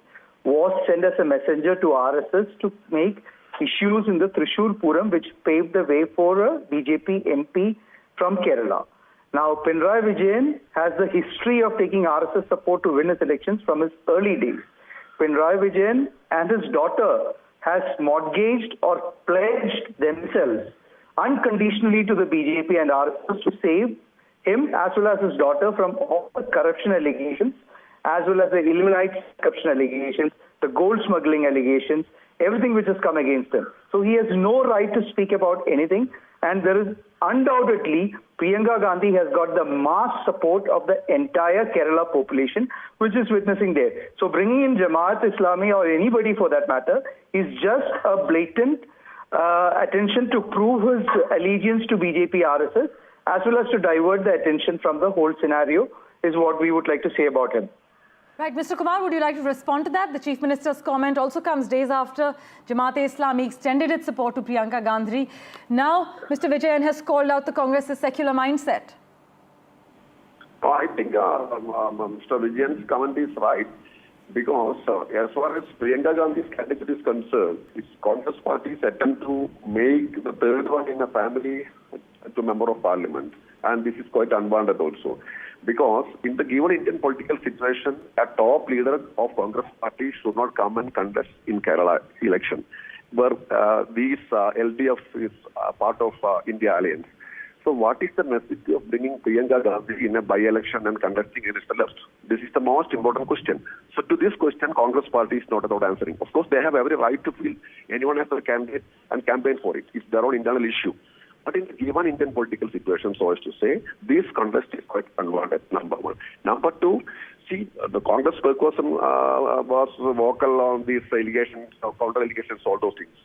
was sent as a messenger to RSS to make issues in the Thrissur Puram, which paved the way for a BJP MP from Kerala. Now, Pinarayi Vijayan has the history of taking RSS support to win his elections from his early days. Pinarayi Vijayan and his daughter has mortgaged or pledged themselves unconditionally to the BJP and RSS to save him as well as his daughter from all the corruption allegations, as well as the Illuminati corruption allegations, the gold smuggling allegations, everything which has come against him. So he has no right to speak about anything, and there is undoubtedly Priyanka Gandhi has got the mass support of the entire Kerala population, which is witnessing there. So bringing in Jamaat-Islami or anybody for that matter is just a blatant attention to prove his allegiance to BJP RSS, as well as to divert the attention from the whole scenario, is what we would like to say about him. Right, Mr. Kumar, would you like to respond to that? The Chief Minister's comment also comes days after Jamaat-e-Islami extended its support to Priyanka Gandhi. Now, Mr. Vijayan has called out the Congress's secular mindset. I think Mr. Vijayan's comment is right, because as far as Priyanka Gandhi's candidate is concerned, its Congress party's attempt to make the third one in a family to member of parliament, and this is quite unwanted also, because in the given Indian political situation, a top leader of Congress party should not come and contest in Kerala election, where these LDF is part of India Alliance. So what is the necessity of bringing Priyanka Gandhi in a by-election and contesting against the left? This is the most important question. So to this question, Congress party is not about answering. Of course, they have every right to feel anyone has a candidate and campaign for it. It's their own internal issue. But in the given Indian political situation, so as to say, this contest is quite unwanted, number one. Number two, see, the Congress spokesperson was vocal on these allegations, counter allegations, all those things.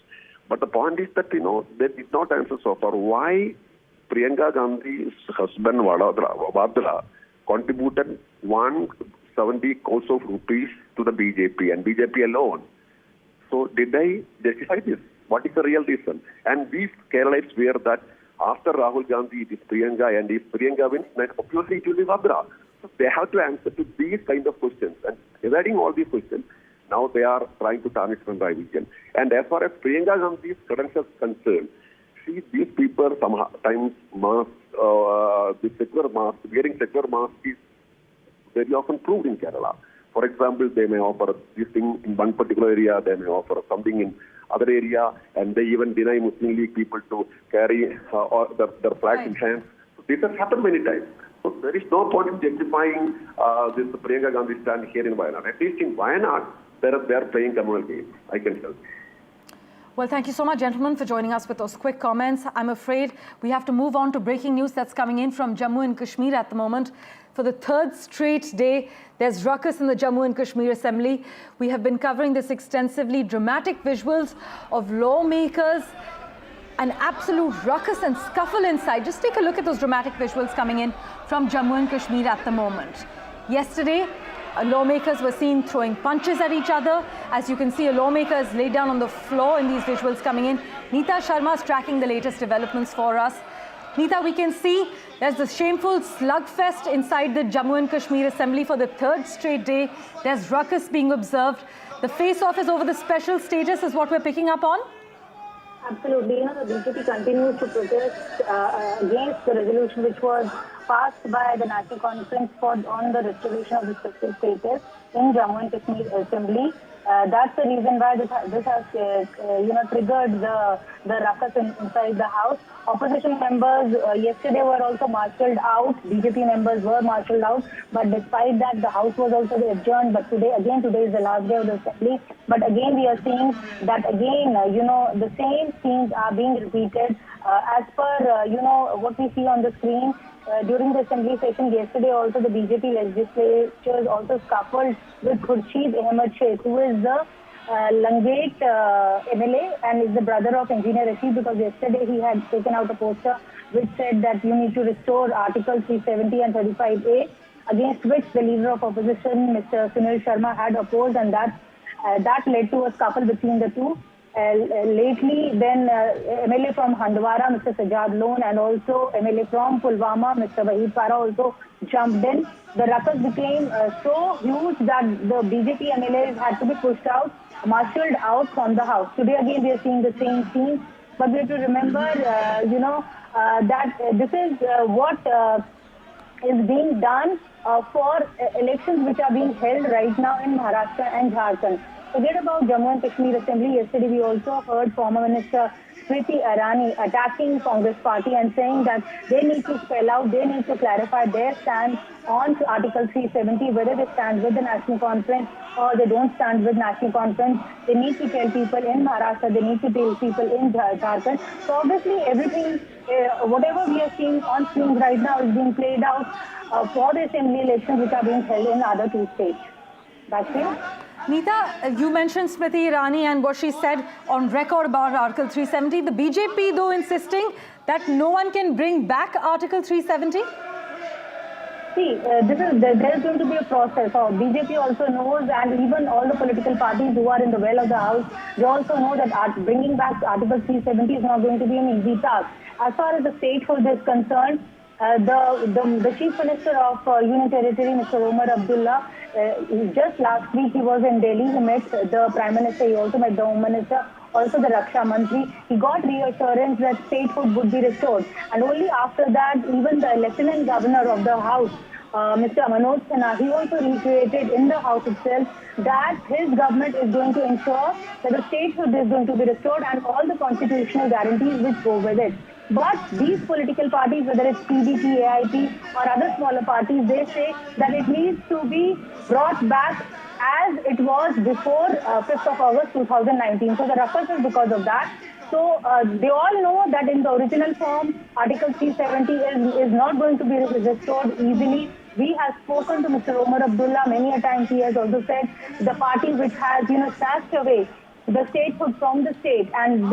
But the point is that, they did not answer so far why Priyanka Gandhi's husband Vadra contributed 170 crores of rupees to the BJP and BJP alone. So did I justify this? What is the real reason? And these Keralites swear that after Rahul Gandhi, it is Priyanka, and if Priyanka wins, then obviously it will be Vabra. So they have to answer to these kind of questions. And regarding all these questions, now they are trying to tarnish Pinarayi Vijayan. And as far as Priyanka Gandhi's credentials concerned, see, these people sometimes mask, the secular mask, wearing secular mask is very often proved in Kerala. For example, they may offer this thing in one particular area, they may offer something in other area, and they even deny Muslim League people to carry their flags in hands. So this has happened many times. So there is no point in justifying this Priyanka Gandhi stand here in Wayanad. At least in Wayanad, they are playing communal games, I can tell. Well, thank you so much, gentlemen, for joining us with those quick comments. I'm afraid we have to move on to breaking news that's coming in from Jammu and Kashmir at the moment. For the third straight day, there's ruckus in the Jammu and Kashmir Assembly. We have been covering this extensively. Dramatic visuals of lawmakers, an absolute ruckus and scuffle inside. Just take a look at those dramatic visuals coming in from Jammu and Kashmir at the moment. Yesterday, lawmakers were seen throwing punches at each other. As you can see, a lawmaker is laid down on the floor in these visuals coming in. Neeta Sharma is tracking the latest developments for us. Neeta, we can see there's the shameful slugfest inside the Jammu and Kashmir Assembly for the third straight day. There's ruckus being observed. The face-off is over the special status is what we're picking up on. Absolutely. The BJP continues to protest against the resolution which was passed by the National Conference on the restoration of the special status in Jammu and Kashmir Assembly. That's the reason why this has triggered the ruckus inside the House. Opposition members yesterday were also marshalled out. BJP members were marshalled out. But despite that, the House was also adjourned. But today is the last day of the Assembly. But again, we are seeing that again, the same scenes are being repeated. As per, what we see on the screen, during the Assembly session yesterday also, the BJP legislators also scuffled with Khurshid Ahmed Sheikh, who is the Langate MLA and is the brother of Engineer Rashid, because yesterday he had taken out a poster which said that you need to restore Article 370 and 35A, against which the leader of opposition, Mr. Sunil Sharma, had opposed, and that led to a scuffle between the two. Lately, then MLA from Handwara, Mr. Sajad Lone, and also MLA from Pulwama, Mr. Wahid Para, also jumped in. The ruckus became so huge that the BJP MLAs had to be pushed out, marshalled out from the House. Today again we are seeing the same scene, but we have to remember, that this is what is being done for elections which are being held right now in Maharashtra and Jharkhand. Forget about Jammu and Kashmir Assembly. Yesterday we also heard former Minister Smriti Irani attacking Congress party and saying that they need to spell out, they need to clarify their stand on Article 370, whether they stand with the National Conference or they don't stand with National Conference. They need to tell people in Maharashtra, they need to tell people in Jharkhand. So obviously everything, whatever we are seeing on screen right now is being played out for the Assembly elections which are being held in other two states. Back to you. Neeta, you mentioned Smriti Irani and what she said on record about Article 370. The BJP, though, insisting that no one can bring back Article 370? See, there is going to be a process. BJP also knows, and even all the political parties who are in the well of the House, they also know that bringing back Article 370 is not going to be an easy task. As far as the statehood is concerned, the Chief Minister of Union Territory, Mr. Omar Abdullah, just last week he was in Delhi. He met the Prime Minister, he also met the Home Minister, also the Raksha Mantri. He got reassurance that statehood would be restored. And only after that, even the Lieutenant Governor of the House, Mr. Manoj Sinha, he also reiterated in the House itself that his government is going to ensure that the statehood is going to be restored and all the constitutional guarantees which go with it. But these political parties, whether it's PDP, AIP or other smaller parties, they say that it needs to be brought back as it was before 5th of August 2019. So the ruckus is because of that. So they all know that in the original form, Article 370 is not going to be restored easily. We have spoken to Mr. Omar Abdullah many a times. He has also said the party which has, snatched away the statehood from the state and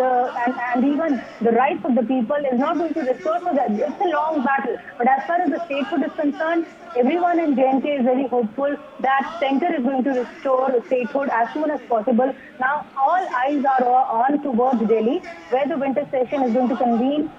even the rights of the people is not going to restore. So that it's a long battle. But as far as the statehood is concerned, everyone in J&K is very hopeful that center is going to restore statehood as soon as possible. Now all eyes are on towards Delhi, where the winter session is going to convene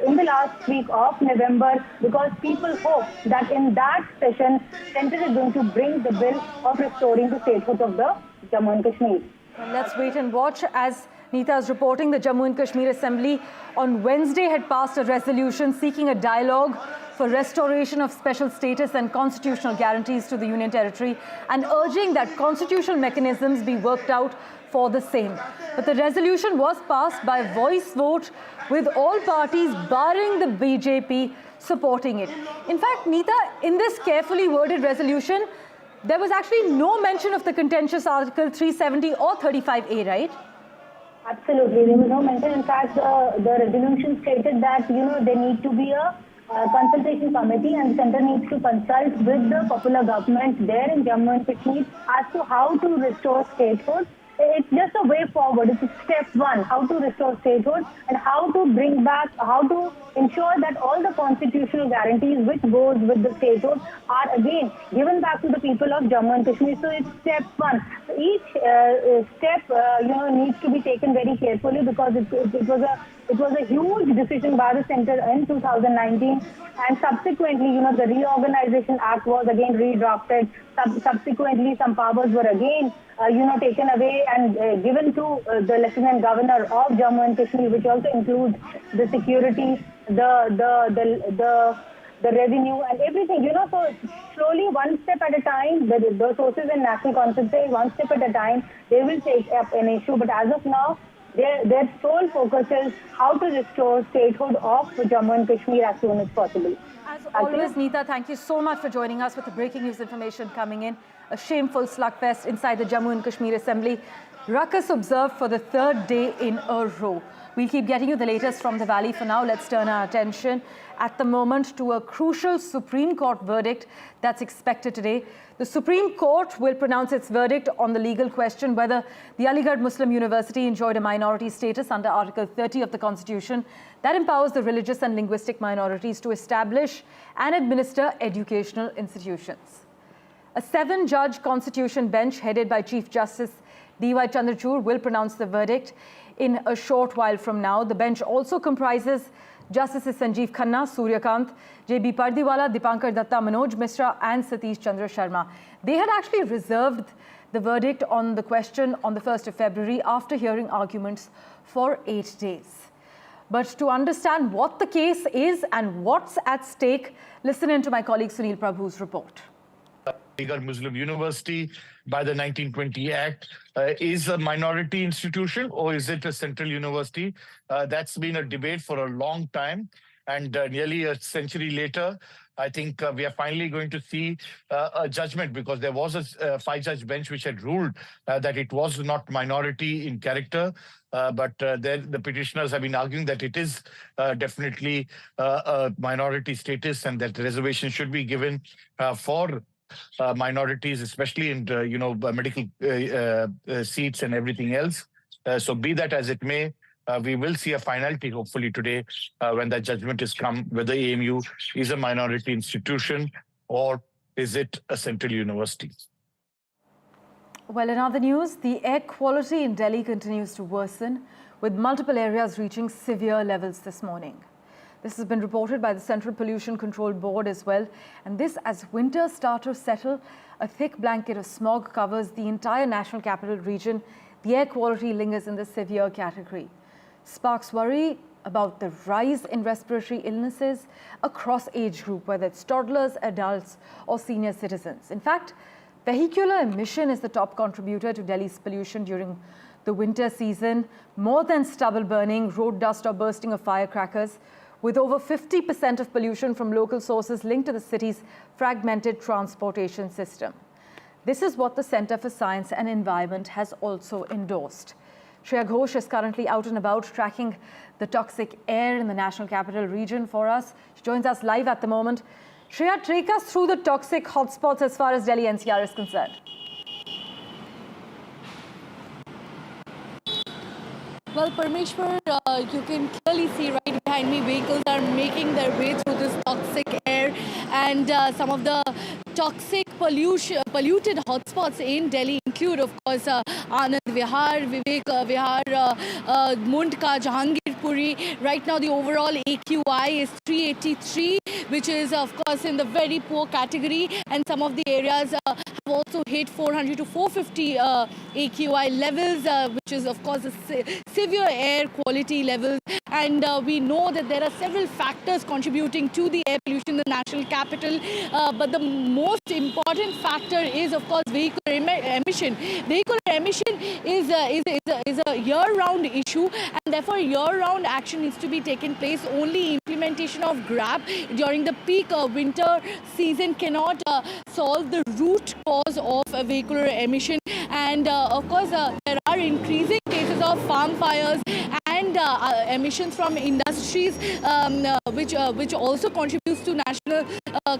in the last week of November, because people hope that in that session, center is going to bring the bill of restoring the statehood of the Jammu and Kashmir. Well, let's wait and watch. As Neeta is reporting, the Jammu and Kashmir Assembly on Wednesday had passed a resolution seeking a dialogue for restoration of special status and constitutional guarantees to the Union Territory and urging that constitutional mechanisms be worked out for the same. But the resolution was passed by voice vote, with all parties barring the BJP supporting it. In fact, Neeta, in this carefully worded resolution, there was actually no mention of the contentious Article 370 or 35A, right? Absolutely, there was no mention. In fact, the resolution stated that, there need to be a consultation committee and the center needs to consult with the popular government there in Jammu and Kashmir as to how to restore statehood. It's just a way forward. It's step one, how to restore statehood and how to bring back, how to ensure that all the constitutional guarantees which goes with the statehood are again given back to the people of Jammu and Kashmir. So it's step one. So each step, needs to be taken very carefully, because it was a huge decision by the center in 2019, and subsequently, the Reorganization Act was again redrafted. Subsequently, some powers were again, taken away and given to the Lieutenant Governor of Jammu and Kashmir, which also includes the security, the revenue and everything. So slowly, one step at a time, the sources in National Conference say one step at a time, they will take up an issue. But as of now, their sole focus is how to restore statehood of Jammu and Kashmir as soon as possible. As always, Neeta, thank you so much for joining us with the breaking news information coming in. A shameful slugfest inside the Jammu and Kashmir Assembly. Ruckus observed for the third day in a row. We'll keep getting you the latest from the Valley. For now, let's turn our attention at the moment to a crucial Supreme Court verdict that's expected today. The Supreme Court will pronounce its verdict on the legal question whether the Aligarh Muslim University enjoyed a minority status under Article 30 of the Constitution that empowers the religious and linguistic minorities to establish and administer educational institutions. A 7-judge constitution bench headed by Chief Justice D.Y. Chandrachud will pronounce the verdict in a short while from now. The bench also comprises Justices Sanjeev Khanna, Surya Kant, J.B. Pardiwala, Dipankar Datta, Manoj Mishra and Satish Chandra Sharma. They had actually reserved the verdict on the question on the 1st of February after hearing arguments for 8 days. But to understand what the case is and what's at stake, listen in to my colleague Sunil Prabhu's report. Aligarh Muslim University by the 1920 Act is a minority institution, or is it a central university? That's been a debate for a long time, and nearly a century later, I think we are finally going to see a judgment, because there was a 5-judge bench which had ruled that it was not minority in character, but the petitioners have been arguing that it is definitely a minority status, and that reservation should be given for minorities, especially in medical seats and everything else. So be that as it may, we will see a finality hopefully today when that judgment is come, whether AMU is a minority institution or is it a central university. Well, in other news, the air quality in Delhi continues to worsen, with multiple areas reaching severe levels this morning. This has been reported by the Central Pollution Control Board as well. And this, as winter starts to settle, a thick blanket of smog covers the entire national capital region. The air quality lingers in the severe category. Sparks worry about the rise in respiratory illnesses across age group, whether it's toddlers, adults, or senior citizens. In fact, vehicular emission is the top contributor to Delhi's pollution during the winter season, more than stubble burning, road dust, or bursting of firecrackers, with over 50% of pollution from local sources linked to the city's fragmented transportation system. This is what the Centre for Science and Environment has also endorsed. Shreya Ghosh is currently out and about tracking the toxic air in the National Capital Region for us. She joins us live at the moment. Shreya, take us through the toxic hotspots as far as Delhi NCR is concerned. Well, Parmeshwar, you can clearly see right behind me, vehicles are making their way through this toxic air, and some of the toxic polluted hotspots in Delhi include, of course, Anand Vihar, Vivek Vihar, Mundka, Jahangirpuri. Right now, the overall AQI is 383, which is, of course, in the very poor category, and some of the areas have also hit 400 to 450 AQI levels, which is, of course, a severe air quality levels. And we know that there are several factors contributing to the air pollution in the national capital, but the most important factor is, of course, vehicular emission. Vehicular emission is a year-round issue, and therefore year-round action needs to be taken place. Only implementation of GRAB during the peak winter season cannot solve the root cause of vehicular emission. And of course, there are increasing cases of farm fires and emissions from industries, which also contributes to national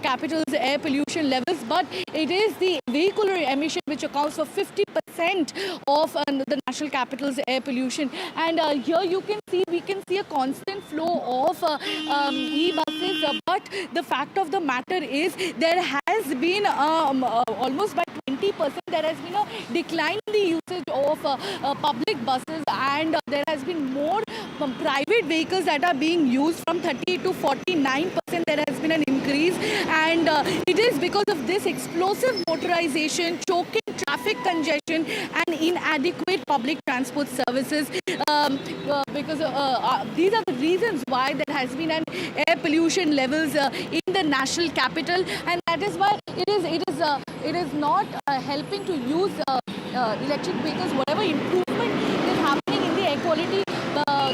capital's air pollution levels. But it is the vehicular emission which accounts for 50% of the national capital's air pollution. And here we can see a constant flow of e-buses. But the fact of the matter is there has been almost by 20% there has been a decline in the usage of public buses, and there has been more private vehicles that are being used from 30 to 49%. There has been an increase, and it is because of this explosive motorization, choking traffic congestion and inadequate public transport services, because these are the reasons why there has been an air pollution levels in the national capital, and that is why it is not helping to use electric vehicles. Whatever improvement is happening in the air quality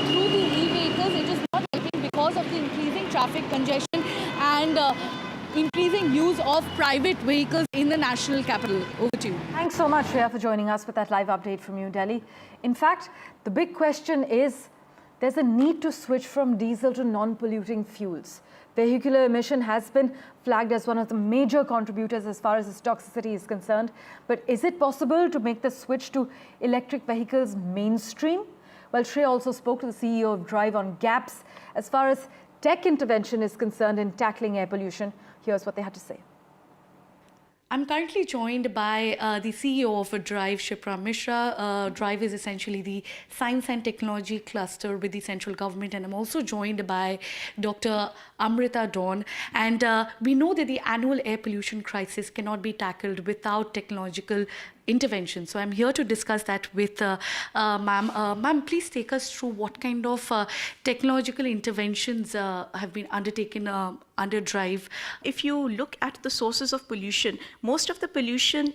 through the e-vehicles, it is not helping because of the increasing traffic congestion and increasing use of private vehicles in the national capital. Over to you. Thanks so much, Shreya, for joining us with that live update from New Delhi. In fact, the big question is there's a need to switch from diesel to non-polluting fuels. Vehicular emission has been flagged as one of the major contributors as far as its toxicity is concerned. But is it possible to make the switch to electric vehicles mainstream? Well, Shreya also spoke to the CEO of Drive on gaps as far as tech intervention is concerned in tackling air pollution. Here's what they had to say. I'm currently joined by the CEO of Drive, Shipra Mishra. Drive is essentially the science and technology cluster with the central government, and I'm also joined by Dr. Amrita Dawn. And we know that the annual air pollution crisis cannot be tackled without technological intervention. So I'm here to discuss that with ma'am. Ma'am, please take us through what kind of technological interventions have been undertaken under Drive. If you look at the sources of pollution, most of the pollution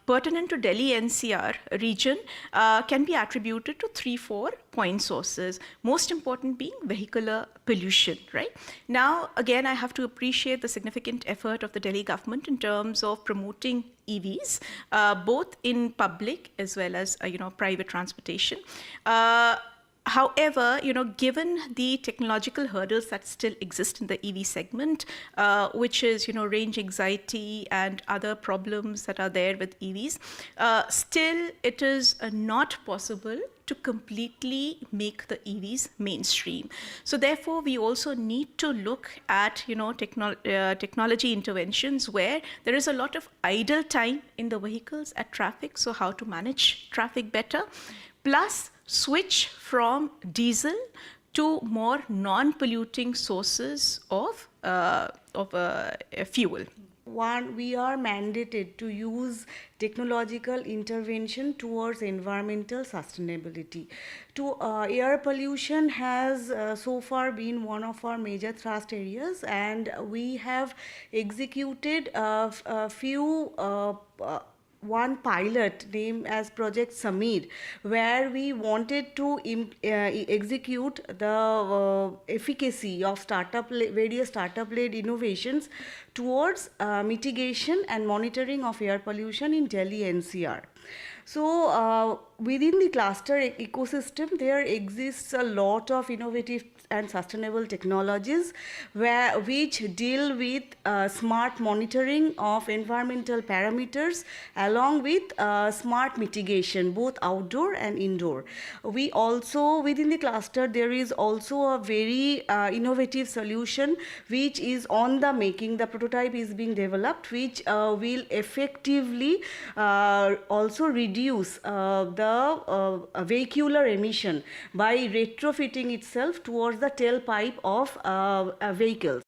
pertinent to Delhi NCR region can be attributed to 3-4 point sources, most important being vehicular pollution, right? Now, again, I have to appreciate the significant effort of the Delhi government in terms of promoting EVs, both in public as well as, private transportation. However, given the technological hurdles that still exist in the EV segment, which is, range anxiety and other problems that are there with EVs, still it is not possible to completely make the EVs mainstream. So therefore, we also need to look at, technology interventions where there is a lot of idle time in the vehicles at traffic. So how to manage traffic better, plus switch from diesel to more non-polluting sources of fuel. One, we are mandated to use technological intervention towards environmental sustainability. Air pollution has so far been one of our major thrust areas, and we have executed a few one pilot named as Project Sameer, where we wanted to execute the efficacy of various startup-led innovations towards mitigation and monitoring of air pollution in Delhi NCR. So within the cluster ecosystem, there exists a lot of innovative and sustainable technologies which deal with smart monitoring of environmental parameters along with smart mitigation, both outdoor and indoor. We also, within the cluster, there is also a very innovative solution which is on the making. The prototype is being developed, which will effectively also reduce the vehicular emission by retrofitting itself towards the tailpipe of vehicles.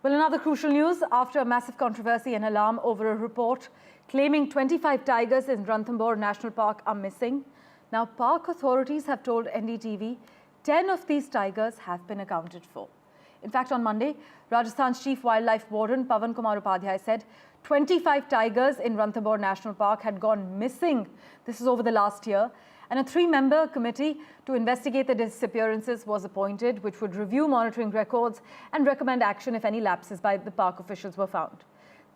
Well, another crucial news after a massive controversy and alarm over a report claiming 25 tigers in Ranthambore National Park are missing. Now, park authorities have told NDTV 10 of these tigers have been accounted for. In fact, on Monday, Rajasthan's Chief Wildlife Warden Pawan Kumar Upadhyay said 25 tigers in Ranthambore National Park had gone missing. This is over the last year. And a 3-member committee to investigate the disappearances was appointed, which would review monitoring records and recommend action if any lapses by the park officials were found.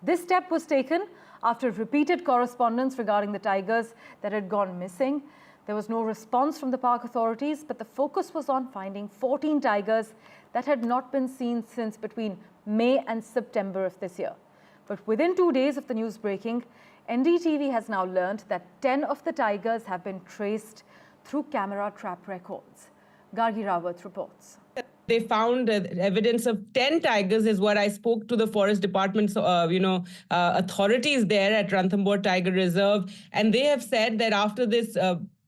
This step was taken after repeated correspondence regarding the tigers that had gone missing. There was no response from the park authorities, but the focus was on finding 14 tigers that had not been seen since between May and September of this year. But within 2 days of the news breaking, NDTV has now learned that 10 of the tigers have been traced through camera trap records. Gargi Rawat reports. They found evidence of 10 tigers is what I spoke to the forest department's, authorities there at Ranthambore Tiger Reserve. And they have said that after this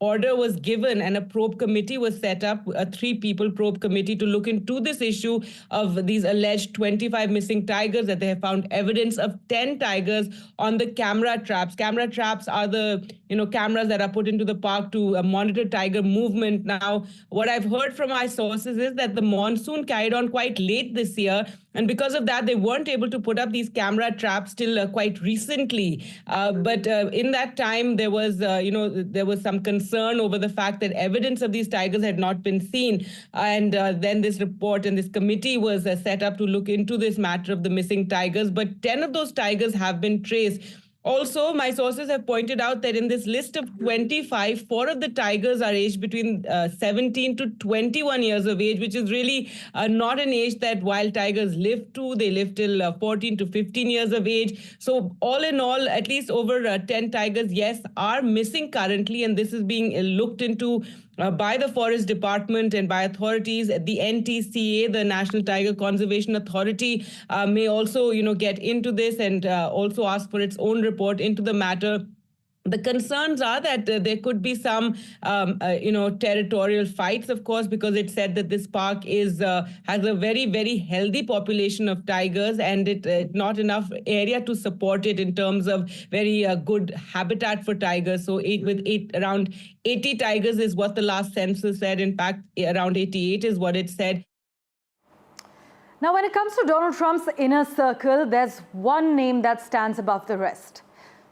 order was given and a probe committee was set up, a 3-people probe committee to look into this issue of these alleged 25 missing tigers, that they have found evidence of 10 tigers on the camera traps. Camera traps are the cameras that are put into the park to monitor tiger movement. Now, what I've heard from my sources is that the monsoon carried on quite late this year, and because of that, they weren't able to put up these camera traps till quite recently. But in that time, there was, there was some concern over the fact that evidence of these tigers had not been seen. And then this report and this committee was set up to look into this matter of the missing tigers. But 10 of those tigers have been traced. Also, my sources have pointed out that in this list of 25, 4 of the tigers are aged between 17 to 21 years of age, which is really not an age that wild tigers live to. They live till 14 to 15 years of age. So all in all, at least over 10 tigers, yes, are missing currently. And this is being looked into by the Forest Department and by authorities. The NTCA, the National Tiger Conservation Authority, may also, get into this and also ask for its own report into the matter. The concerns are that there could be some, territorial fights, of course, because it said that this park is has a very, very healthy population of tigers, and it not enough area to support it in terms of very good habitat for tigers. So around 80 tigers is what the last census said. In fact, around 88 is what it said. Now, when it comes to Donald Trump's inner circle, there's one name that stands above the rest: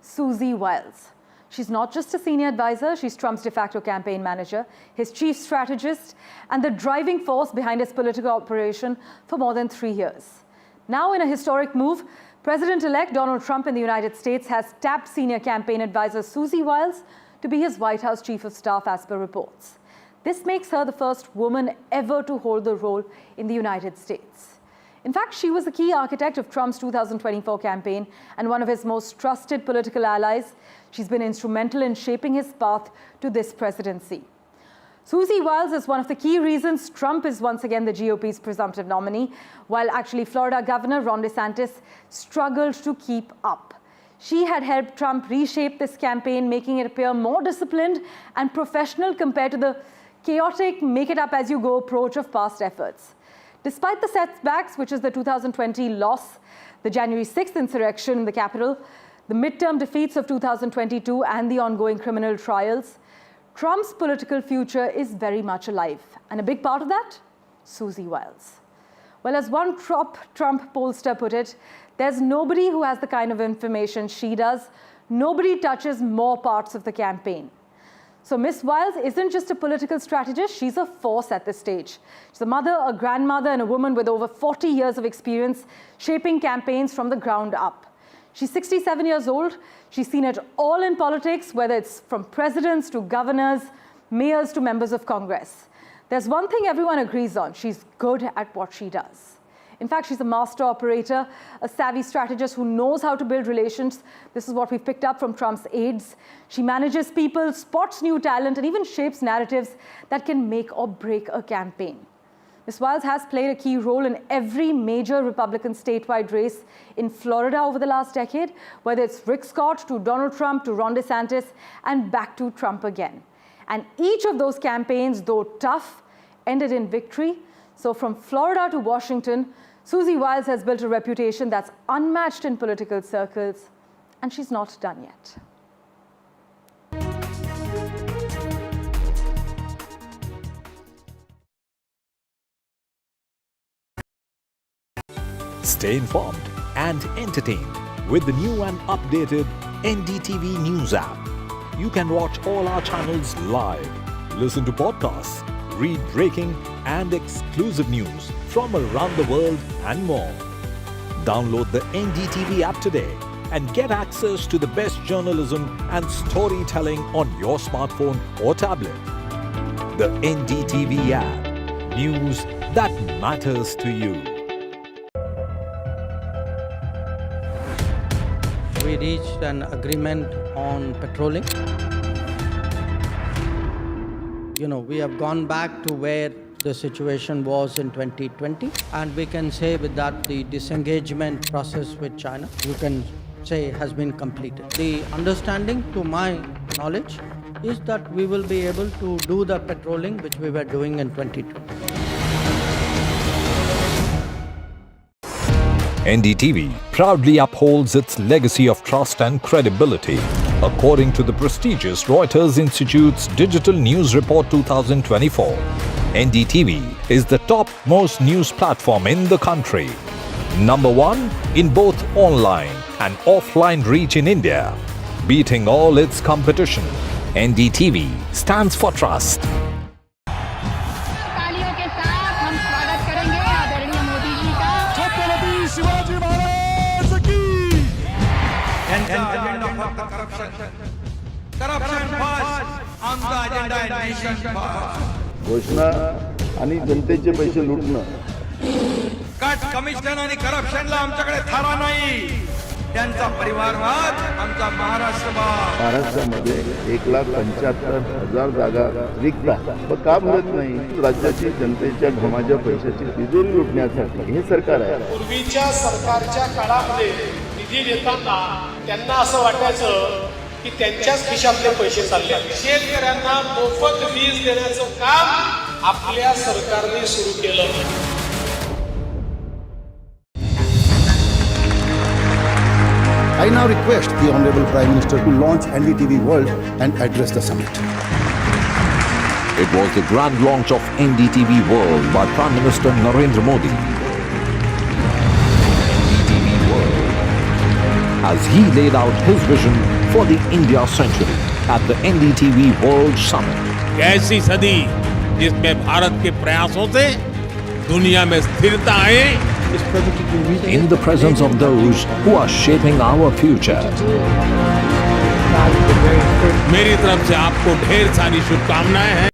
Susie Wiles. She's not just a senior advisor, she's Trump's de facto campaign manager, his chief strategist, and the driving force behind his political operation for more than 3 years. Now, in a historic move, President-elect Donald Trump in the United States has tapped senior campaign advisor Susie Wiles to be his White House chief of staff, as per reports. This makes her the first woman ever to hold the role in the United States. In fact, she was the key architect of Trump's 2024 campaign and one of his most trusted political allies. She's been instrumental in shaping his path to this presidency. Susie Wiles is one of the key reasons Trump is once again the GOP's presumptive nominee, while actually Florida Governor Ron DeSantis struggled to keep up. She had helped Trump reshape this campaign, making it appear more disciplined and professional compared to the chaotic, make-it-up-as-you-go approach of past efforts. Despite the setbacks, which is the 2020 loss, the January 6th insurrection in the Capitol, the midterm defeats of 2022 and the ongoing criminal trials, Trump's political future is very much alive. And a big part of that? Susie Wiles. Well, as one top Trump pollster put it, there's nobody who has the kind of information she does. Nobody touches more parts of the campaign. So Miss Wiles isn't just a political strategist, she's a force at this stage. She's a mother, a grandmother, and a woman with over 40 years of experience shaping campaigns from the ground up. She's 67 years old. She's seen it all in politics, whether it's from presidents to governors, mayors to members of Congress. There's one thing everyone agrees on: she's good at what she does. In fact, she's a master operator, a savvy strategist who knows how to build relations. This is what we've picked up from Trump's aides. She manages people, spots new talent, and even shapes narratives that can make or break a campaign. Ms. Wiles has played a key role in every major Republican statewide race in Florida over the last decade, whether it's Rick Scott to Donald Trump to Ron DeSantis and back to Trump again. And each of those campaigns, though tough, ended in victory. So from Florida to Washington, Susie Wiles has built a reputation that's unmatched in political circles, and she's not done yet. Stay informed and entertained with the new and updated NDTV News app. You can watch all our channels live, listen to podcasts, read breaking and exclusive news from around the world and more. Download the NDTV app today and get access to the best journalism and storytelling on your smartphone or tablet. The NDTV app. News that matters to you. We reached an agreement on patrolling. We have gone back to where the situation was in 2020, and we can say with that the disengagement process with China, you can say, has been completed. The understanding, to my knowledge, is that we will be able to do the patrolling which we were doing in 2020. NDTV proudly upholds its legacy of trust and credibility. According to the prestigious Reuters Institute's Digital News Report 2024, NDTV is the top-most news platform in the country. #1 in both online and offline reach in India. Beating all its competition, NDTV stands for trust. तालियों के साथ हम स्वागत करेंगे आदरणीय मोदी जी का। छत्रपति शिवाजी महाराज की। Corruption first, आमचा अजेंडा आहे नेशन फर्स्ट. घोषणा आणि जनतेचे पैसे लुटणं. कट कमिशन आणि करप्शनला आमच्याकडे थारा नाही. त्यांचा परिवारवाद आमचा महाराष्ट्रवाद. महाराष्ट्रामध्ये 1,75,000 जागा रिक्त आहेत. पण का भरत नाही? राज्याची जनतेच्या घमाच्या पैशाची तिजोरी लुटण्यासाठी हे सरकार आहे. पूर्वीच्या सरकारच्या काळामध्ये निधी देताना त्यांना असं वाटायचं की त्यांच्याच खिशातले पैसे चालले. शेतकऱ्यांना मोफत वीज देण्याचं काम आपल्या सरकारने सुरू केलं. I now request the Honorable Prime Minister to launch NDTV World and address the summit. It was the grand launch of NDTV World by Prime Minister Narendra Modi. NDTV World, as he laid out his vision for the India century at the NDTV World Summit. ऐसी सदी जिसमें भारत के प्रयासों से दुनिया में स्थिरता आए. In the presence of those who are shaping our future. मेरी तरफ से आपको ढेर सारी शुभकामनाएं हैं.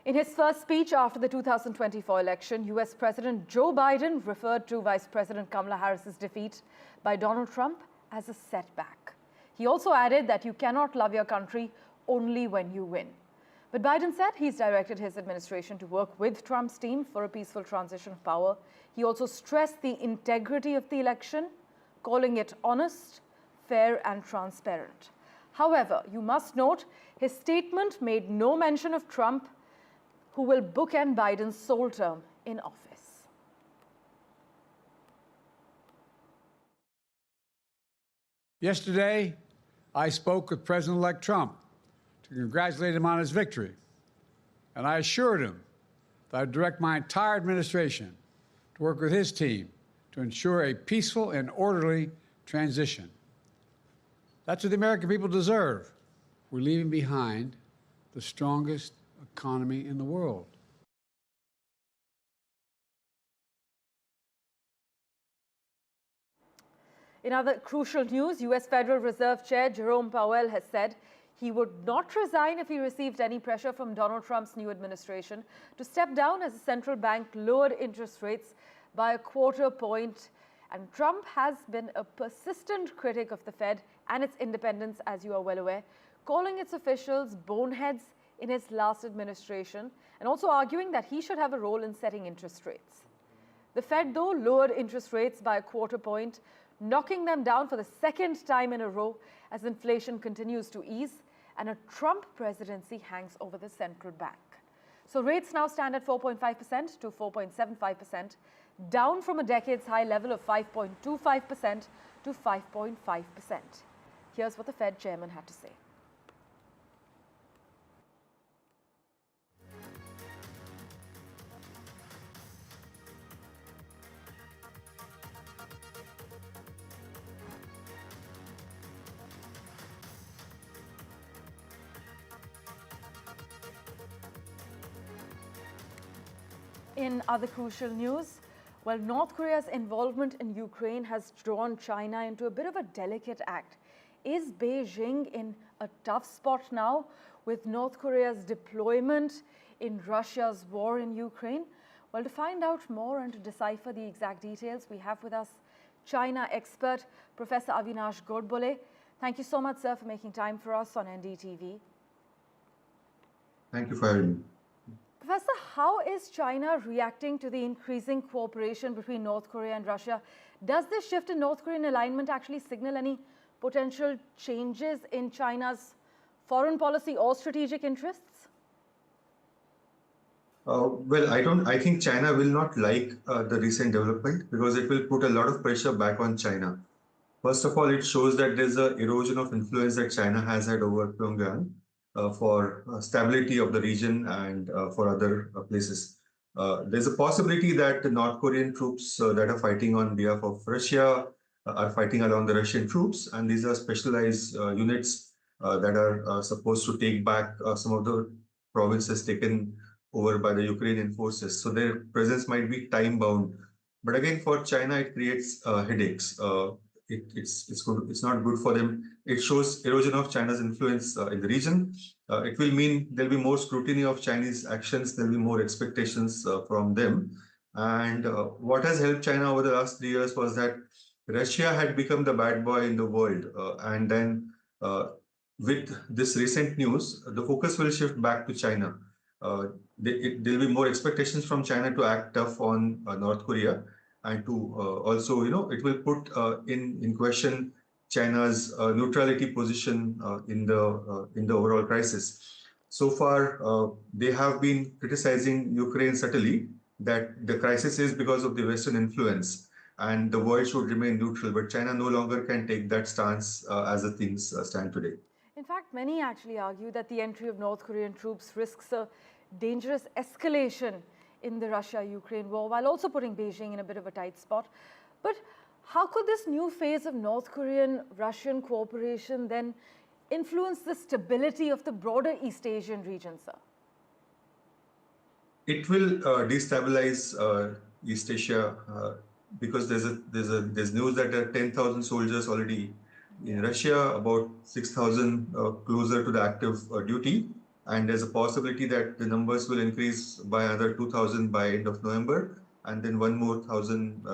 In his first speech after the 2024 election, US President Joe Biden referred to Vice President Kamala Harris's defeat by Donald Trump as a setback. He also added that you cannot love your country only when you win. But Biden said he's directed his administration to work with Trump's team for a peaceful transition of power. He also stressed the integrity of the election, calling it honest, fair, and transparent. However, you must note his statement made no mention of Trump, who will bookend Biden's sole term in office. Yesterday, I spoke with President-elect Trump to congratulate him on his victory. And I assured him that I'd direct my entire administration to work with his team to ensure a peaceful and orderly transition. That's what the American people deserve. We're leaving behind the strongest economy in the world. In other crucial news, US Federal Reserve Chair Jerome Powell has said he would not resign if he received any pressure from Donald Trump's new administration to step down as the central bank lowered interest rates by a quarter point. And Trump has been a persistent critic of the Fed and its independence, as you are well aware, calling its officials boneheads in his last administration and also arguing that he should have a role in setting interest rates. The Fed, though, lowered interest rates by a quarter point, knocking them down for the second time in a row as inflation continues to ease and a Trump presidency hangs over the central bank. So rates now stand at 4.5% to 4.75%, down from a decade's high level of 5.25% to 5.5%. Here's what the Fed chairman had to say. In other crucial news, well, North Korea's involvement in Ukraine has drawn China into a bit of a delicate act. Is Beijing in a tough spot now with North Korea's deployment in Russia's war in Ukraine? Well, to find out more and to decipher the exact details, we have with us China expert, Professor Avinash Godbole. Thank you so much, sir, for making time for us on NDTV. Thank you for having me. Professor, how is China reacting to the increasing cooperation between North Korea and Russia? Does this shift in North Korean alignment actually signal any potential changes in China's foreign policy or strategic interests? Well, I think China will not like the recent development because it will put a lot of pressure back on China. First of all, it shows that there's an erosion of influence that China has had over Pyongyang. For stability of the region and for other places. There's a possibility that the North Korean troops that are fighting on behalf of Russia are fighting along the Russian troops, and these are specialized units that are supposed to take back some of the provinces taken over by the Ukrainian forces. So their presence might be time-bound. But again, for China, it creates headaches. It's not good for them. It shows erosion of China's influence in the region. It will mean there'll be more scrutiny of Chinese actions. There'll be more expectations from them. And what has helped China over the last 3 years was that Russia had become the bad boy in the world. And then with this recent news, the focus will shift back to China. There'll be more expectations from China to act tough on North Korea. And to also, it will put in question China's neutrality position in the overall crisis. So far, they have been criticizing Ukraine subtly that the crisis is because of the Western influence and the world should remain neutral. But China no longer can take that stance as the things stand today. In fact, many actually argue that the entry of North Korean troops risks a dangerous escalation in the Russia-Ukraine war, while also putting Beijing in a bit of a tight spot. But how could this new phase of North Korean-Russian cooperation then influence the stability of the broader East Asian region, sir? It will destabilize East Asia because there's news that there are 10,000 soldiers already in Russia, about 6,000 closer to the active duty. And there's a possibility that the numbers will increase by another 2,000 by end of November, and then one more 1,000,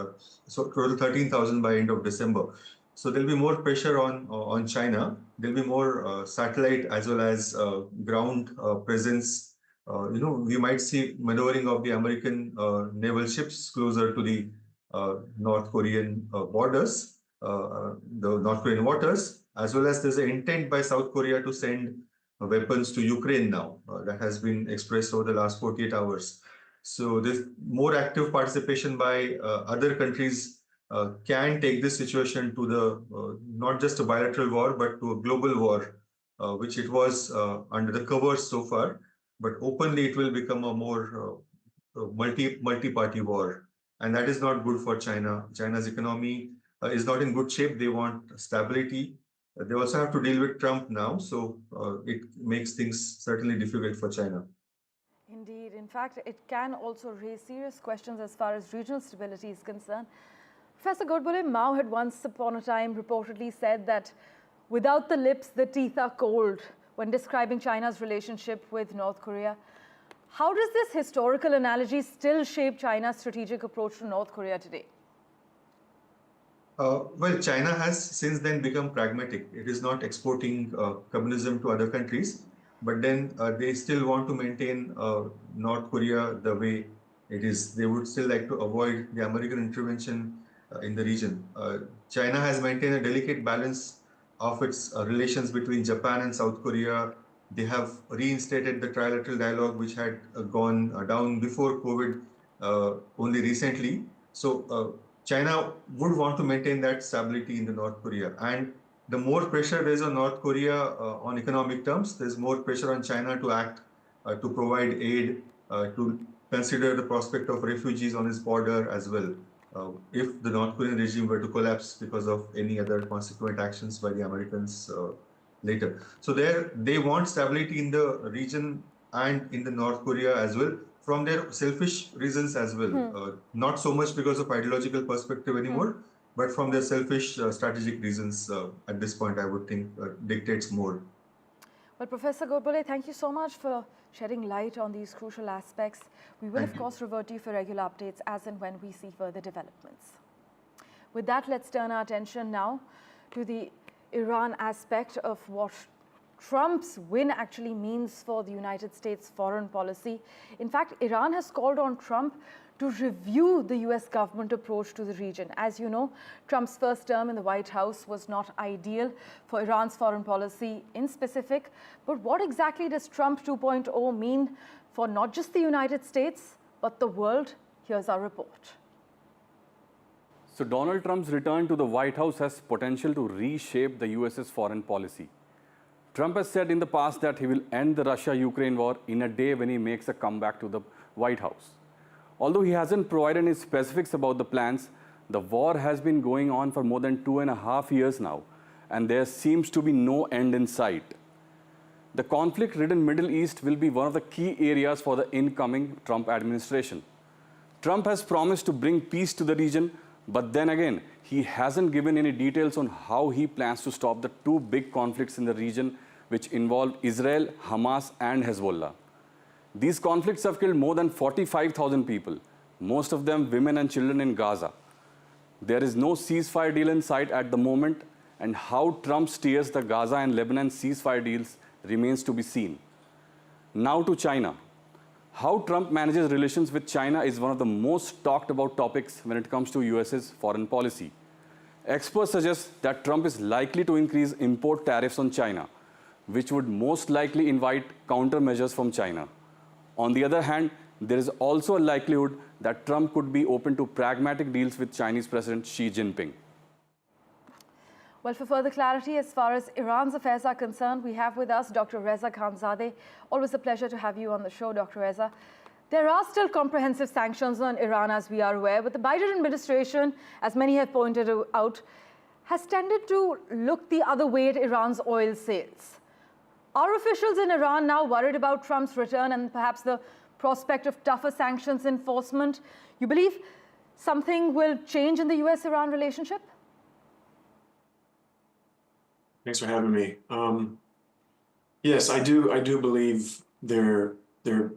so total 13,000 by end of December. So there'll be more pressure on China. There'll be more satellite as well as ground presence. We might see maneuvering of the American naval ships closer to the North Korean borders, the North Korean waters, as well as there's an intent by South Korea to send weapons to Ukraine now. That has been expressed over the last 48 hours. So there's more active participation by other countries can take this situation to the not just a bilateral war, but to a global war, which it was under the covers so far. But openly, it will become a more multi-party war. And that is not good for China. China's economy is not in good shape. They want stability. They also have to deal with Trump now, so it makes things certainly difficult for China. Indeed. In fact, it can also raise serious questions as far as regional stability is concerned. Professor Godbole, Mao had once upon a time reportedly said that without the lips, the teeth are cold when describing China's relationship with North Korea. How does this historical analogy still shape China's strategic approach to North Korea today? Well, China has since then become pragmatic. It is not exporting communism to other countries, but then they still want to maintain North Korea the way it is. They would still like to avoid the American intervention in the region. China has maintained a delicate balance of its relations between Japan and South Korea. They have reinstated the trilateral dialogue, which had gone down before COVID only recently. So China would want to maintain that stability in the North Korea. And the more pressure there is on North Korea on economic terms, there's more pressure on China to act, to provide aid, to consider the prospect of refugees on its border as well. If the North Korean regime were to collapse because of any other consequent actions by the Americans later. So they want stability in the region and in the North Korea as well, from their selfish reasons as well. Not so much because of ideological perspective anymore, but from their selfish strategic reasons at this point, I would think dictates more. Well, Professor Godbole, thank you so much for shedding light on these crucial aspects. We will, of course, revert to you for regular updates as and when we see further developments. With that, let's turn our attention now to the Iran aspect of what Trump's win actually means for the United States foreign policy. In fact, Iran has called on Trump to review the US government approach to the region. As you know, Trump's first term in the White House was not ideal for Iran's foreign policy in specific. But what exactly does Trump 2.0 mean for not just the United States, but the world? Here's our report. So Donald Trump's return to the White House has potential to reshape the US's foreign policy. Trump has said in the past that he will end the Russia-Ukraine war in a day when he makes a comeback to the White House. Although he hasn't provided any specifics about the plans, the war has been going on for more than 2.5 years now, and there seems to be no end in sight. The conflict-ridden Middle East will be one of the key areas for the incoming Trump administration. Trump has promised to bring peace to the region, but then again, he hasn't given any details on how he plans to stop the two big conflicts in the region, which involve Israel, Hamas, and Hezbollah. These conflicts have killed more than 45,000 people, most of them women and children in Gaza. There is no ceasefire deal in sight at the moment, and how Trump steers the Gaza and Lebanon ceasefire deals remains to be seen. Now to China. How Trump manages relations with China is one of the most talked about topics when it comes to US's foreign policy. Experts suggest that Trump is likely to increase import tariffs on China, which would most likely invite countermeasures from China. On the other hand, there is also a likelihood that Trump could be open to pragmatic deals with Chinese President Xi Jinping. Well, for further clarity as far as Iran's affairs are concerned, we have with us Dr. Reza Khanzadeh. Always a pleasure to have you on the show, Dr. Reza. There are still comprehensive sanctions on Iran, as we are aware, but the Biden administration, as many have pointed out, has tended to look the other way at Iran's oil sales. Are officials in Iran now worried about Trump's return and perhaps the prospect of tougher sanctions enforcement? You believe something will change in the US-Iran relationship? Thanks for having me. Yes, I do believe there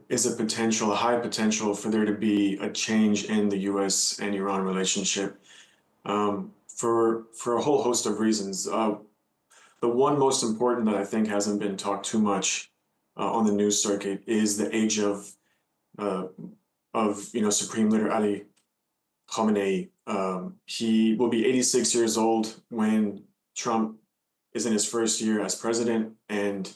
is a high potential for there to be a change in the US and Iran relationship for a whole host of reasons. The one most important that I think hasn't been talked too much on the news circuit is the age of Supreme Leader Ali Khamenei. He will be 86 years old when Trump is in his first year as president, and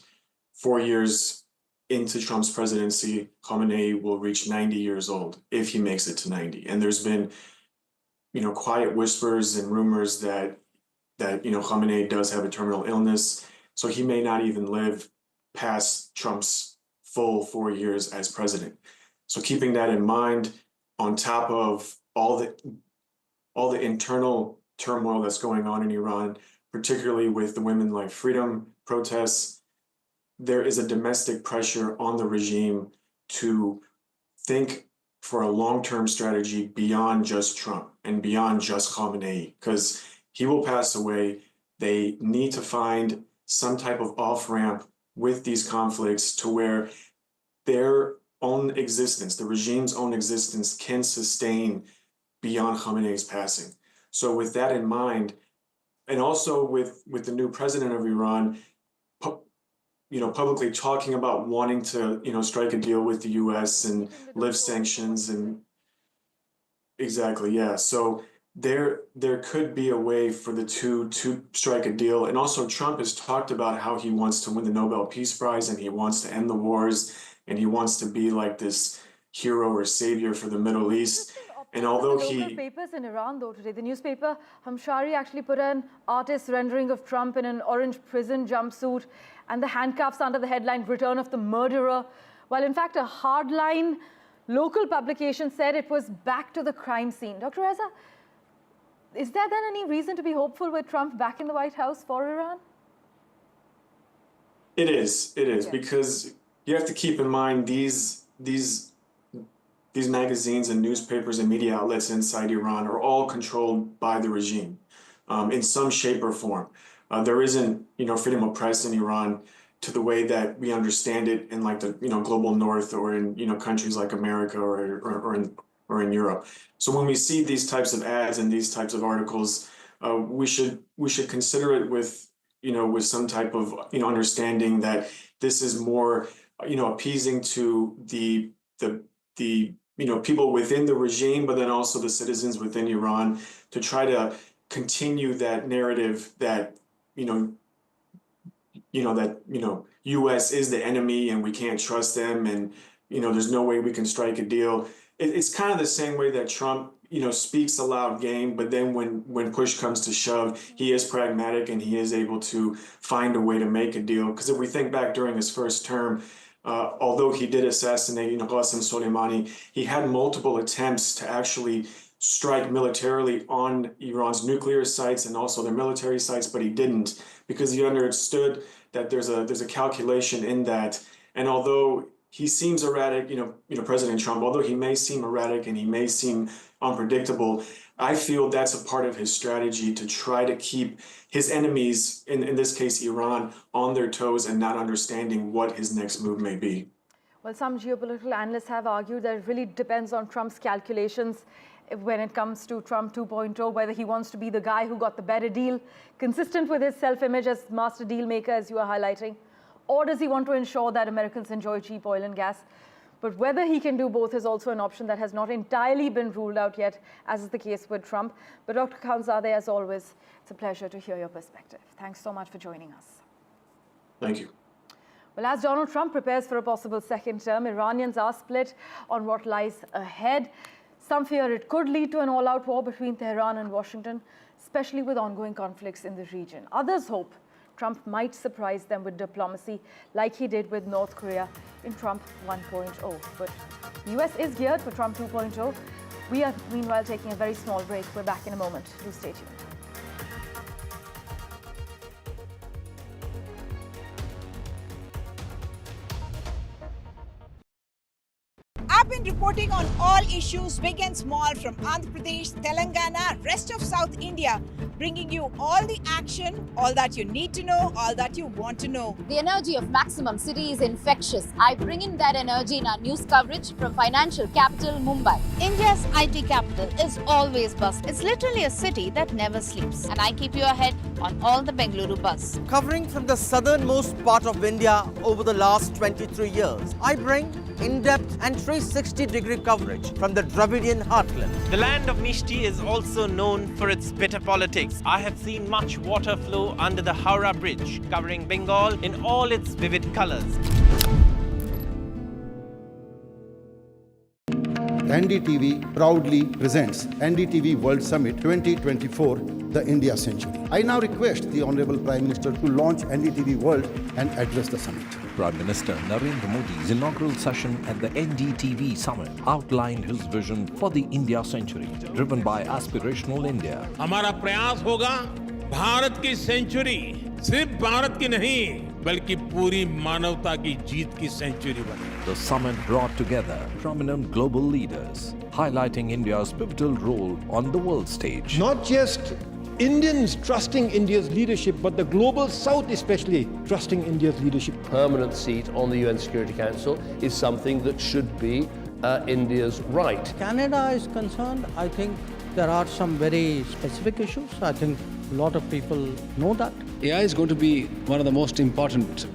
4 years into Trump's presidency, Khamenei will reach 90 years old if he makes it to 90. And there's been, quiet whispers and rumors that Khamenei does have a terminal illness, so he may not even live past Trump's full 4 years as president. So keeping that in mind, on top of all the internal turmoil that's going on in Iran, particularly with the Women Like Freedom protests, there is a domestic pressure on the regime to think for a long-term strategy beyond just Trump and beyond just Khamenei, because he will pass away. They need to find some type of off-ramp with these conflicts to where their own existence, the regime's own existence, can sustain beyond Khamenei's passing. So with that in mind, and also with the new president of Iran, publicly talking about wanting to, strike a deal with the U.S. and lift sanctions and exactly, yeah. So there could be a way for the two to strike a deal. And also Trump has talked about how he wants to win the Nobel Peace Prize and he wants to end the wars and he wants to be like this hero or savior for the Middle East. And although local papers in Iran, though, today, the newspaper Hamshari actually put an artist's rendering of Trump in an orange prison jumpsuit and the handcuffs under the headline, Return of the Murderer, while in fact a hardline local publication said it was back to the crime scene. Dr. Reza, is there then any reason to be hopeful with Trump back in the White House for Iran? It is, because you have to keep in mind these magazines and newspapers and media outlets inside Iran are all controlled by the regime in some shape or form. There isn't, freedom of press in Iran to the way that we understand it in like the, global north or in, countries like America or in Europe. So when we see these types of ads and these types of articles, we should consider it with, with some type of, understanding that this is more, appeasing to the people within the regime, but then also the citizens within Iran to try to continue that narrative that, U.S. is the enemy and we can't trust them and, there's no way we can strike a deal. It's kind of the same way that Trump, speaks a loud game, but then when push comes to shove, he is pragmatic and he is able to find a way to make a deal. Because if we think back during his first term, although he did assassinate, Qasem Soleimani, he had multiple attempts to actually strike militarily on Iran's nuclear sites and also their military sites, but he didn't because he understood that there's a calculation in that. And although he seems erratic, President Trump, although he may seem erratic and he may seem unpredictable, I feel that's a part of his strategy to try to keep his enemies, in this case Iran, on their toes and not understanding what his next move may be. Well, some geopolitical analysts have argued that it really depends on Trump's calculations when it comes to Trump 2.0, whether he wants to be the guy who got the better deal, consistent with his self-image as master deal maker, as you are highlighting, or does he want to ensure that Americans enjoy cheap oil and gas? But whether he can do both is also an option that has not entirely been ruled out yet, as is the case with Trump. But Dr. Khanzadeh, as always, it's a pleasure to hear your perspective. Thanks so much for joining us. Thank you. Well, as Donald Trump prepares for a possible second term, Iranians are split on what lies ahead. Some fear it could lead to an all-out war between Tehran and Washington, especially with ongoing conflicts in the region. Others hope Trump might surprise them with diplomacy like he did with North Korea in Trump 1.0. But the US is geared for Trump 2.0. We are meanwhile taking a very small break. We're back in a moment. Do stay tuned. I've been reporting on all issues, big and small, from Andhra Pradesh, Telangana, rest of South India, bringing you all the action, all that you need to know, all that you want to know. The energy of Maximum City is infectious. I bring in that energy in our news coverage from financial capital, Mumbai. India's IT capital is always buzz. It's literally a city that never sleeps. And I keep you ahead on all the Bengaluru buzz. Covering from the southernmost part of India over the last 23 years, I bring in-depth and 360-degree coverage from the Dravidian heartland. The land of Mishti is also known for its bitter politics. I have seen much water flow under the Howrah Bridge, covering Bengal in all its vivid colors. NDTV proudly presents NDTV World Summit 2024, the India Century. I now request the Honorable Prime Minister to launch NDTV World and address the summit. Prime Minister Narendra Modi's inaugural session at the NDTV Summit outlined his vision for the India Century, driven by aspirational India. हमारा प्रयास होगा भारत की century सिर्फ भारत की नहीं बल्कि पूरी मानवता की जीत की सेंचुरी बनी। The summit brought together prominent global leaders, highlighting India's pivotal role on the world stage. Not just Indians trusting India's leadership, but the global South especially trusting India's leadership. Permanent seat on the UN Security Council is something that should be India's right. Canada is concerned, I think there are some very specific issues. I think a lot of people know that. AI is going to be one of the most important,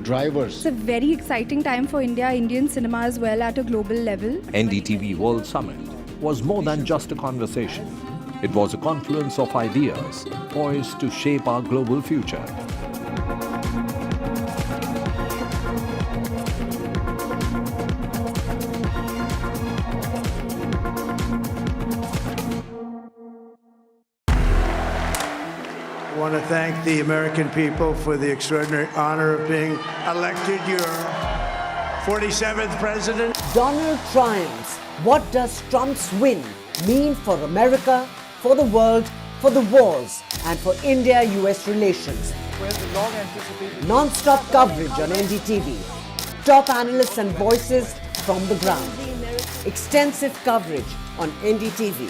drivers. It's a very exciting time for India, Indian cinema as well at a global level. NDTV World Summit was more than just a conversation. It was a confluence of ideas poised to shape our global future. I want to thank the American people for the extraordinary honor of being elected your 47th president. Donald triumphs. What does Trump's win mean for America, for the world, for the wars, and for India-US relations? Non-stop coverage on NDTV. Top analysts and voices from the ground. Extensive coverage on NDTV.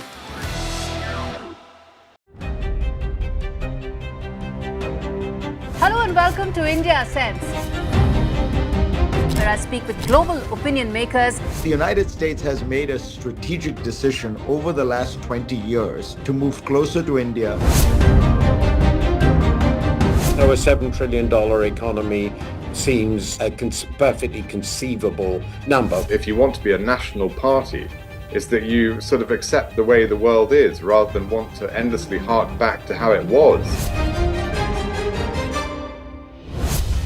Hello and welcome to India Sense, where I speak with global opinion makers. The United States has made a strategic decision over the last 20 years to move closer to India. So a $7 trillion economy seems a perfectly conceivable number. If you want to be a national party, it's that you sort of accept the way the world is rather than want to endlessly hark back to how it was.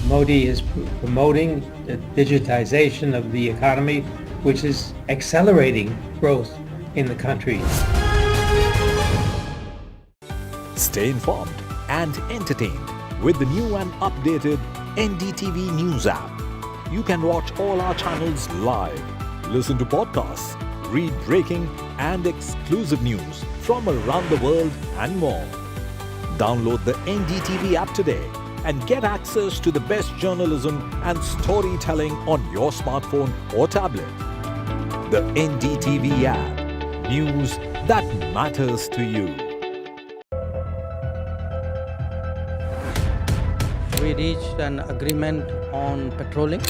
Modi is promoting the digitization of the economy, which is accelerating growth in the country. Stay informed and entertained with the new and updated NDTV News app. You can watch all our channels live, listen to podcasts, read breaking and exclusive news from around the world and more. Download the NDTV app today and get access to the best journalism and storytelling on your smartphone or tablet. The NDTV app. News that matters to you. We reached an agreement on patrolling.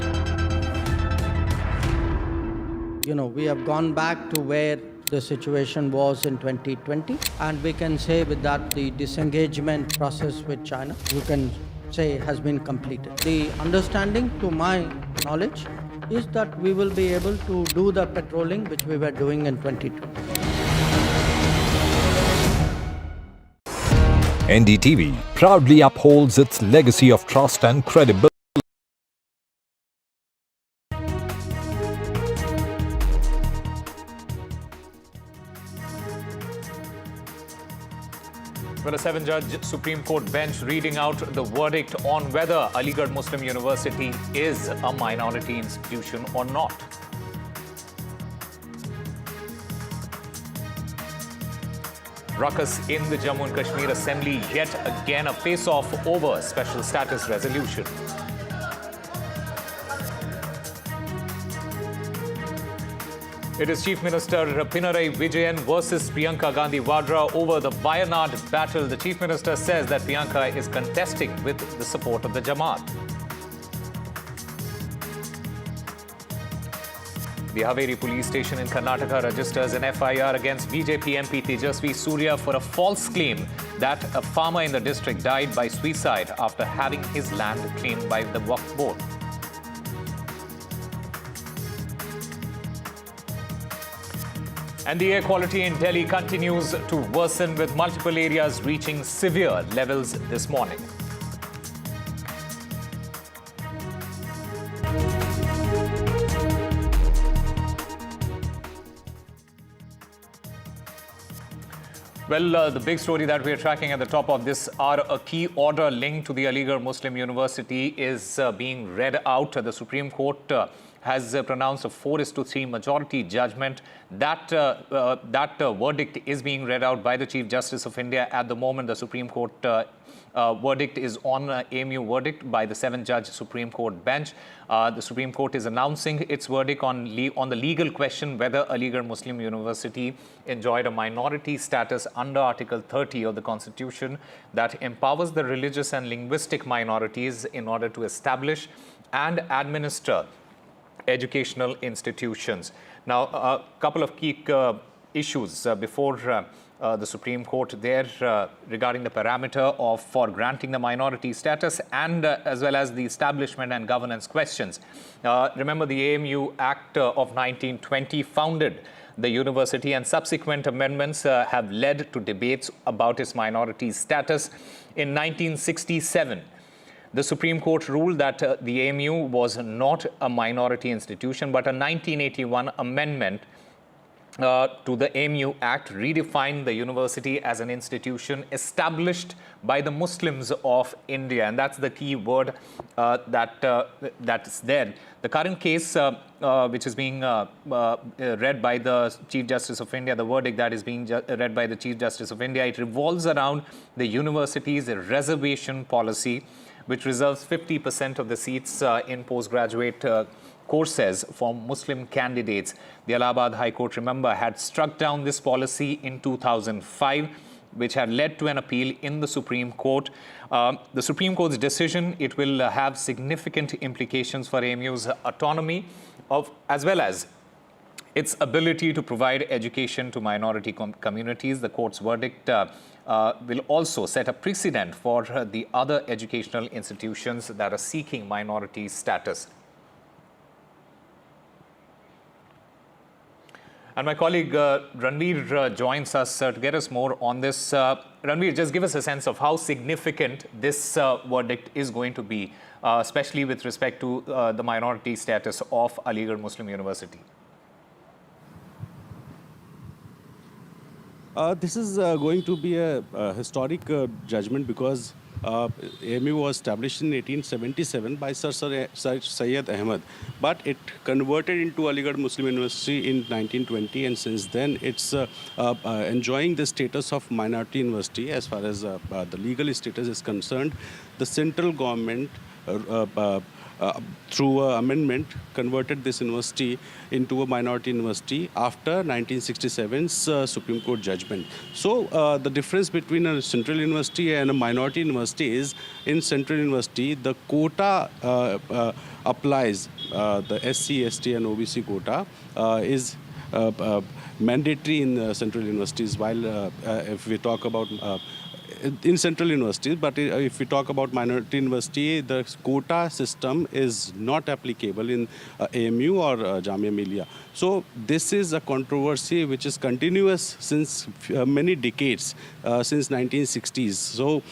We have gone back to where the situation was in 2020, and we can say with that the disengagement process with China, you can say, has been completed. The understanding, to my knowledge, is that we will be able to do the patrolling which we were doing in 2020. NDTV proudly upholds its legacy of trust and credibility. Well, a 7-judge Supreme Court bench reading out the verdict on whether Aligarh Muslim University is a minority institution or not. Ruckus in the Jammu and Kashmir Assembly, yet again a face-off over special status resolution. It is Chief Minister Pinarayi Vijayan versus Priyanka Gandhi Vadra over the Wayanad battle. The Chief Minister says that Priyanka is contesting with the support of the Jamaat. The Haveri police station in Karnataka registers an FIR against BJP MP Tejasvi Surya for a false claim that a farmer in the district died by suicide after having his land claimed by the Waqf board. And the air quality in Delhi continues to worsen, with multiple areas reaching severe levels this morning. Well, the big story that we are tracking at the top of this hour, a key order linked to the Aligarh Muslim University is being read out. The Supreme Court has pronounced a 4:3 majority judgment. That verdict is being read out by the Chief Justice of India at the moment. The Supreme Court verdict is on AMU verdict by the 7-judge Supreme Court bench. The Supreme Court is announcing its verdict on the legal question whether Aligarh Muslim University enjoyed a minority status under Article 30 of the Constitution that empowers the religious and linguistic minorities in order to establish and administer educational institutions. Now, a couple of key issues before the Supreme Court there regarding the parameter for granting the minority status and as well as the establishment and governance questions. Remember, the AMU Act of 1920 founded the university, and subsequent amendments have led to debates about its minority status. In 1967, the Supreme Court ruled that the AMU was not a minority institution, but a 1981 amendment to the AMU Act redefined the university as an institution established by the Muslims of India. And that's the key word that's there. The current case, which is being read by the Chief Justice of India, the verdict that is being read by the Chief Justice of India, it revolves around the university's reservation policy, which reserves 50% of the seats in postgraduate courses for Muslim candidates. The Allahabad High Court, remember, had struck down this policy in 2005, which had led to an appeal in the Supreme Court. The Supreme Court's decision, it will have significant implications for AMU's autonomy as well as its ability to provide education to minority communities. The court's verdict will also set a precedent for the other educational institutions that are seeking minority status. And my colleague Ranveer joins us to get us more on this. Ranveer, just give us a sense of how significant this verdict is going to be, especially with respect to the minority status of Aligarh Muslim University. This is going to be a historic judgment because AMU was established in 1877 by Sir Syed Ahmad, but it converted into Aligarh Muslim University in 1920, and since then it's enjoying the status of minority university as far as the legal status is concerned. The central government through amendment converted this university into a minority university after 1967's Supreme Court judgment. So the difference between a central university and a minority university is, in central university the quota applies, the SC, ST and OBC quota is mandatory in central universities, while if we talk about in central universities, but if we talk about minority university, the quota system is not applicable in AMU or Jamia Millia. So this is a controversy which is continuous since many decades, since 1960s. So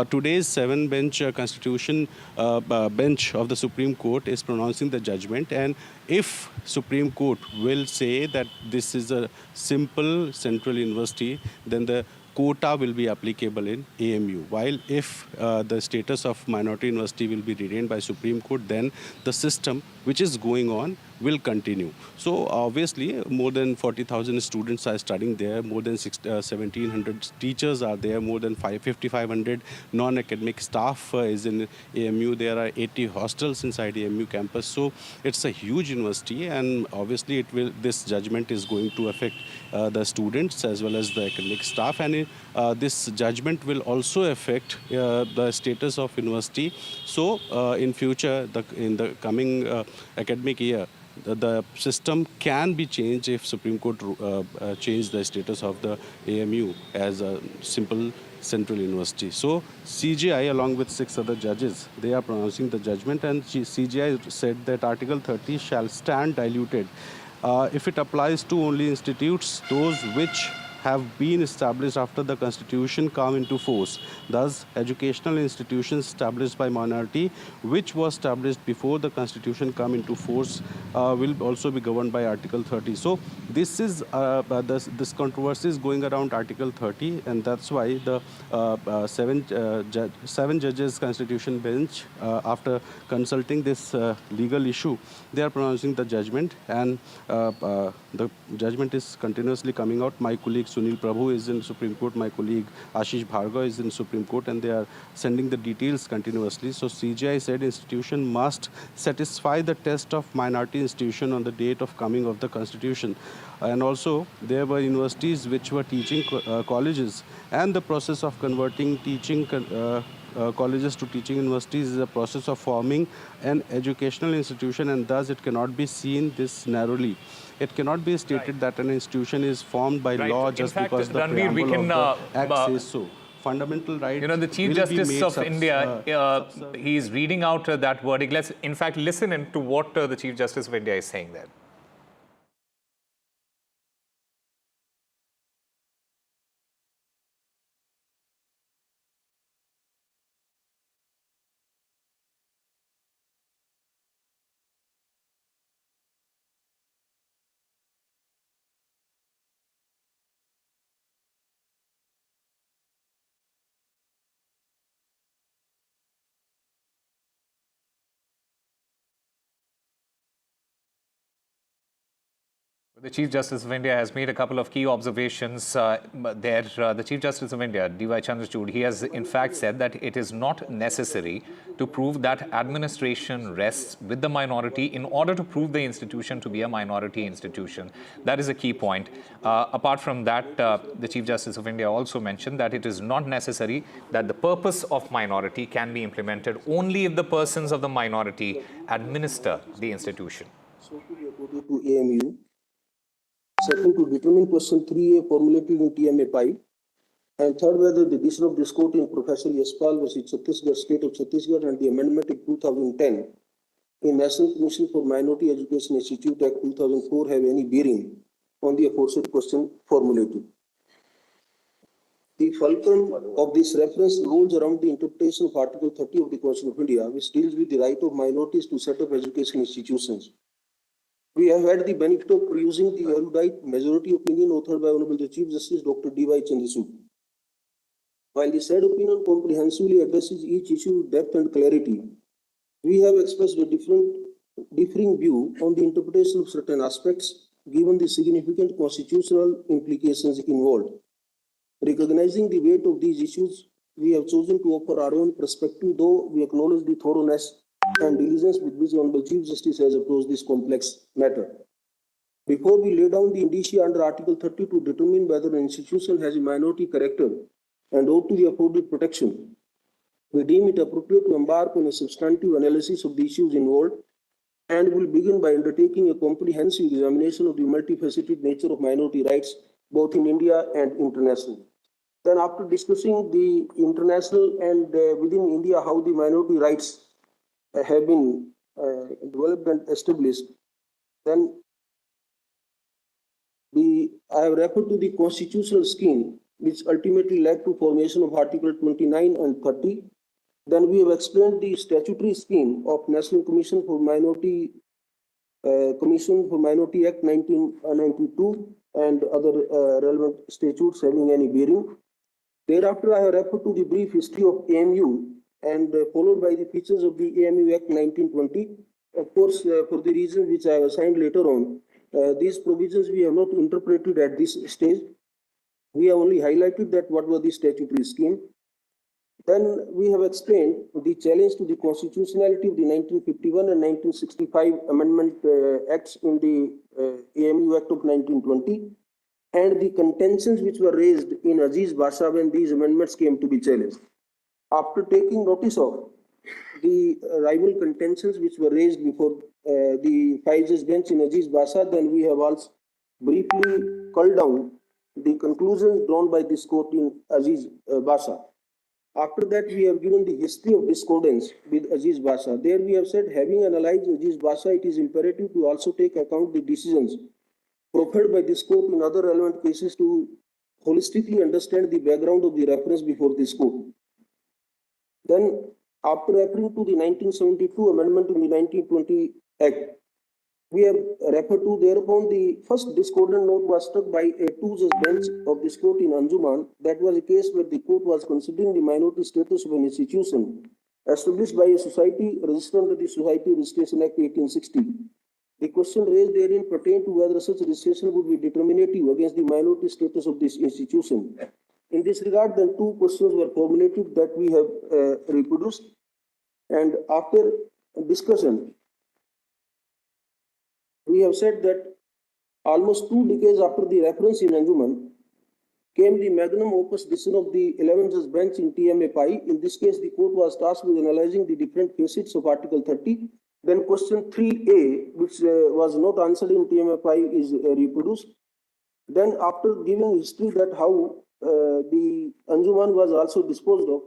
today's 7-bench constitution bench of the Supreme Court is pronouncing the judgment, and if Supreme Court will say that this is a simple central university, then the quota will be applicable in AMU. While if the status of minority university will be retained by Supreme Court, then the system which is going on will continue. So obviously more than 40,000 students are studying there, more than 1,700 teachers are there, more than 5,500 non-academic staff is in AMU. There are 80 hostels inside AMU campus. So it's a huge university, and obviously this judgment is going to affect the students as well as the academic staff, and this judgment will also affect the status of university. So in future, in the coming academic year, the system can be changed if Supreme Court change the status of the AMU as a simple central university. So CJI, along with 6 other judges, they are pronouncing the judgment, and CJI said that Article 30 shall stand diluted if it applies to only institutes those which have been established after the Constitution come into force. Thus, educational institutions established by minority, which was established before the Constitution come into force, will also be governed by Article 30. So, this is this controversy is going around Article 30, and that's why the 7 judges Constitution bench, after consulting this legal issue, they are pronouncing the judgment, and the judgment is continuously coming out. My colleague Sunil Prabhu is in Supreme Court, my colleague Ashish Bhargava is in Supreme Court, and they are sending the details continuously. So CJI said institution must satisfy the test of minority institution on the date of coming of the constitution. And also there were universities which were teaching colleges, and the process of converting teaching colleges to teaching universities is a process of forming an educational institution, and thus it cannot be seen this narrowly. It cannot be stated that an institution is formed by law just because the preamble of the Act says so. Fundamental rights. You know, the Chief Justice of India, he is reading out that verdict. Let's, in fact, listen into what the Chief Justice of India is saying there. The Chief Justice of India has made a couple of key observations there. The Chief Justice of India, D.Y. Chandrachud, he has in fact said that it is not necessary to prove that administration rests with the minority in order to prove the institution to be a minority institution. That is a key point. Apart from that, the Chief Justice of India also mentioned that it is not necessary that the purpose of minority can be implemented only if the persons of the minority administer the institution. To AMU. Second, to determine question 3A formulated in TMA 5. And third, whether the decision of this court in Professor Yaspal versus Chhattisgarh State of Chhattisgarh and the amendment in 2010 in National Commission for Minority Education Institute Act 2004 have any bearing on the aforesaid question formulated. The fulcrum of this reference rolls around the interpretation of Article 30 of the Constitution of India, which deals with the right of minorities to set up education institutions. We have had the benefit of perusing the erudite majority opinion authored by Honorable the Chief Justice Dr. D.Y. Chandrachud. While the said opinion comprehensively addresses each issue with depth and clarity, we have expressed a differing view on the interpretation of certain aspects given the significant constitutional implications involved. Recognizing the weight of these issues, we have chosen to offer our own perspective, though we acknowledge the thoroughness and diligence with which the Honorable Chief Justice has approached this complex matter. Before we lay down the indicia under Article 30 to determine whether an institution has a minority character and ought to be afforded protection, we deem it appropriate to embark on a substantive analysis of the issues involved and will begin by undertaking a comprehensive examination of the multifaceted nature of minority rights both in India and internationally. Then, after discussing the international and within India how the minority rights have been developed and established, then I have referred to the constitutional scheme which ultimately led to formation of Article 29 and 30. Then we have explained the statutory scheme of National Commission for Minority Act 1992 and other relevant statutes having any bearing. Thereafter, I have referred to the brief history of AMU and followed by the features of the AMU Act 1920. Of course, for the reasons which I have assigned later on, these provisions we have not interpreted at this stage. We have only highlighted that what was the statutory scheme. Then we have explained the challenge to the constitutionality of the 1951 and 1965 amendment acts in the AMU Act of 1920 and the contentions which were raised in Aziz Basa when these amendments came to be challenged. After taking notice of the rival contentions which were raised before the five-judge bench in Aziz Basa, then we have also briefly culled down the conclusions drawn by this court in Aziz Basa. After that, we have given the history of discordance with Aziz Basa. There we have said, having analyzed Aziz Basa, it is imperative to also take account the decisions proffered by this court in other relevant cases to holistically understand the background of the reference before this court. Then, after referring to the 1972 amendment in the 1920 Act, we have referred to thereupon the first discordant note was struck by a two-judge bench of this court in Anjuman. That was a case where the court was considering the minority status of an institution established by a society registered under the Society Registration Act 1860. The question raised therein pertained to whether such registration would be determinative against the minority status of this institution. In this regard, then two questions were formulated that we have reproduced. And after discussion, we have said that almost 2 decades after the reference in Anjuman came the magnum opus decision of the 11th Judge Bench in TMA Pi. In this case, the court was tasked with analyzing the different facets of Article 30. Then question 3A, which was not answered in TMA Pi, is reproduced. Then after giving history that how the Anjuman was also disposed of,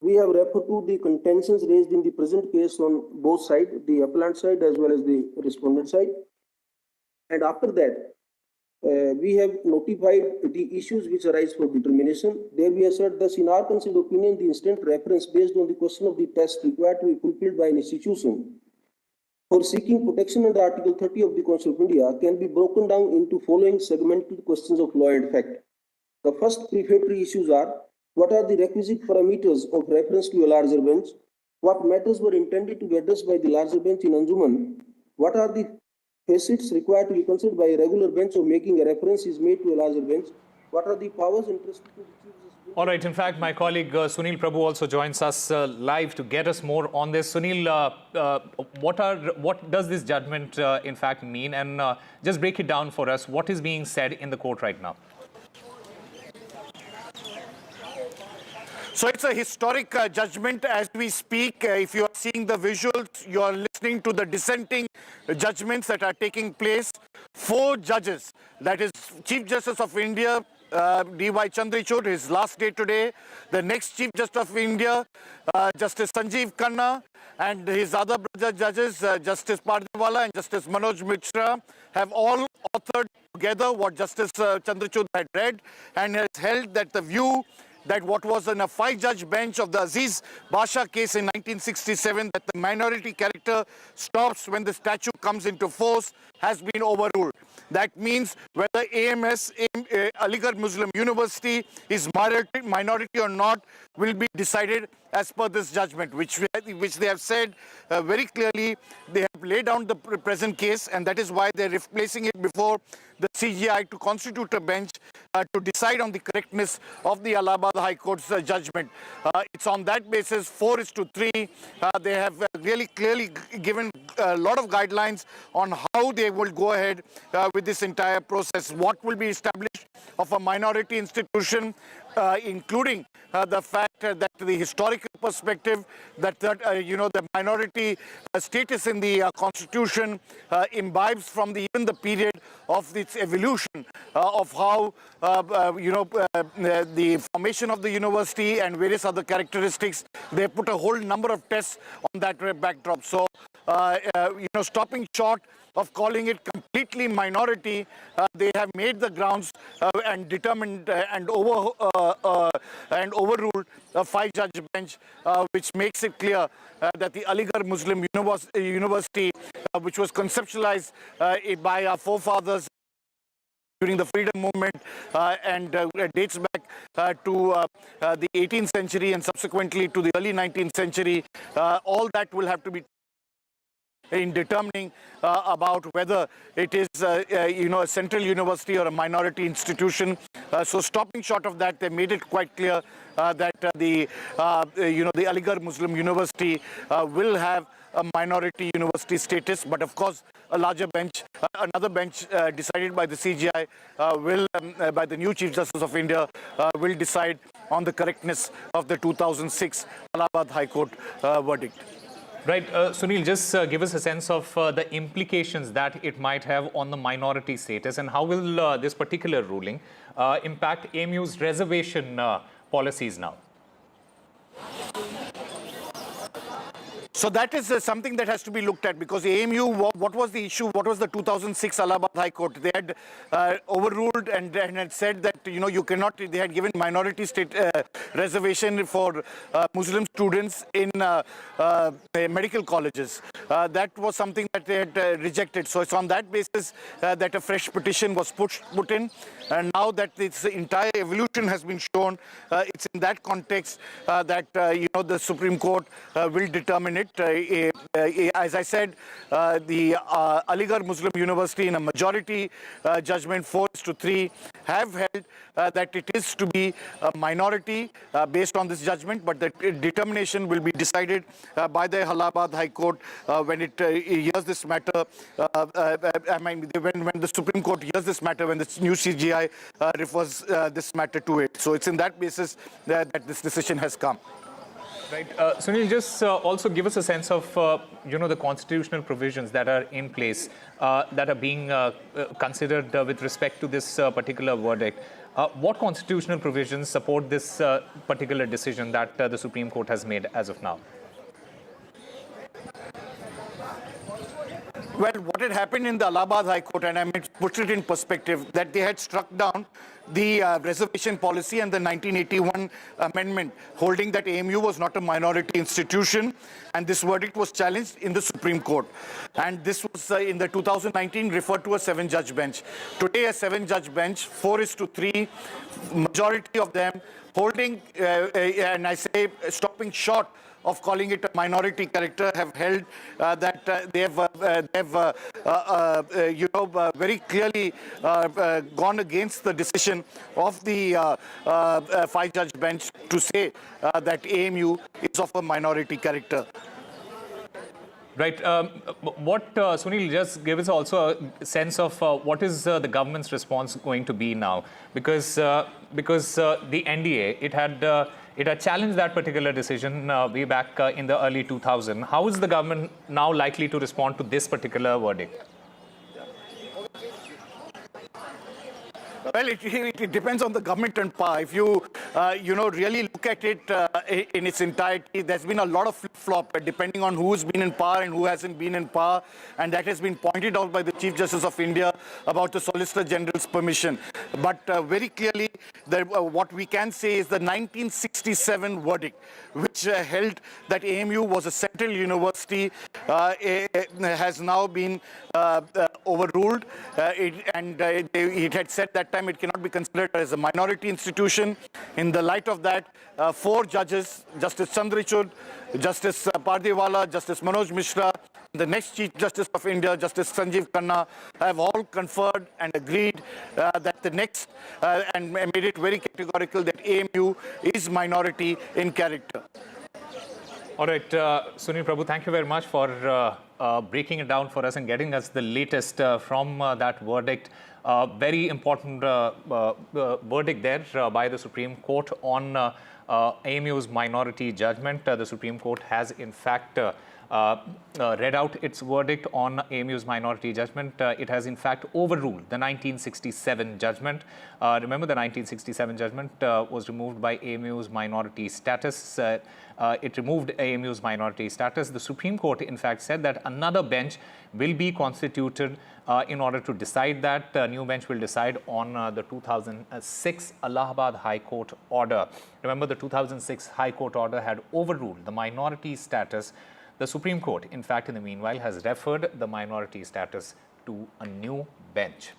we have referred to the contentions raised in the present case on both sides, the appellant side as well as the respondent side. And after that, we have notified the issues which arise for determination. There we have said, thus, in our considered opinion, the instant reference based on the question of the test required to be fulfilled by an institution for seeking protection under Article 30 of the Constitution of India can be broken down into following segmented questions of law and fact. The first prefatory issues are: what are the requisite parameters of reference to a larger bench? What matters were intended to be addressed by the larger bench in Anjuman? What are the facets required to be considered by a regular bench of making a reference is made to a larger bench? What are the powers entrusted to the Chief Justice? All right. In fact, my colleague Sunil Prabhu also joins us live to get us more on this. Sunil, what does this judgment in fact mean? And just break it down for us. What is being said in the court right now? So it's a historic judgment as we speak. If you are seeing the visuals, you are listening to the dissenting judgments that are taking place. 4 judges, that is Chief Justice of India, D.Y. Chandrachud, his last day today. The next Chief Justice of India, Justice Sanjeev Khanna, and his other brother judges, Justice Pardiwala and Justice Manoj Mishra, have all authored together what Justice Chandrachud had read, and has held that the view that what was in a 5-judge bench of the Aziz Basha case in 1967, that the minority character stops when the statute comes into force, has been overruled. That means whether AMS, Aligarh Muslim University, is minority or not, will be decided as per this judgment, which they have said very clearly. They have laid down the present case, and that is why they are placing it before the CGI to constitute a bench to decide on the correctness of the Allahabad High Court's judgment. It's on that basis, 4:3. They have really clearly given a lot of guidelines on how they will go ahead with this entire process. What will be established of a minority institution, including the fact that the historical perspective, that the minority status in the constitution imbibes from even the period of its evolution, of how the formation of the university and various other characteristics. They put a whole number of tests on that backdrop. So stopping short of calling it completely minority, they have made the grounds and determined and overruled a 5-judge bench, which makes it clear that the Aligarh Muslim University, which was conceptualized by our forefathers during the freedom movement and dates back to the 18th century and subsequently to the early 19th century, all that will have to be in determining about whether it is a central university or a minority institution. So stopping short of that, they made it quite clear that the Aligarh Muslim University will have a minority university status, but of course a larger bench, another bench decided by the CGI by the new Chief Justice of India, will decide on the correctness of the 2006 Allahabad High Court verdict. Right. Sunil, just give us a sense of the implications that it might have on the minority status, and how will this particular ruling impact AMU's reservation policies now? So that is something that has to be looked at, because AMU, what was the issue? What was the 2006 Allahabad High Court? They had overruled and had said that, you cannot, they had given minority state reservation for Muslim students in medical colleges. That was something that they had rejected. So it's on that basis that a fresh petition was put in. And now that this entire evolution has been shown, it's in that context that, the Supreme Court will determine it. it. As I said, the Aligarh Muslim University in a majority judgment 4-3 have held that it is to be a minority based on this judgment, but the determination will be decided by the Allahabad High Court when it hears this matter. When the Supreme Court hears this matter, when the new CGI refers this matter to it. So it's in that basis that this decision has come. Right. Sunil, just also give us a sense of, the constitutional provisions that are in place, that are being considered with respect to this particular verdict. What constitutional provisions support this particular decision that the Supreme Court has made as of now? Well, what had happened in the Allahabad High Court, and I mean, put it in perspective, that they had struck down the reservation policy and the 1981 amendment, holding that AMU was not a minority institution, and this verdict was challenged in the Supreme Court. And this was in the 2019 referred to a 7-judge bench. Today, a 7-judge bench, 4-3, majority of them holding, and I say stopping short of calling it a minority character, have held that they have very clearly gone against the decision of the 5-judge bench to say that AMU is of a minority character. Right. Sunil, just give us also a sense of what is the government's response going to be now? Because the NDA, it had challenged that particular decision way back in the early 2000s. How is the government now likely to respond to this particular verdict? Well, it depends on the government and power. If you, really look at it in its entirety, there's been a lot of flip-flop depending on who's been in power and who hasn't been in power. And that has been pointed out by the Chief Justice of India about the Solicitor General's permission. But very clearly, what we can say is the 1967 verdict, which held that AMU was a central university, has now been overruled. It had said that time it cannot be considered as a minority institution. In the light of that, 4 judges, Justice Chandrachud, Justice Pardiwala, Justice Manoj Mishra, the next Chief Justice of India, Justice Sanjeev Khanna, have all conferred and agreed that the next, and made it very categorical that AMU is minority in character. All right, Sunil Prabhu, thank you very much for breaking it down for us and getting us the latest from that verdict. Very important verdict there by the Supreme Court on AMU's minority judgment. The Supreme Court has, in fact, read out its verdict on AMU's minority judgment. It has, in fact, overruled the 1967 judgment. Remember, the 1967 judgment was removed by AMU's minority status. It removed AMU's minority status. The Supreme Court, in fact, said that another bench will be constituted in order to decide that. A new bench will decide on the 2006 Allahabad High Court order. Remember, the 2006 High Court order had overruled the minority status. The Supreme Court, in fact, in the meanwhile, has referred the minority status to a new bench.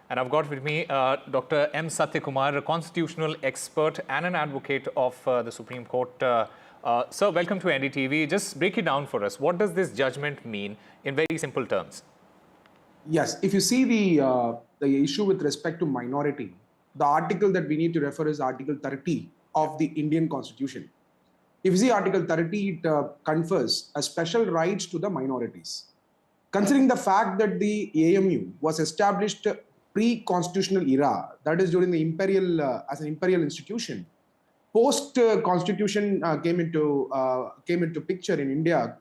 And I've got with me Dr. M. Satyakumar, a constitutional expert and an advocate of the Supreme Court. Sir, welcome to NDTV. Just break it down for us. What does this judgment mean in very simple terms? Yes, if you see the issue with respect to minority, the article that we need to refer is Article 30 of the Indian Constitution. If you see Article 30, it confers a special rights to the minorities. Considering the fact that the AMU was established pre-constitutional era, that is during the imperial, as an imperial institution, post-constitution came into picture in India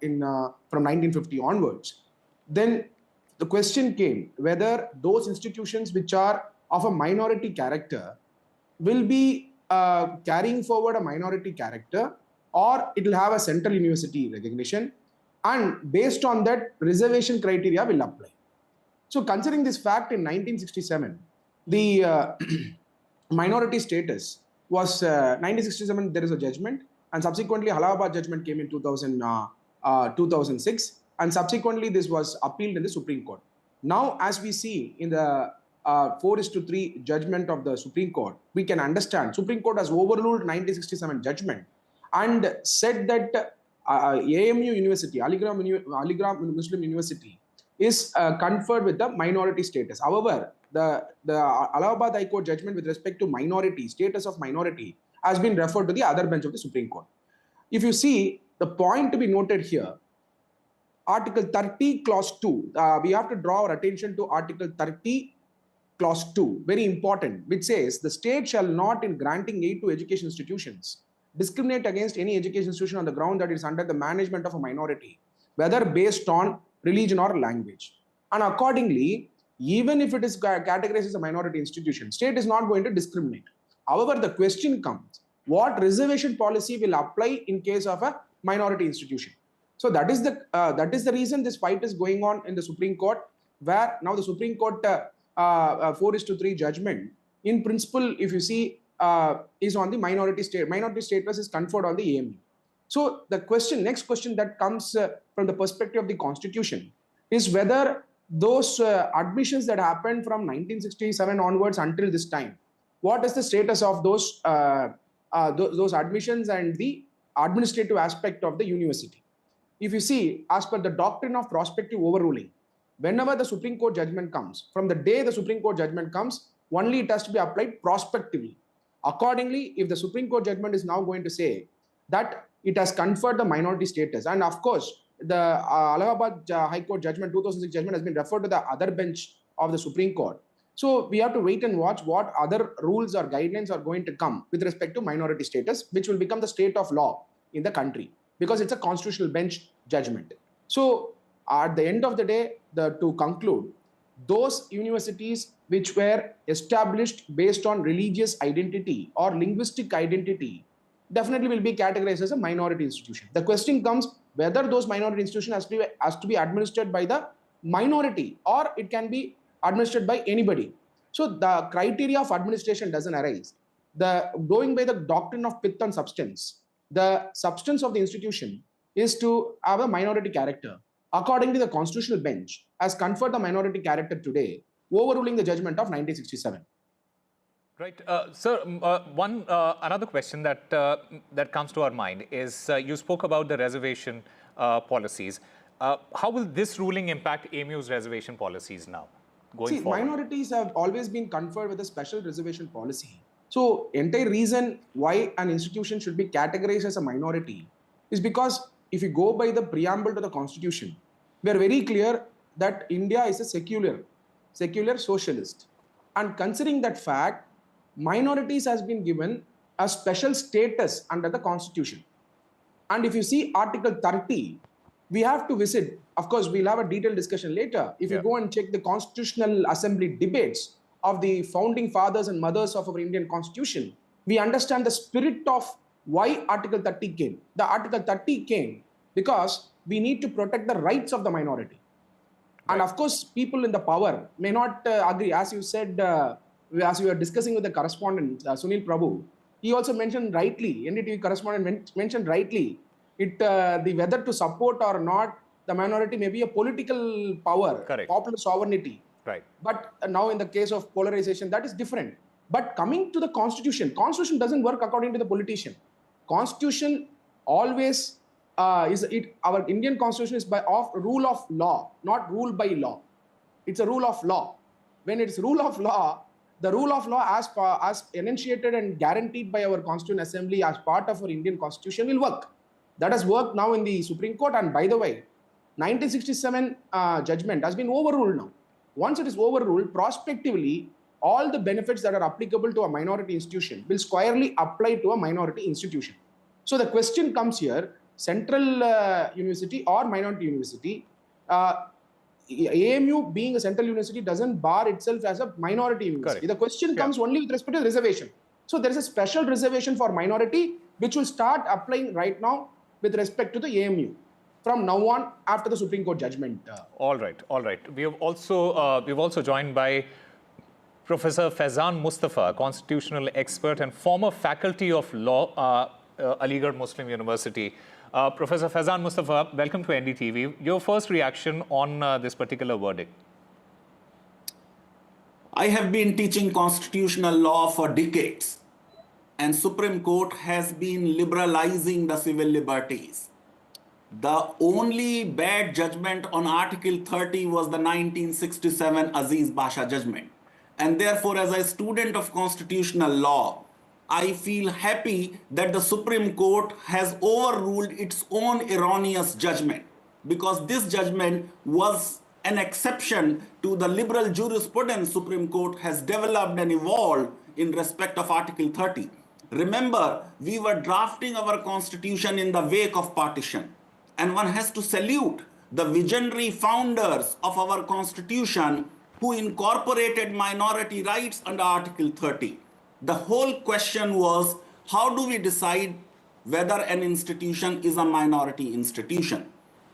from 1950 onwards. Then the question came whether those institutions which are of a minority character will be carrying forward a minority character, or it will have a central university recognition, and based on that, reservation criteria will apply. So considering this fact, in 1967, the minority status was 1967, there is a judgment, and subsequently Allahabad judgment came in 2006, and subsequently this was appealed in the Supreme Court. Now, as we see in the 4:3 judgment of the Supreme Court, we can understand Supreme Court has overruled 1967 judgment, and said that AMU University, Aligarh Muslim University, is conferred with the minority status. However, the Allahabad High Court judgment with respect to minority, status of minority, has been referred to the other bench of the Supreme Court. If you see, the point to be noted here, Article 30, Clause 2, we have to draw our attention to Article 30, Clause 2, very important, which says, the state shall not, in granting aid to education institutions, discriminate against any education institution on the ground that it is under the management of a minority, whether based on religion or language. And accordingly, even if it is categorized as a minority institution, state is not going to discriminate. However, the question comes, what reservation policy will apply in case of a minority institution? So that is the reason this fight is going on in the Supreme Court, where now the Supreme Court 4:3 judgment, in principle, if you see, is on the minority state. Minority status is conferred on the AMU. So the next question that comes from the perspective of the Constitution is whether those admissions that happened from 1967 onwards until this time, what is the status of those admissions and the administrative aspect of the university? If you see, as per the doctrine of prospective overruling, whenever the Supreme Court judgment comes, from the day the Supreme Court judgment comes, only it has to be applied prospectively. Accordingly, if the Supreme Court judgment is now going to say that it has conferred the minority status, and of course, the Allahabad High Court judgment, 2006 judgment, has been referred to the other bench of the Supreme Court. So we have to wait and watch what other rules or guidelines are going to come with respect to minority status, which will become the state of law in the country, because it's a constitutional bench judgment. So at the end of the day, to conclude, those universities which were established based on religious identity or linguistic identity definitely will be categorized as a minority institution. The question comes whether those minority institutions has to be administered by the minority or it can be administered by anybody. So the criteria of administration doesn't arise. Going by the doctrine of pith and substance, the substance of the institution is to have a minority character. According to the constitutional bench, has conferred the minority character today, overruling the judgment of 1967. Right, sir. Another question that comes to our mind is you spoke about the reservation policies. How will this ruling impact AMU's reservation policies now going forward? Minorities have always been conferred with a special reservation policy. So, entire reason why an institution should be categorized as a minority is because if you go by the preamble to the Constitution, we are very clear that India is a secular socialist. And considering that fact, minorities has been given a special status under the Constitution. And if you see Article 30, we have to visit, of course, we'll have a detailed discussion later. If you go and check the Constitutional Assembly debates of the founding fathers and mothers of our Indian Constitution, we understand the spirit of why Article 30 came. The Article 30 came because we need to protect the rights of the minority. Right. And of course, people in the power may not agree. As you said, as we were discussing with the correspondent, Sunil Prabhu, he also mentioned rightly, NDTV correspondent mentioned rightly, the whether to support or not the minority may be a political power, popular sovereignty. Right. But now in the case of polarization, that is different. But coming to the Constitution doesn't work according to the politician. Constitution always our Indian Constitution is rule of law, not rule by law. It's a rule of law. When it's rule of law, the rule of law as enunciated and guaranteed by our Constituent Assembly as part of our Indian Constitution will work. That has worked now in the Supreme Court. And by the way, 1967 judgment has been overruled now. Once it is overruled, prospectively, all the benefits that are applicable to a minority institution will squarely apply to a minority institution. So the question comes here, central university or minority university, AMU being a central university doesn't bar itself as a minority university. The question comes only with respect to the reservation. So there is a special reservation for minority which will start applying right now with respect to the AMU from now on after the Supreme Court judgment. All right. We have also joined by Professor Faizan Mustafa, constitutional expert and former faculty of law, Aligarh Muslim University. Professor Faizan Mustafa, welcome to NDTV. Your first reaction on this particular verdict? I have been teaching constitutional law for decades. and Supreme Court has been liberalizing the civil liberties. The only bad judgment on Article 30 was the 1967 Aziz Basha judgment. And therefore, as a student of constitutional law, I feel happy that the Supreme Court has overruled its own erroneous judgment, because this judgment was an exception to the liberal jurisprudence Supreme Court has developed and evolved in respect of Article 30. Remember, we were drafting our constitution in the wake of partition. And one has to salute the visionary founders of our constitution who incorporated minority rights under Article 30. The whole question was, how do we decide whether an institution is a minority institution?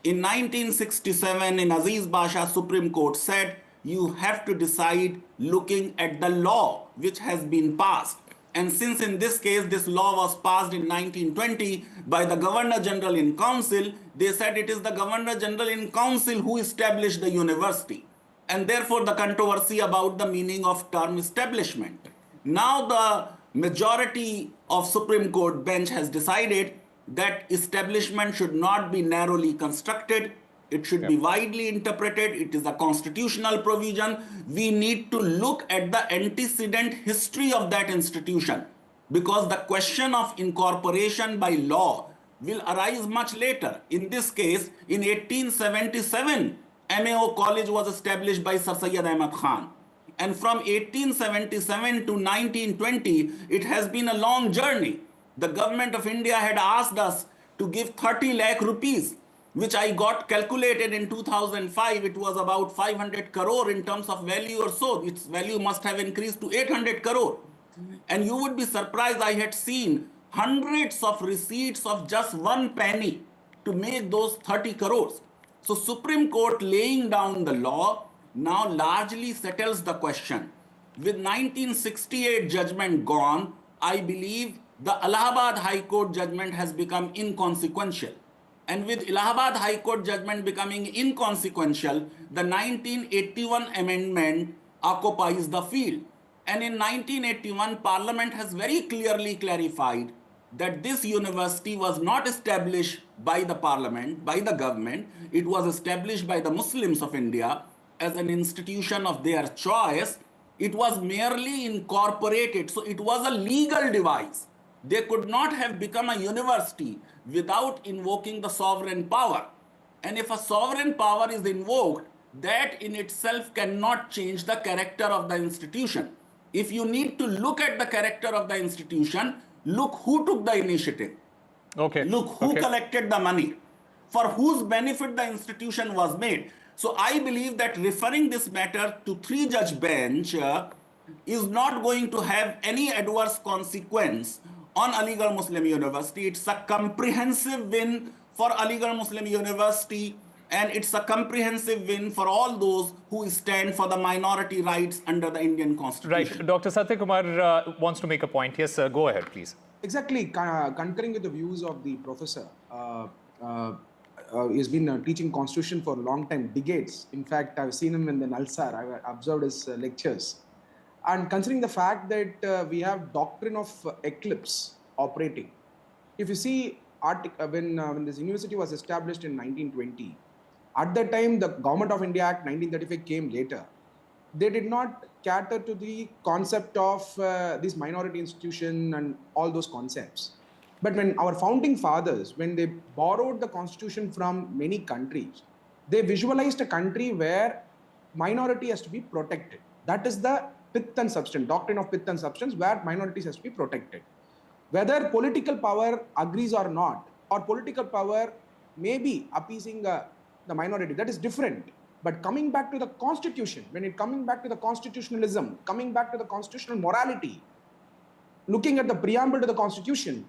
In 1967, in Aziz Basha, Supreme Court said, you have to decide looking at the law which has been passed. And since in this case, this law was passed in 1920 by the Governor General in Council, they said it is the Governor General in Council who established the university. And therefore, the controversy about the meaning of term establishment. Now the majority of Supreme Court bench has decided that establishment should not be narrowly constructed. It should be widely interpreted. It is a constitutional provision. We need to look at the antecedent history of that institution, because the question of incorporation by law will arise much later. In this case, in 1877, MAO College was established by Sir Syed Ahmad Khan. And from 1877 to 1920, it has been a long journey. The government of India had asked us to give 30 lakh rupees, which I got calculated in 2005. It was about 500 crore in terms of value or so. Its value must have increased to 800 crore. And you would be surprised, I had seen hundreds of receipts of just 1 penny to make those 30 crores. So Supreme Court laying down the law now largely settles the question. With 1968 judgment gone, I believe the Allahabad High Court judgment has become inconsequential. And with Allahabad High Court judgment becoming inconsequential, the 1981 amendment occupies the field. And in 1981, Parliament has very clearly clarified that this university was not established by the Parliament, by the government. It was established by the Muslims of India as an institution of their choice. It was merely incorporated, so it was a legal device. They could not have become a university without invoking the sovereign power. And if a sovereign power is invoked, that in itself cannot change the character of the institution. If you need to look at the character of the institution, look who took the initiative. Okay. Look who collected the money, for whose benefit the institution was made. So I believe that referring this matter to 3-judge bench is not going to have any adverse consequence on Aligarh Muslim University. It's a comprehensive win for Aligarh Muslim University, and it's a comprehensive win for all those who stand for the minority rights under the Indian Constitution. Right. Dr. Satya Kumar wants to make a point. Yes, sir. Go ahead, please. Exactly. Concurring with the views of the professor, he's been teaching Constitution for a long time, decades. In fact, I've seen him in the Nalsar. I've observed his lectures. And considering the fact that we have doctrine of eclipse operating, if you see when this university was established in 1920, at that time the Government of India Act 1935 came later. They did not cater to the concept of this minority institution and all those concepts. But when our founding fathers, when they borrowed the constitution from many countries, they visualized a country where minority has to be protected. That is the pith and substance, doctrine of pith and substance, where minorities has to be protected. Whether political power agrees or not, or political power may be appeasing the minority, that is different. But coming back to the constitution, when it coming back to the constitutionalism, coming back to the constitutional morality, looking at the preamble to the constitution,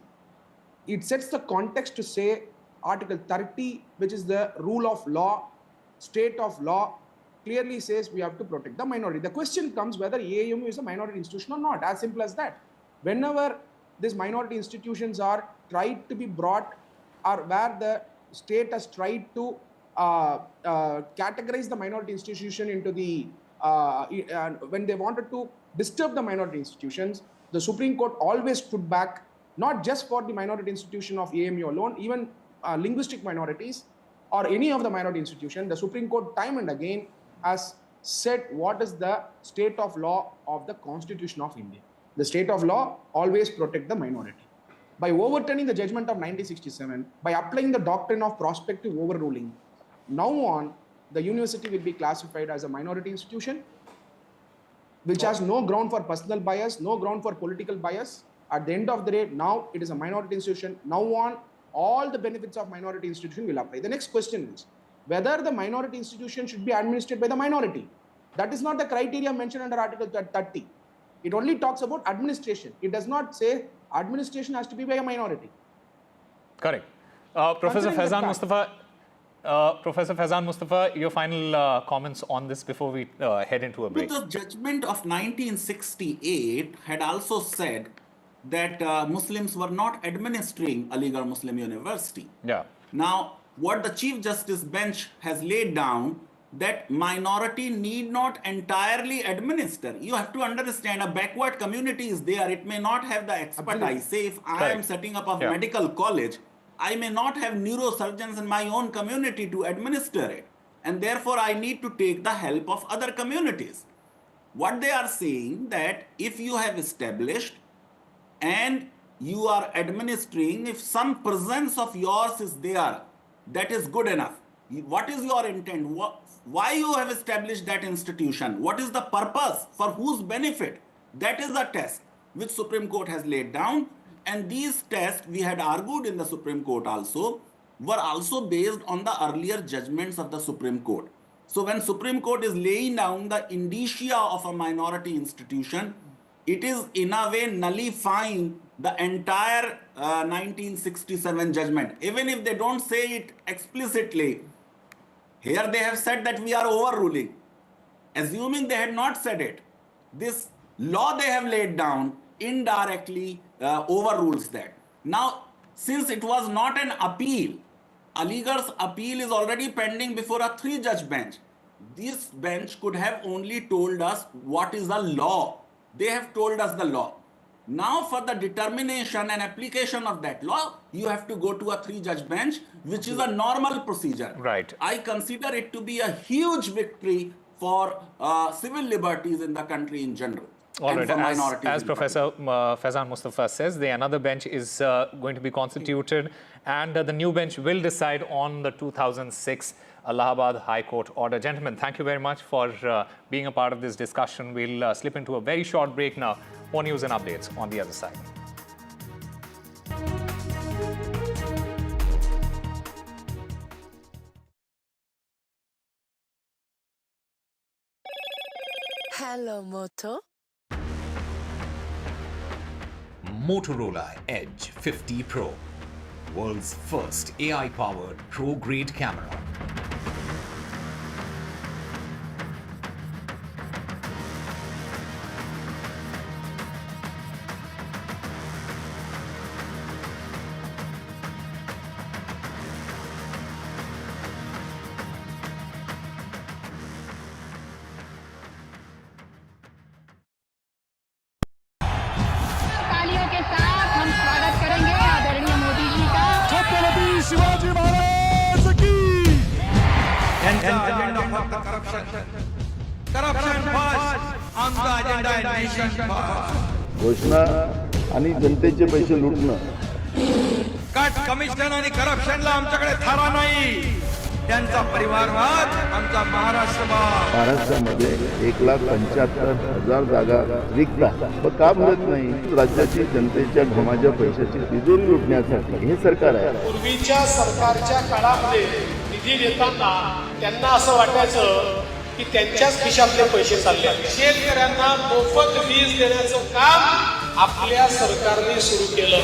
it sets the context to say Article 30, which is the rule of law, state of law, clearly says we have to protect the minority. The question comes whether AAMU is a minority institution or not, as simple as that. Whenever these minority institutions are tried to be brought, or where the state has tried to categorize the minority institution into the, when they wanted to disturb the minority institutions, the Supreme Court always stood back, not just for the minority institution of AMU alone, even linguistic minorities or any of the minority institution. The Supreme Court time and again has said what is the state of law of the Constitution of India. The state of law always protect the minority. By overturning the judgment of 1967, by applying the doctrine of prospective overruling, now on, the university will be classified as a minority institution, which has no ground for personal bias, no ground for political bias. At the end of the day, now it is a minority institution. Now on, all the benefits of minority institution will apply. The next question is whether the minority institution should be administered by the minority. That is not the criteria mentioned under Article 30. It only talks about administration. It does not say administration has to be by a minority. Correct. Professor Faizan Mustafa, your final comments on this before we head into a break. The judgment of 1968 had also said that Muslims were not administering Aligarh Muslim University. Yeah. Now, what the Chief Justice bench has laid down, that minority need not entirely administer. You have to understand, a backward community is there. It may not have the expertise. Say if I am setting up a medical college, I may not have neurosurgeons in my own community to administer it. And therefore, I need to take the help of other communities. What they are saying that if you have established and you are administering, if some presence of yours is there, that is good enough. What is your intent? Why you have established that institution? What is the purpose? For whose benefit? That is the test which Supreme Court has laid down. And these tests, we had argued in the Supreme Court also, were also based on the earlier judgments of the Supreme Court. So when Supreme Court is laying down the indicia of a minority institution, it is in a way nullifying the entire 1967 judgment. Even if they don't say it explicitly, here they have said that we are overruling. Assuming they had not said it, this law they have laid down indirectly overrules that. Now, since it was not an appeal, Aligarh's appeal is already pending before a 3-judge bench. This bench could have only told us what is the law. They have told us the law. Now for the determination and application of that law, you have to go to a 3-judge bench, which is a normal procedure. Right. I consider it to be a huge victory for civil liberties in the country in general. All right. As Professor Faizan Mustafa says, another bench is going to be constituted, and the new bench will decide on the 2006 Allahabad High Court order. Gentlemen, thank you very much for being a part of this discussion. We'll slip into a very short break now. More news and updates on the other side. Hello, Moto. Motorola Edge 50 Pro, world's first AI-powered pro-grade camera. Shivaji Maharaj की यांचा agenda फक्त corruption first आमचा agenda आहे nation first घोषणा आणि जनतेचे पैसे लुटणं cut commission आणि करप्शनला आमच्याकडे थारा नाही त्यांचा परिवारवाद आमचा महाराष्ट्रवाद महाराष्ट्रामध्ये 1,75,000 जागा रिक्त पण का भरत नाही राज्याची जनतेच्या घमाच्या पैशाची तिजोरी लुटण्यासाठी हे सरकार आहे पूर्वीच्या सरकारच्या काळामध्ये निधी देताना त्यांना असं वाटायचं की त्यांच्याच खिशातले पैसे चालले शेतकऱ्यांना मोफत वीज देण्याचं काम आपल्या सरकारने सुरू केलं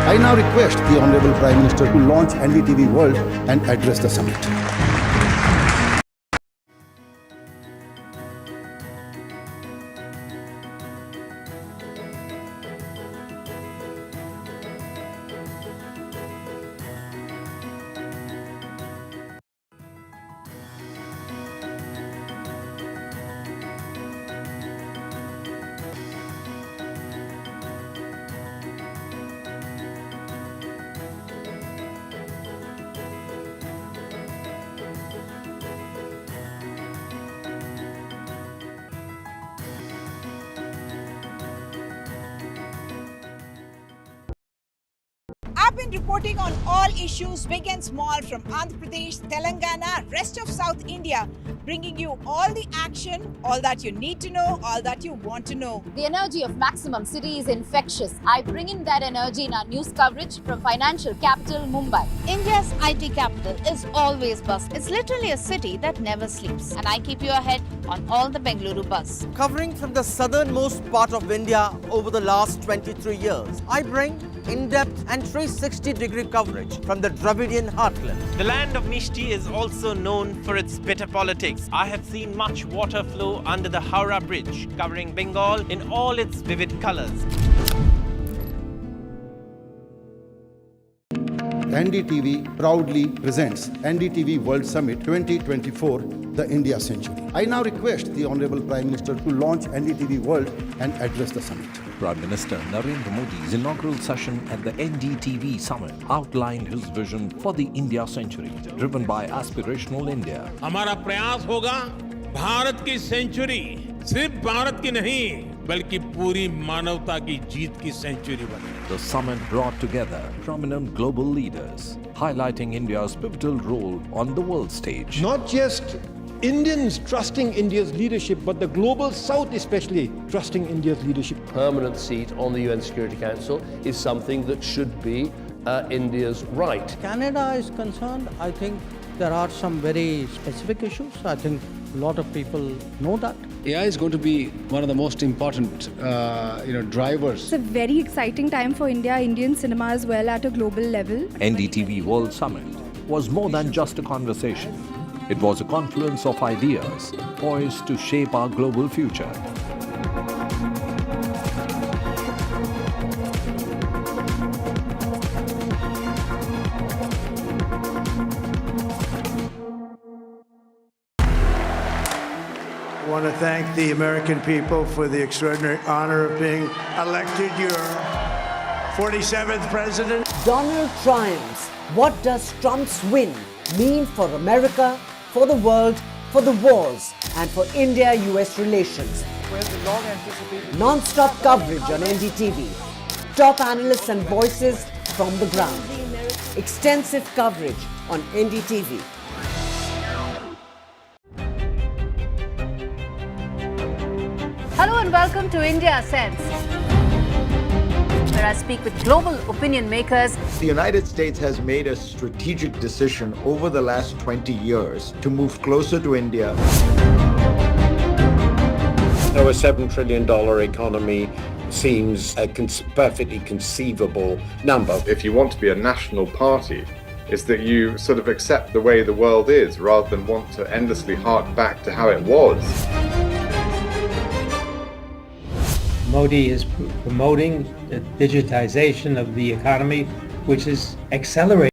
I now request the Honorable Prime Minister to launch NDTV World and address the summit. I've been reporting on all issues, big and small, from Andhra Pradesh, Telangana, rest of South India, bringing you all the action, all that you need to know, all that you want to know. The energy of Maximum City is infectious. I bring in that energy in our news coverage from financial capital Mumbai. India's IT capital is always buzz. It's literally a city that never sleeps. And I keep you ahead on all the Bengaluru buzz. Covering from the southernmost part of India over the last 23 years, I bring in-depth and 360-degree coverage from the Dravidian heartland. The land of Mishti is also known for its bitter politics. I have seen much water flow under the Howrah Bridge, covering Bengal in all its vivid colors. NDTV proudly presents NDTV World Summit 2024, the India Century. I now request the Honorable Prime Minister to launch NDTV World and address the summit. Prime Minister Narendra Modi's inaugural session at the NDTV Summit outlined his vision for the India Century, driven by aspirational India. हमारा प्रयास होगा भारत की century सिर्फ भारत की नहीं बल्कि पूरी मानवता की जीत की सेंचुरी बने. The summit brought together prominent global leaders, highlighting India's pivotal role on the world stage. Not just Indians trusting India's leadership, but the global South especially trusting India's leadership. Permanent seat on the UN Security Council is something that should be India's right. Canada is concerned, I think there are some very specific issues. I think a lot of people know that. AI is going to be one of the most important, drivers. It's a very exciting time for India, Indian cinema as well at a global level. NDTV World Summit was more than just a conversation. It was a confluence of ideas poised to shape our global future. I want to thank the American people for the extraordinary honor of being elected your 47th president. Donald triumphs. What does Trump's win mean for America, for the world, for the wars, and for India-US relations? Non-stop coverage on NDTV. Top analysts and voices from the ground. Extensive coverage on NDTV. Hello and welcome to India Sense, where I speak with global opinion makers. The United States has made a strategic decision over the last 20 years to move closer to India. So a $7 trillion economy seems a perfectly conceivable number. If you want to be a national party, it's that you sort of accept the way the world is rather than want to endlessly hark back to how it was. Modi is promoting the digitization of the economy, which is accelerating.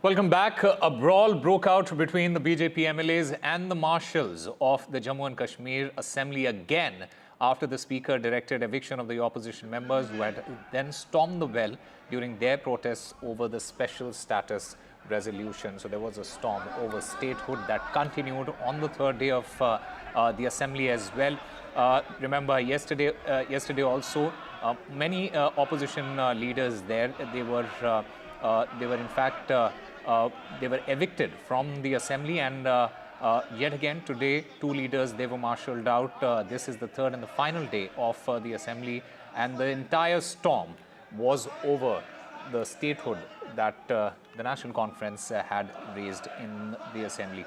Welcome back. A brawl broke out between the BJP MLAs and the marshals of the Jammu and Kashmir Assembly again after the Speaker directed eviction of the opposition members who had then stormed the well during their protests over the special status resolution. So there was a storm over statehood that continued on the third day of the assembly as well. Remember yesterday also many opposition leaders there, they were in fact they were evicted from the assembly, and yet again today two leaders, they were marshalled out. This is the third and the final day of the assembly, and the entire storm was over the statehood that the National Conference had raised in the Assembly.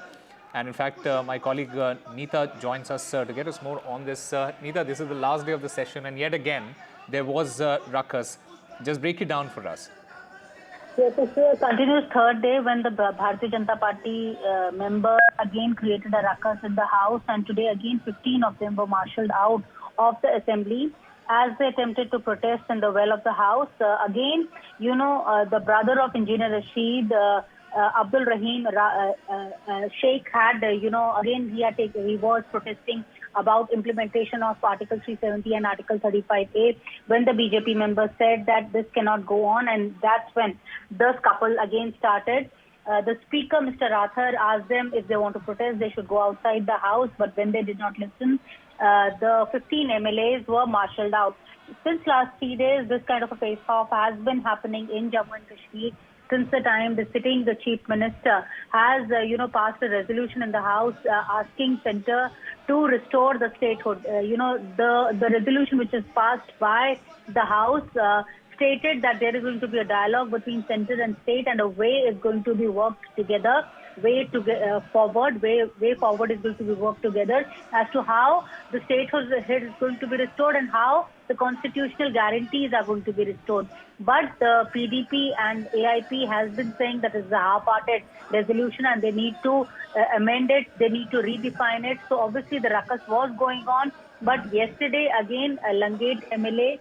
And in fact, my colleague Neeta joins us to get us more on this. Neeta, this is the last day of the session, and yet again there was ruckus. Just break it down for us. Yes, it's a continuous third day when the Bharatiya Janata Party members again created a ruckus in the House, and today again 15 of them were marshalled out of the Assembly as they attempted to protest in the well of the House. Again, the brother of Engineer Rashid, Abdul Rahim Sheikh had, again he was protesting about implementation of Article 370 and Article 35A when the BJP members said that this cannot go on, and that's when the scuffle again started. The speaker, Mr. Rathar, asked them if they want to protest, they should go outside the house. But when they did not listen, the 15 MLAs were marshalled out. Since last 3 days, this kind of a face-off has been happening in Jammu and Kashmir. Since the time the Chief Minister has, passed a resolution in the House asking Centre to restore the statehood. The resolution which is passed by the House stated that there is going to be a dialogue between Centre and State, and a way is going to be worked together. Way forward is going to be worked together as to how the statehood is going to be restored and how the constitutional guarantees are going to be restored. But the PDP and AIP has been saying that it's a half-hearted resolution and they need to amend it, they need to redefine it. So obviously the ruckus was going on. But yesterday again, a Langate MLA